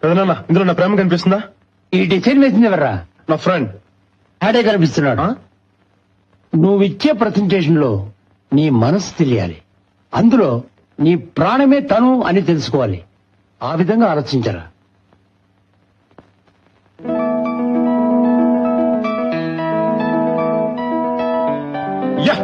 పెదనాన్న, ఇందులో నా ప్రేమ కనిపిస్తుందా? ఈ డిజైన్ వేసింది ఎవర్రా? నా ఫ్రెండ్. ఆడే కనిపిస్తున్నాడు. నువ్విచ్చే ప్రజెంటేషన్ లో నీ మనసు తెలియాలి, అందులో నీ ప్రాణమే తను అని తెలుసుకోవాలి. ఆ విధంగా ఆలోచించరా. Yeah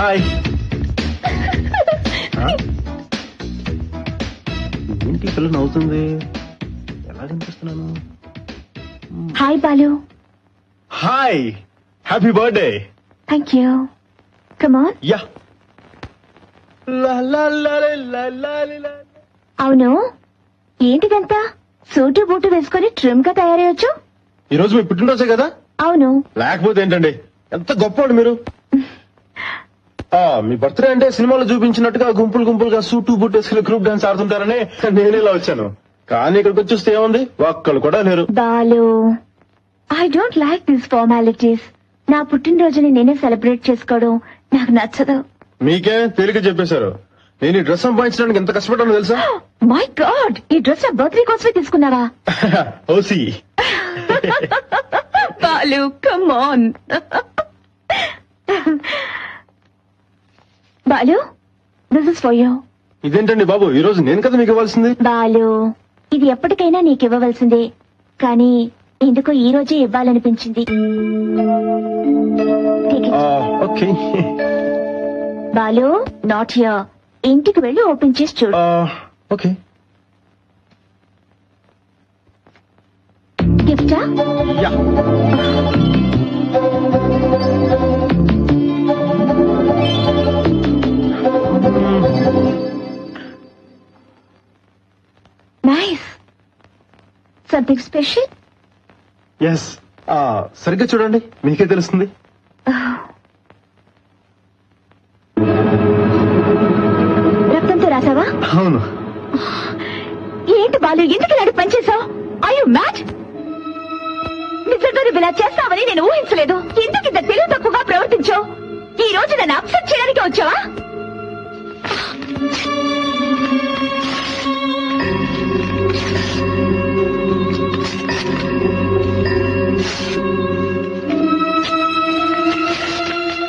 hi. ఏంటి పిల్ల నవ్వుతుంది? ఎలా కనిపిస్తున్నాను? Hi Balu. Hi, happy birthday. Thank you. Come on. Yeah. అవును, ఏంటిదంతా సూటు బూటు వేసుకొని ట్రిమ్ గా తయారయ్యొచ్చు? ఈ రోజు మీ పుట్టినరోజే కదా? అవును. లేకపోతే ఏంటండి, ఎంత గొప్పవాడు మీరు. మీ బర్త్డే అంటే సినిమాలో చూపించినట్టుగా గుంపులు గుంపులుగా సూటు బూట్ వేసుకుని గ్రూప్ డాన్స్ ఆడుతుంటారని నేను ఇలా వచ్చాను. కానీ ఇక్కడికి వచ్చి చూస్తే ఏముంది, ఒక్కళ్ళు కూడా లేరు. Balu, I don't like this formalities. నా పుట్టినరోజుని నేనే సెలబ్రేట్ చేసుకోవడం నాకు నచ్చదు. మీకే తేలిక చెప్పేశారు. నేను ఈ డ్రెస్ సంపాదించడానికి ఎంత కష్టపడ్డానో తెలుసా? మై గాడ్, ఈ డ్రెస్ నా బర్త్డే కోసమే తీసుకున్నావా? OC. Balu, come on. Balu, this is for you. ఇదేంటండి బాబు, ఈ రోజు నేను కదా మీకు ఇవ్వాల్సింది. బాలు, ఇది ఎప్పటికైనా నీకు ఇవ్వవలసిందే, కానీ ఎందుకో ఈ రోజే ఇవ్వాలనిపించింది. ఓకే. Balu, not here. ఇంటికి వెళ్ళి ఓపెన్ చేసి చూడు. ఓకే. గిఫ్టా? Yeah. Nice. Something special? Yes. సరిగ్గా చూడండి, మీకే తెలుస్తుంది. రక్తంతో రాసావా? అవును. ఏంటి బాలు, ఎందుకు ఇలాంటి పని చేసావు? I you mad? నిజంగా నువ్వు ఇలా చేస్తావని నేను ఊహించలేదు. ఎందుకు ఇంత తెలివి తక్కువగా ప్రవర్తించావు? ఈ రోజు నన్ను అప్సెట్ చేయడానికి వచ్చావా?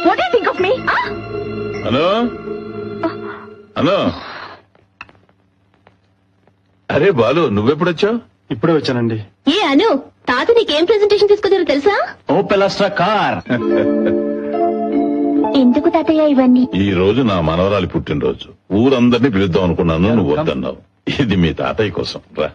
What do you think of me? అను అను, అరే బాలు, నువ్వెప్పుడొచ్చావు? ఇప్పుడే వచ్చానండి. ఏ అను, తాత నీకేం ప్రెజెంటేషన్ తీసుకొచ్చారో తెలుసా? Opel Astra car. ఎందుకు తాతయ్య ఇవన్నీ? ఈ రోజు నా మనవరాలి పుట్టినరోజు. ఊరందరినీ పిలుద్దాం అనుకున్నాను, నువ్వు వద్దన్నావు. ఇది మీ తాతయ్య కోసం. రా.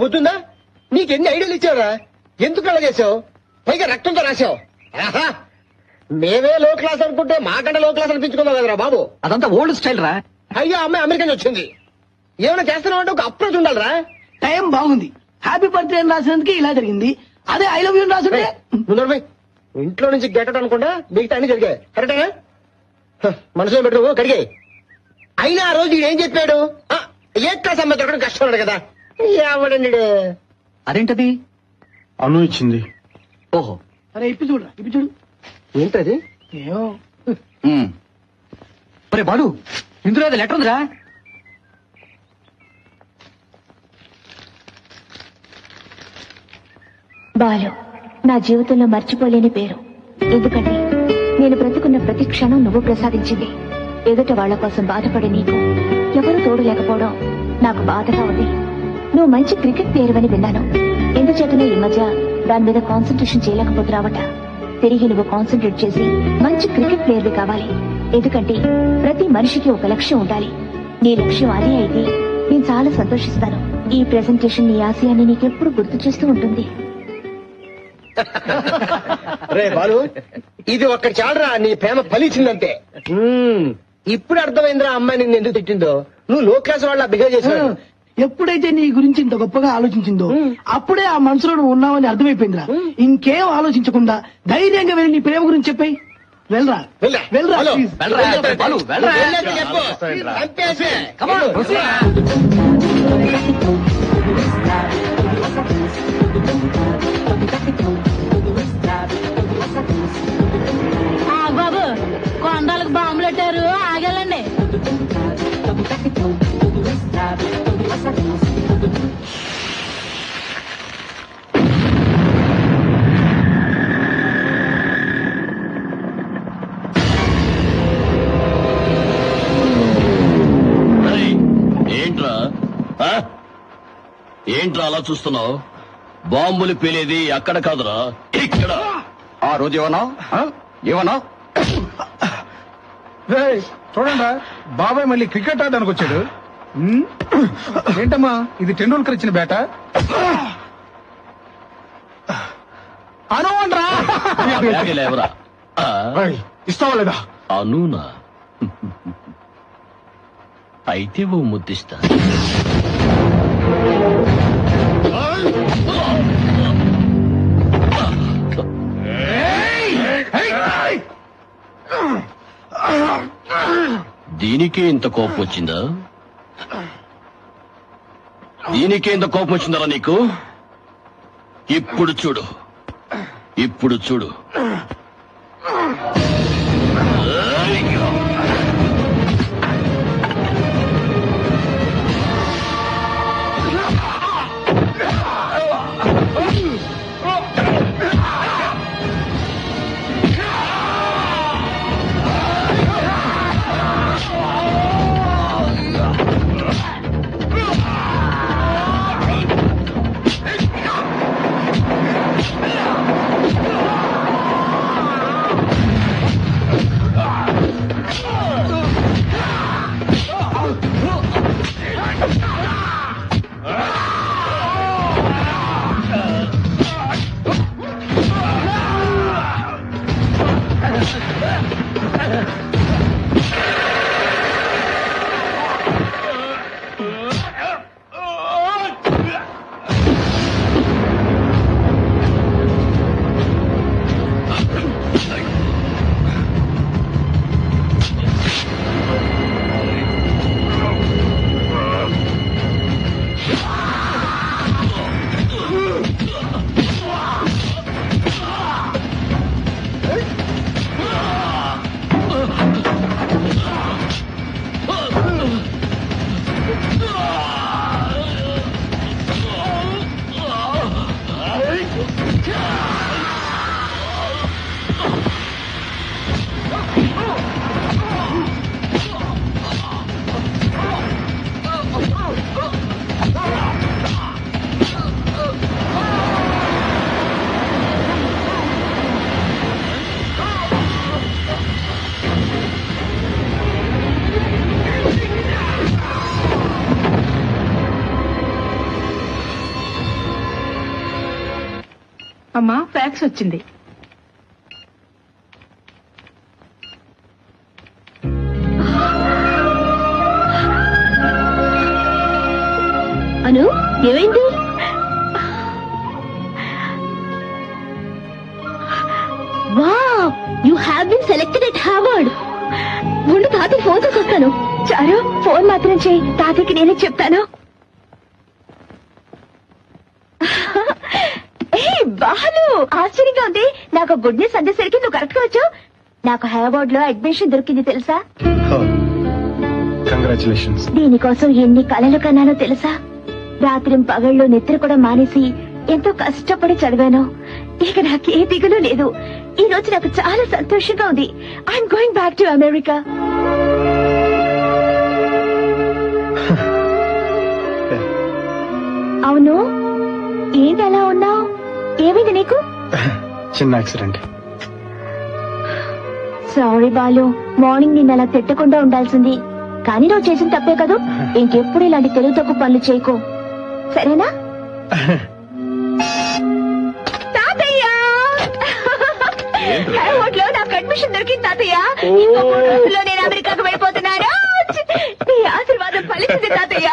బుద్ధుందా? నీకెన్ని ఐడియాలు ఇచ్చావురా? ఎందుకు అలా చేసావు? పైగా రక్తంతో రాసావు. మేమే లో క్లాస్ అనుకుంటే మాకంటే లో క్లాస్ అనిపించుకున్నావు కదరా బాబు. అదంతా ఓల్డ్ స్టైల్ రా. అయ్యో అమ్మాయి అమెరికా నుంచి వచ్చింది. ఏమైనా చేస్తున్నావు అంటే ఒక అప్రోచ్ ఉండాలిరా. టైం బాగుంది. హ్యాపీ బర్త్డే అని రాసినందుకు ఇలా జరిగింది. అదే ఐ లవ్ యూ రాసుంటే ఇంట్లో నుంచి గెటట్ అనుకుంటా మిగతా అన్ని జరిగాయి. కరెక్టేనా? మనసులో పెట్టు కడిగాయి. అయినా ఆ రోజు ఏం చెప్పాడు? ఏ క్లాస్ అమ్మాయి దొరకడం కష్టం ఉన్నాడు కదా. ఎవడండి అదేంటది? అను ఇచ్చింది. ఓహో, అరే ఇప్పి చూడు, ఇప్పి చూడు. ఏంటది? ఏమో. ఒరే బాలు, ఇందులో అది లెటర్ ఉందిరా. బాలు నా జీవితంలో మర్చిపోలేని పేరు. ఎందుకంటే నేను బ్రతుకున్న ప్రతి క్షణం నువ్వు ప్రసాదించింది. ఎదుట వాళ్ల కోసం బాధపడే నీకు ఎవరు తోడు లేకపోవడం నాకు బాధగా ఉంది. నువ్వు మంచి క్రికెట్ ప్లేయర్ అని విన్నాను. ఎందుచేతనే ఈ మధ్య దాని మీద కాన్సన్ట్రేషన్ చేయలేకపోతున్నావట. తిరిగి నువ్వు కాన్సన్ట్రేట్ చేసి మంచి క్రికెట్ ప్లేయర్వి కావాలి. ఎందుకంటే ప్రతి మనిషికి ఒక లక్ష్యం ఉండాలి. నీ లక్ష్యం అదే అయితే నేను చాలా సంతోషిస్తాను. ఈ ప్రెజెంటేషన్ నీ ఆశయాన్ని నీకెప్పుడు గుర్తు చేస్తూ ఉంటుంది. రే బాలు, ఇది ఒక్కటి చాలరా నీ ప్రేమ ఫలించిందంటే. ఇప్పుడు అర్థమైందిరా అమ్మాయి నిన్ను ఎందుకు తిట్టిందో. నువ్వు లో క్లాస్ వాళ్ళ బిహేవ్ చేసావు. ఎప్పుడైతే నీ గురించి ఇంత గొప్పగా ఆలోచించిందో అప్పుడే ఆ మనసులో నువ్వు ఉన్నావని అర్థమైపోయిందిరా. ఇంకేం ఆలోచించకుండా ధైర్యంగా వెళ్ళి నీ ప్రేమ గురించి చెప్పాయి. వెళ్ళరా వెళ్ళరా బాబు, కొండలకు బాంబులు పెట్టారు, ఆగాలండి. ఏంట్రా అలా చూస్తున్నావు? బాంబులు పేలేది అక్కడ కాదురా, ఇక్కడ. ఆ రోజు ఏమన్నా చూడండి, బాబాయ్ మళ్ళీ క్రికెట్ ఆడడానికి వచ్చాడు. ఏంటమ్మా ఇది టెండూల్కర్ ఇచ్చిన బ్యాట? అనురా ఇస్తావా లేదా? అనునా? అయితే ఓ ముద్దిస్తా. దీనికే ఇంత కోపం వచ్చిందా? దీనికే ఇంత కోపం వచ్చిందరా నీకు? ఇప్పుడు చూడు, ఇప్పుడు చూడు. అమ్మా, ఫ్యాక్స్ వచ్చింది. ఏమైంది? Wow, you have been selected at Harvard. ముందు తాతయ్య ఫోన్ చేసి వస్తాను. చారు ఫోన్ మాత్రం చేయి, తాతయ్యకి నేనే చెప్తాను. బాలు, ఆశ్చర్యంగా ఉంది. నాకు గుడ్ న్యూస్ అందేసరికి నువ్వు కరెక్ట్ గా వచ్చావు. నాకు హార్వర్డ్ లో అడ్మిషన్ దొరికింది తెలుసా? కంగ్రాచులేషన్స్. దీనికోసం ఎన్ని కలలు కన్నానో తెలుసా? రాత్రి పగళ్ళు నిద్ర కూడా మానేసి ఎంతో కష్టపడి చదివాను. ఇక నాకు ఏ దిగులు లేదు. ఈ రోజు నాకు చాలా సంతోషంగా ఉంది. I'm going back to America. అవును, ఏంటి అలా ఉన్నావు? ఏమైంది నీకు? చిన్న యాక్సిడెంట్. సారీ బాలు, మార్నింగ్ నిన్న అలా తిట్టకుండా ఉండాల్సింది. కానీ నువ్వు చేసిన తప్పే కదా. ఇంకెప్పుడు ఇలాంటి తెలుగు తక్కువ పనులు చేయకు, సరేనా? తాతయ్య, హార్వర్డ్ లో నాకు అడ్మిషన్ దొరికింది తాతయ్య. ఇంకో 3 రోజుల్లో నేను అమెరికాకు వెళ్ళిపోతున్నాను. నీ ఆశీర్వాదం ఫలించింది తాతయ్య.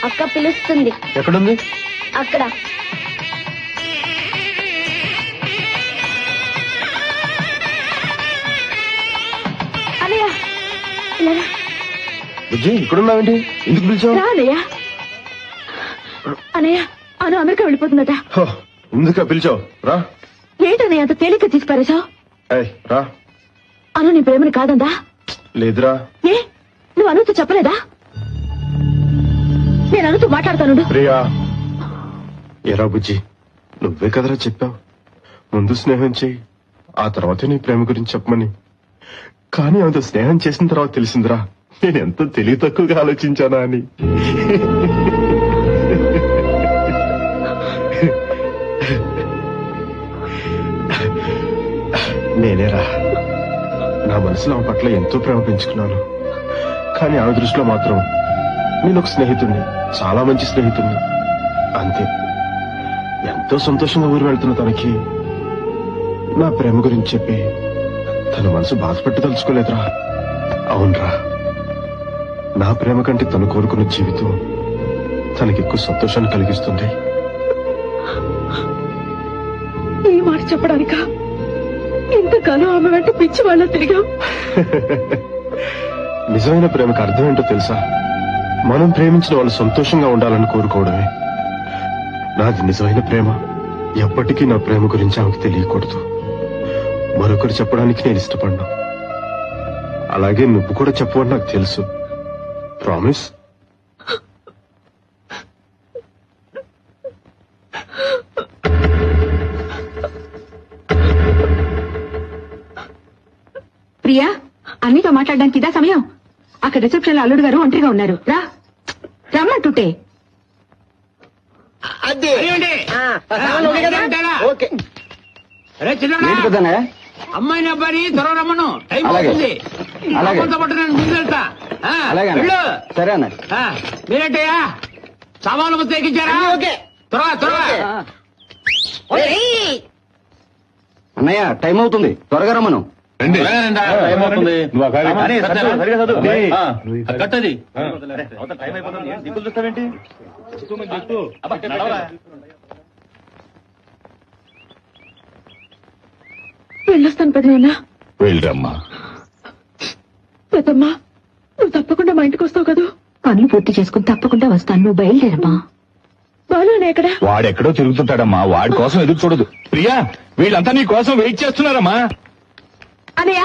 అక్క పిలుస్తుంది. ఎక్కడుంది? అక్కడ. అన్నయ్య, బుజ్జి ఇక్కడున్నావేంటి? ఎందుకు పిలిచావు? అన్నయ్య, అన్నయ్య అను అమెరికా వెళ్ళిపోతుందట. ఎందుకు పిలిచావు? రా. ఏంటన్నయ్య అంత తేలిక తీసుకుపారేశావు? రా. అను నీ ప్రేమని కాదందా? లేదురా. ఏ, నువ్వు అనుతో చెప్పలేదా? నేను అనుతో మాట్లాడతాను. ప్రియా, ఎరా బుజ్జి, నువ్వే కదరా చెప్పావు ముందు స్నేహం చెయ్యి, ఆ తర్వాత నీ ప్రేమ గురించి చెప్పమని. కానీ అంత స్నేహం చేసిన తర్వాత తెలిసిందిరా నేను ఎంత తెలివి తక్కువగా ఆలోచించానా అని. నేనేరా నా మనసులో ఆమె పట్ల ఎంతో ప్రేమ పెంచుకున్నాను. కానీ ఆమె దృష్టిలో మాత్రం నేను ఒక స్నేహితుడిని, చాలా మంచి స్నేహితుడిని అంతే. ఎంతో సంతోషంగా ఊరు వెళ్తున్న తనకి నా ప్రేమ గురించి చెప్పి తన మనసు బాధపెట్టి తలుచుకోలేదురా. అవునరా, నా ప్రేమ కంటే తను కోరుకున్న జీవితం తనకి ఎక్కువ సంతోషాన్ని కలిగిస్తుంది. ఈ మాట చెప్పడానిక ఇంతకాలం ఆమె వెంట పిచ్చి వాళ్ళ తిరిగాం. నిజమైన ప్రేమకు అర్థం ఏంటో తెలుసా? మనం ప్రేమించిన వాళ్ళు సంతోషంగా ఉండాలని కోరుకోవడమే. నాది నిజమైన ప్రేమ. ఎప్పటికీ నా ప్రేమ గురించి ఆమెకు తెలియకూడదు. మరొకరు చెప్పడానికి నేను ఇష్టపడ్డా. అలాగే నువ్వు కూడా చెప్పవని నాకు తెలుసు. ప్రామిస్? ప్రియా, అన్నితో మాట్లాడడానికి ఇదా సమయం? అక్కడ రిసెప్షన్ లో అల్లుడు గారు ఒంటరిగా ఉన్నారు. రా, రమ్మంటుంటే. ఓకే అమ్మాయిని అబ్బాయిని త్వరగా రమ్మను, టైం అలాగే. అవుతుంది. అలాగే. అమ్మంతో పాటు నేను ముందు వెళ్తా. వెళ్ళు. సరే అన్న. మీరేంటయ్యా సవాలు మొత్తం ఎక్కించారా? త్వరగా త్వరగా. అన్నయ్య టైం అవుతుంది, త్వరగా రమ్మను. కట్టది వెళ్ళొస్తాను పెద్దనాన్న. వెళ్ళరమ్మా. పెద్దమ్మా, నువ్వు తప్పకుండా మా ఇంటికి వస్తావు కదా? పనులు పూర్తి చేసుకుని తప్పకుండా వస్తాను, నువ్వు బయలుదేరమ్మా. బాలు ఎక్కడ? వాడెక్కడో తిరుగుతుంటాడమ్మా, వాడి కోసం ఎదురు చూడదు. ప్రియా, వీళ్ళంతా నీ కోసం వెయిట్ చేస్తున్నారమ్మా. అనయ్య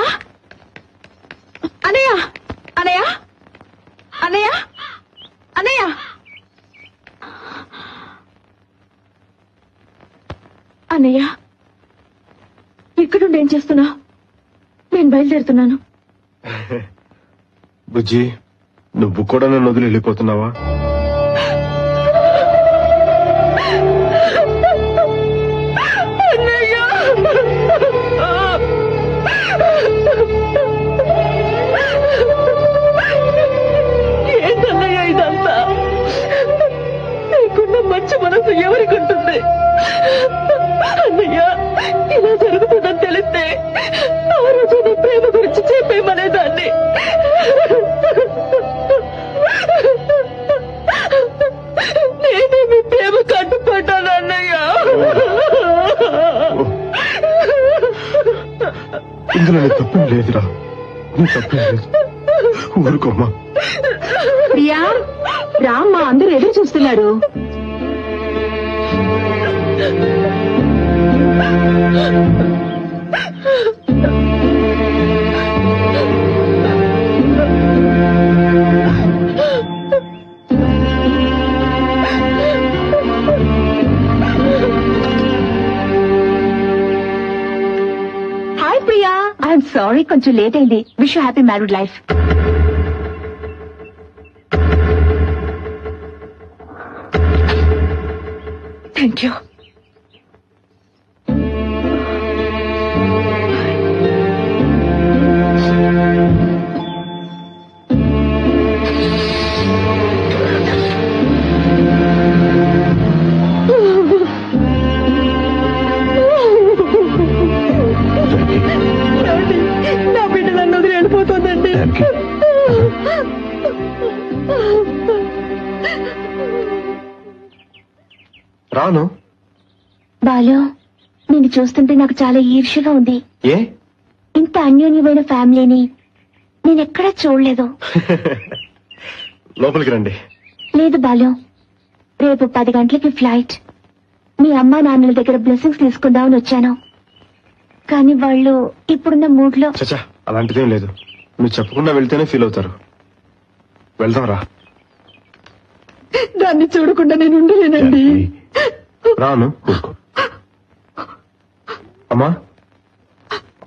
అనయ్య అనయ్య అనయ్య అనయ్య అన్నయ్య, ఇక్కడుండి ఏం చేస్తున్నా? నేను బయలుదేరుతున్నాను. బుజ్జి, నువ్వు కూడా నన్ను వదిలి వెళ్ళిపోతున్నావా? ఏంటన్నయ్య ఇదంతా? నీకున్న మంచి మనసు ఎవరికి ఉంటుంది? అన్నయ్య, ఇలా జరుగుతుందని తెలిస్తే ఆ రోజు నీ ప్రేమ గురించి చెప్పేమనేదాన్ని. నేనే మీ ప్రేమ కట్టుపడ్డాను అన్నయ్య. ఇందులో నీ తప్పేం లేదురా, నీ తప్పేం లేదు. ఊరుకోమ్మా. ప్రియా, రామ్మా, అందరూ ఎదురు చూస్తున్నారు. హాయ్ ప్రియా, ఐఎమ్ సారీ కొంచెం లేట్ అయింది. Wish you happy married life. Thank you. నా బిడ్డ నన్ను వదిలి వెళ్ళిపోతుందండి. రాను. బాలు, నిన్ను చూస్తుంటే నాకు చాలా ఈర్ష్యగా ఉంది. ఏ? ఇంత అన్యోన్యమైన ఫ్యామిలీని నేనెక్కడా చూడలేదు. లోపలికి రండి. లేదు బాలు, రేపు 10 గంటలకి ఫ్లైట్. మీ అమ్మా నాన్నల దగ్గర బ్లెస్సింగ్స్ తీసుకుందామని వచ్చాను, కానీ వాళ్ళు ఇప్పుడున్న మూడ్ లో. చచ్చా, అలాంటిదేం లేదు. నువ్వు చెప్పకుండా వెళ్తేనే ఫీల్ అవుతారు. వెళ్దాం రా. దాన్ని చూడకుండా నేను ఉండలేనండి. రాను. అమ్మా,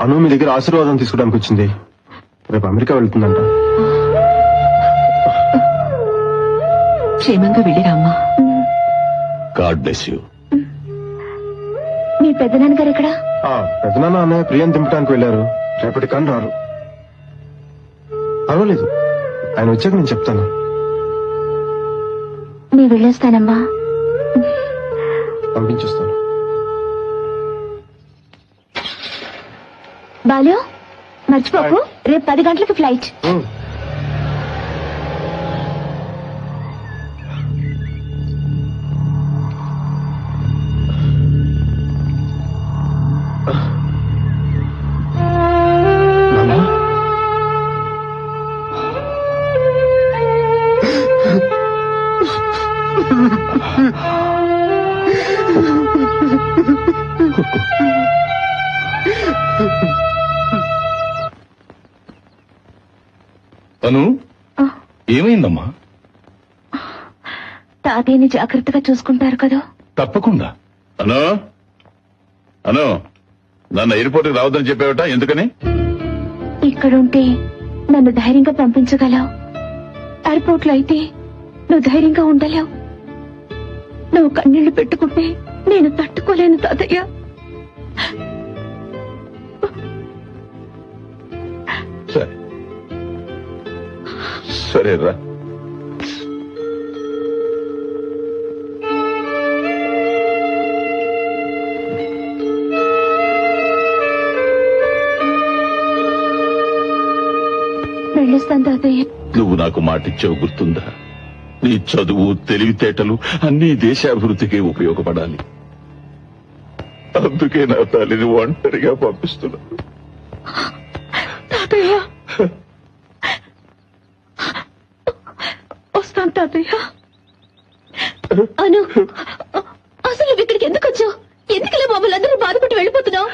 అను మీ దగ్గర ఆశీర్వాదం తీసుకోవడానికి వచ్చింది. రేపు అమెరికా వెళ్తుందంట. క్షేమంగా వెళ్ళిరామ్మా. God bless you. మీ పెద్దనాన్నగారు ఎక్కడా? పెద్దనాన్న అన్నయ్య ప్రియాని దింపడానికి వెళ్ళారు. రేపటి కానీ రారు. పర్వాలేదు, ఆయన వచ్చాక నేను చెప్తాను. నీ వెళ్ళొస్తానమ్మా. పంపించేస్తాను. బాలు, మర్చిపోకు, రేపు 10 గంటలకు ఫ్లైట్. అను, ఏమైందమ్మా? తాతయ్యని జాగ్రత్తగా చూసుకుంటారు కదా? తప్పకుండా. అను, అను, నన్ను ఎయిర్పోర్ట్ కి రావద్దని చెప్పావట, ఎందుకని? ఇక్కడుంటే నన్ను ధైర్యంగా పంపించగలవు, ఎయిర్పోర్ట్ లో అయితే నువ్వు ధైర్యంగా ఉండలేవు. నువ్వు కన్నీళ్లు పెట్టుకుంటే నేను తట్టుకోలేను తాతయ్య. సరేరా. వెళ్ళొస్తాను తాతయ్య. నువ్వు నాకు మాటిచ్చావు గుర్తుందా? నీ చదువు తెలివితేటలు అన్ని దేశాభివృద్ధికి ఉపయోగపడాలి. అందుకే నా తల్లిని ఒంటరిగా పంపిస్తున్నా. తాతయ్య వస్తాను తాతయ్య. అను అసలు నువ్వు ఇక్కడికి ఎందుకు వచ్చావు? ఎందుకలా మమ్మల్ని అందరూ బాధపడి వెళ్ళిపోతున్నావు?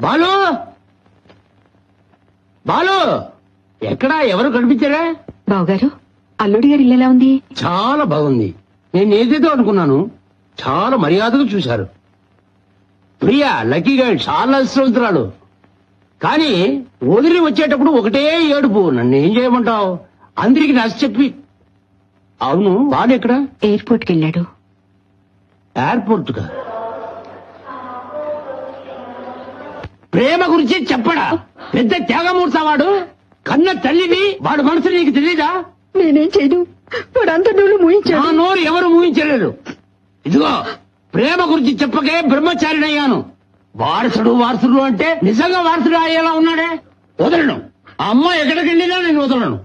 బాలు బాలు ఎక్కడా ఎవరు కనిపించారా? బావగారు, అల్లుడి గారి ఇల్లు ఎలా ఉంది? చాలా బాగుంది. నేను ఏదేదో అనుకున్నాను, చాలా మర్యాదగా చూశారు. ప్రియా లక్కీగా చాలా శ్రద్ధరాలు. కానీ వదిలి వచ్చేటప్పుడు ఒకటే ఏడుపు. నన్ను ఏం చేయమంటావు? అందరికి నచ్చ చెప్పి. అవును, బాలు ఎక్కడ? ఎయిర్పోర్ట్కి వెళ్ళాడు. ఎయిర్పోర్ట్ గా? ప్రేమ గురించి చెప్పడా? పెద్ద త్యాగమూర్త వాడు. కన్న తల్లిని వాడు మనసు నీకు తెలీదా? నేనేం చేయను, వాడంతా నోళ్ళు నా మూయించాడు. నోరు ఎవరు ఊహించలేరు. ఇదిగో ప్రేమ గురించి చెప్పకే బ్రహ్మచారినయ్యాను. వారసుడు అంటే నిజంగా వారసుడు అయ్యేలా ఉన్నాడే. వదలను. ఆ అమ్మ ఎక్కడికి వెళ్ళినా నేను వదలను.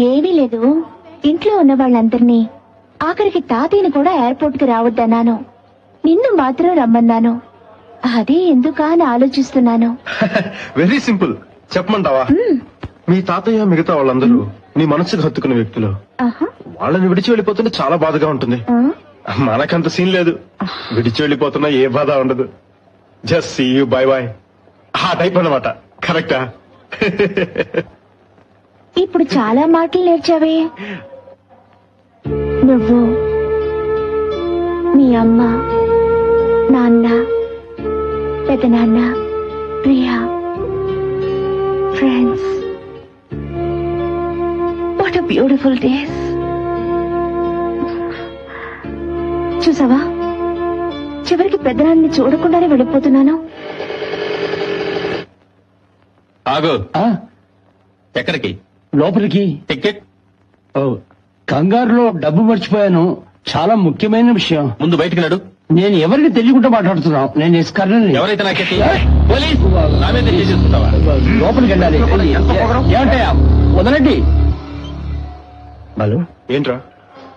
ఏమీ లేదు, ఇంట్లో ఉన్న వాళ్ళందరినీ, ఆఖరికి తాతయ్యని కూడా ఎయిర్పోర్ట్ కి రావద్దన్నాను. నిన్ను మాత్రం రమ్మన్నాను. అదే ఎందుకా అని ఆలోచిస్తున్నాను. Very simple. చెప్పమంటావా? మీ తాతయ్య మిగతా వాళ్ళందరూ నీ మనసుకు హత్తుకున్న వ్యక్తులు. వాళ్ళని విడిచి వెళ్ళిపోతుంటే చాలా బాధగా ఉంటుంది. మనకంత సీన్ లేదు. విడిచి వెళ్ళిపోతున్నా ఏ బాధ ఉండదు. Just see you, bye bye, ఆ టైప్ అన్నమాట. కరెక్టా? ఇప్పుడు చాలా మాటలు నేర్చావే. నువ్వు, మీ అమ్మ, నాన్న, పెదనాన్న, Priya, friends. What a beautiful days. చూసావా, చివరికి పెద్దనాన్ని చూడకుండానే వెళ్ళిపోతున్నాను. ఆగు. ఎక్కడికి? లోపలికి. టికెట్? కంగారులో డబ్బు మర్చిపోయాను. చాలా ముఖ్యమైన విషయం. ముందు బయటికి నడు. నేను ఎవరికి తెలియకుండా మాట్లాడుతున్నాను. నేను ఎస్కర్ని. ఎవరైతే నాకెత్తి పోలీస్ నా మీద చేసుకుంటావా? లోపలికి వెళ్ళాలి. ఏమంటాయా? వదలండి. బాలు, ఏంట్రా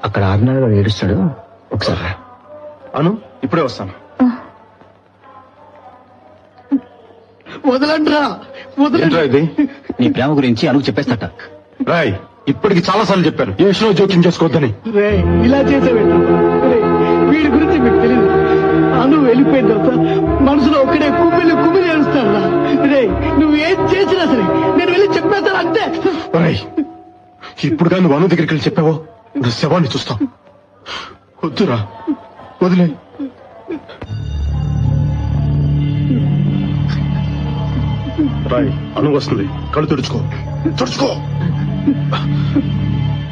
అక్కడ ఆర్నాడు ఏడుస్తాడు? ఒకసారి అను, ఇప్పుడే వస్తాను. వదలండ్రా, ఏంట్రా ఇది? నీ ప్రేమ గురించి అనుకు చెప్పేస్తట. రాయ్, ఇప్పటికి చాలా సార్లు చెప్పాను ఏ విషయంలో జోక్యం చేసుకోవద్దని. ఇలా చేసావేంటి? వీడి గురించి మీకు తెలియదు. అను వెళ్ళిపోయిన తర్వాత మనసులో ఒక్కడే కుమ్మిలి కుమ్మిలి ఏడుస్తారా? రే నువ్వేం చేసినా సరే నేను వెళ్ళి చెప్పేస్తాను అంతే. ఇప్పుడు కానీ వను దగ్గరికి వెళ్ళి చెప్పావో నా శవాన్ని చూస్తాం. వద్దురా, వదిలే. రాయ్, అను వస్తుంది, కళ్ళు తుడుచుకో.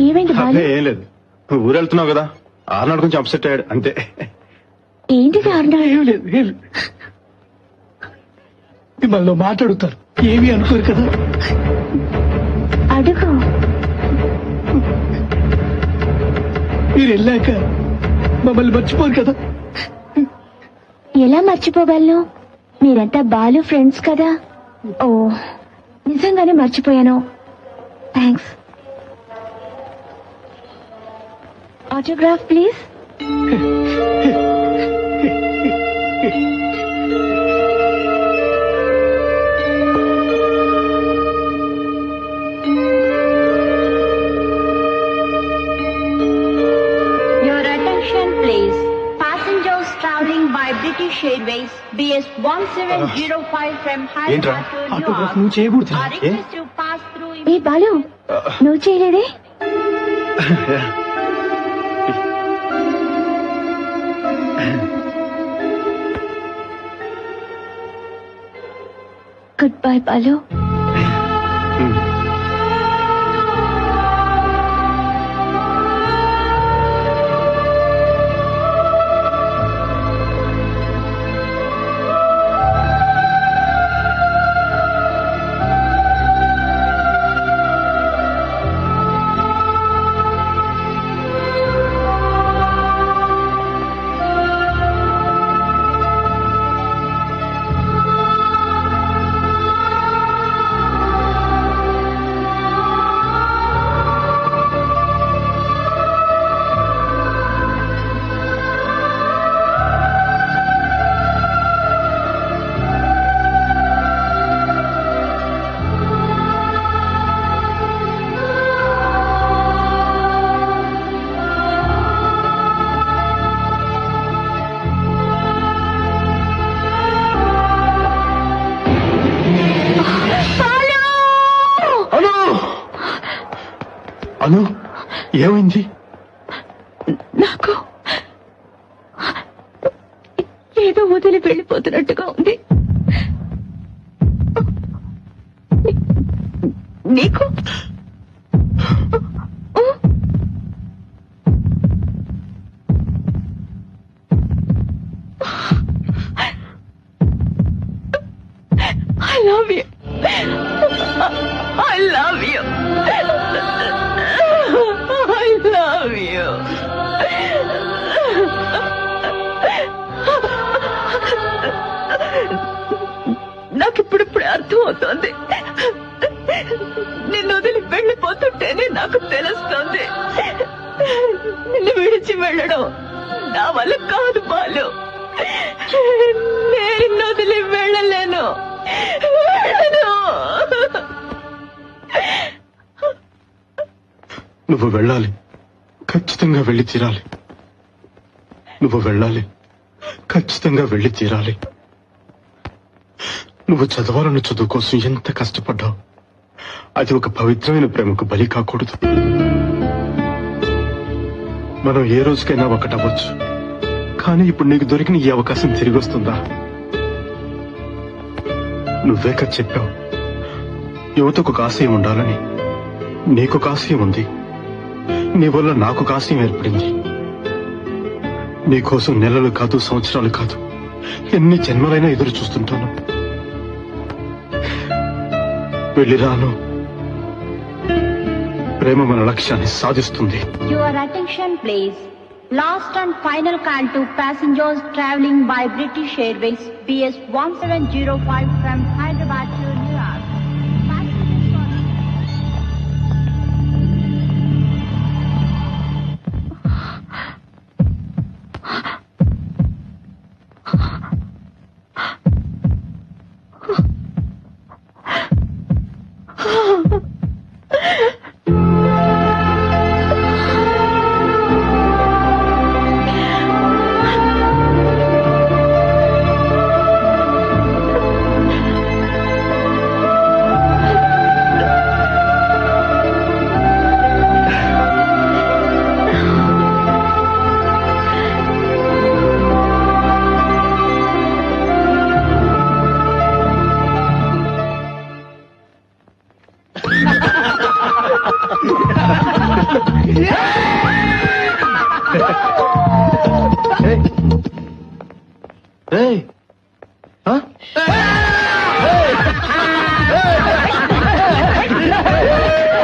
ఏమైంది బాలు? ఏం లేదు, ఊరెళ్తున్నావు కదా, ఆర్నాడు కొంచెం అప్సెట్ అయ్యాడు అంతే. ఏంటిది ఆర్నాడు? ఏం లేదు మిమ్మల్ని మాట్లాడుతారు, ఏమీ అనుకోరు కదా. అడుగు. మీరు వెళ్ళాక మమ్మల్ని మర్చిపోరు కదా. ఎలా మర్చిపోగలను? మీరంతా బాలు ఫ్రెండ్స్ కదా. ఓ నిజంగానే మర్చిపోయాను. Thanks. Autograph please. Your attention please. Passengers traveling by British Airways BS 1705 from Hyderabad to Newark నువ్వు చేయకూడదు. are requested to pass through. ఏ బాలు నువ్వు చేయలేదే? Good bye Balu. అను, ఏమైంది? నాకు ఏదో వదిలి వెళ్ళిపోతున్నట్టుగా ఉంది. నీకు I love you. I love you. I love you. నాకిప్పుడిప్పుడే అర్థం అవుతోంది. నిన్ను వదిలి వెళ్ళిపోతుంటేనే నాకు తెలుస్తోంది నిన్ను విడిచి వెళ్ళడం నా వల్ల కాదు బాలు. నేను నిన్ను వదిలి వెళ్ళలేను. నువ్వు వెళ్ళాలి, ఖచ్చితంగా వెళ్ళి తీరాలి. నువ్వు వెళ్ళాలి, ఖచ్చితంగా వెళ్ళి తీరాలి. నువ్వు చదవాలన్న చదువు కోసం ఎంత కష్టపడ్డావు. అది ఒక పవిత్రమైన ప్రేమకు బలి కాకూడదు. మనం ఏ రోజుకైనా ఒకటవ్వచ్చు, కానీ ఇప్పుడు నీకు దొరికిన ఈ అవకాశం తిరిగి వస్తుందా? నువ్వే కదా చెప్పావు, యువతకు ఒక ఆశయం ఉండాలని. నీకు ఒక ఆశయం ఉంది, నీ వల్ల నాకు ఒక ఆశయం ఏర్పడింది. నీకోసం నెలలు కాదు, సంవత్సరాలు కాదు, ఎన్ని జన్మలైనా ఎదురు చూస్తుంటాను. వెళ్ళిరాను. ప్రేమ మన లక్ష్యాన్ని సాధిస్తుంది. Your attention please. Last and final call to passengers traveling by British Airways BS 1705 from Hyderabad to Newark. ఏయ్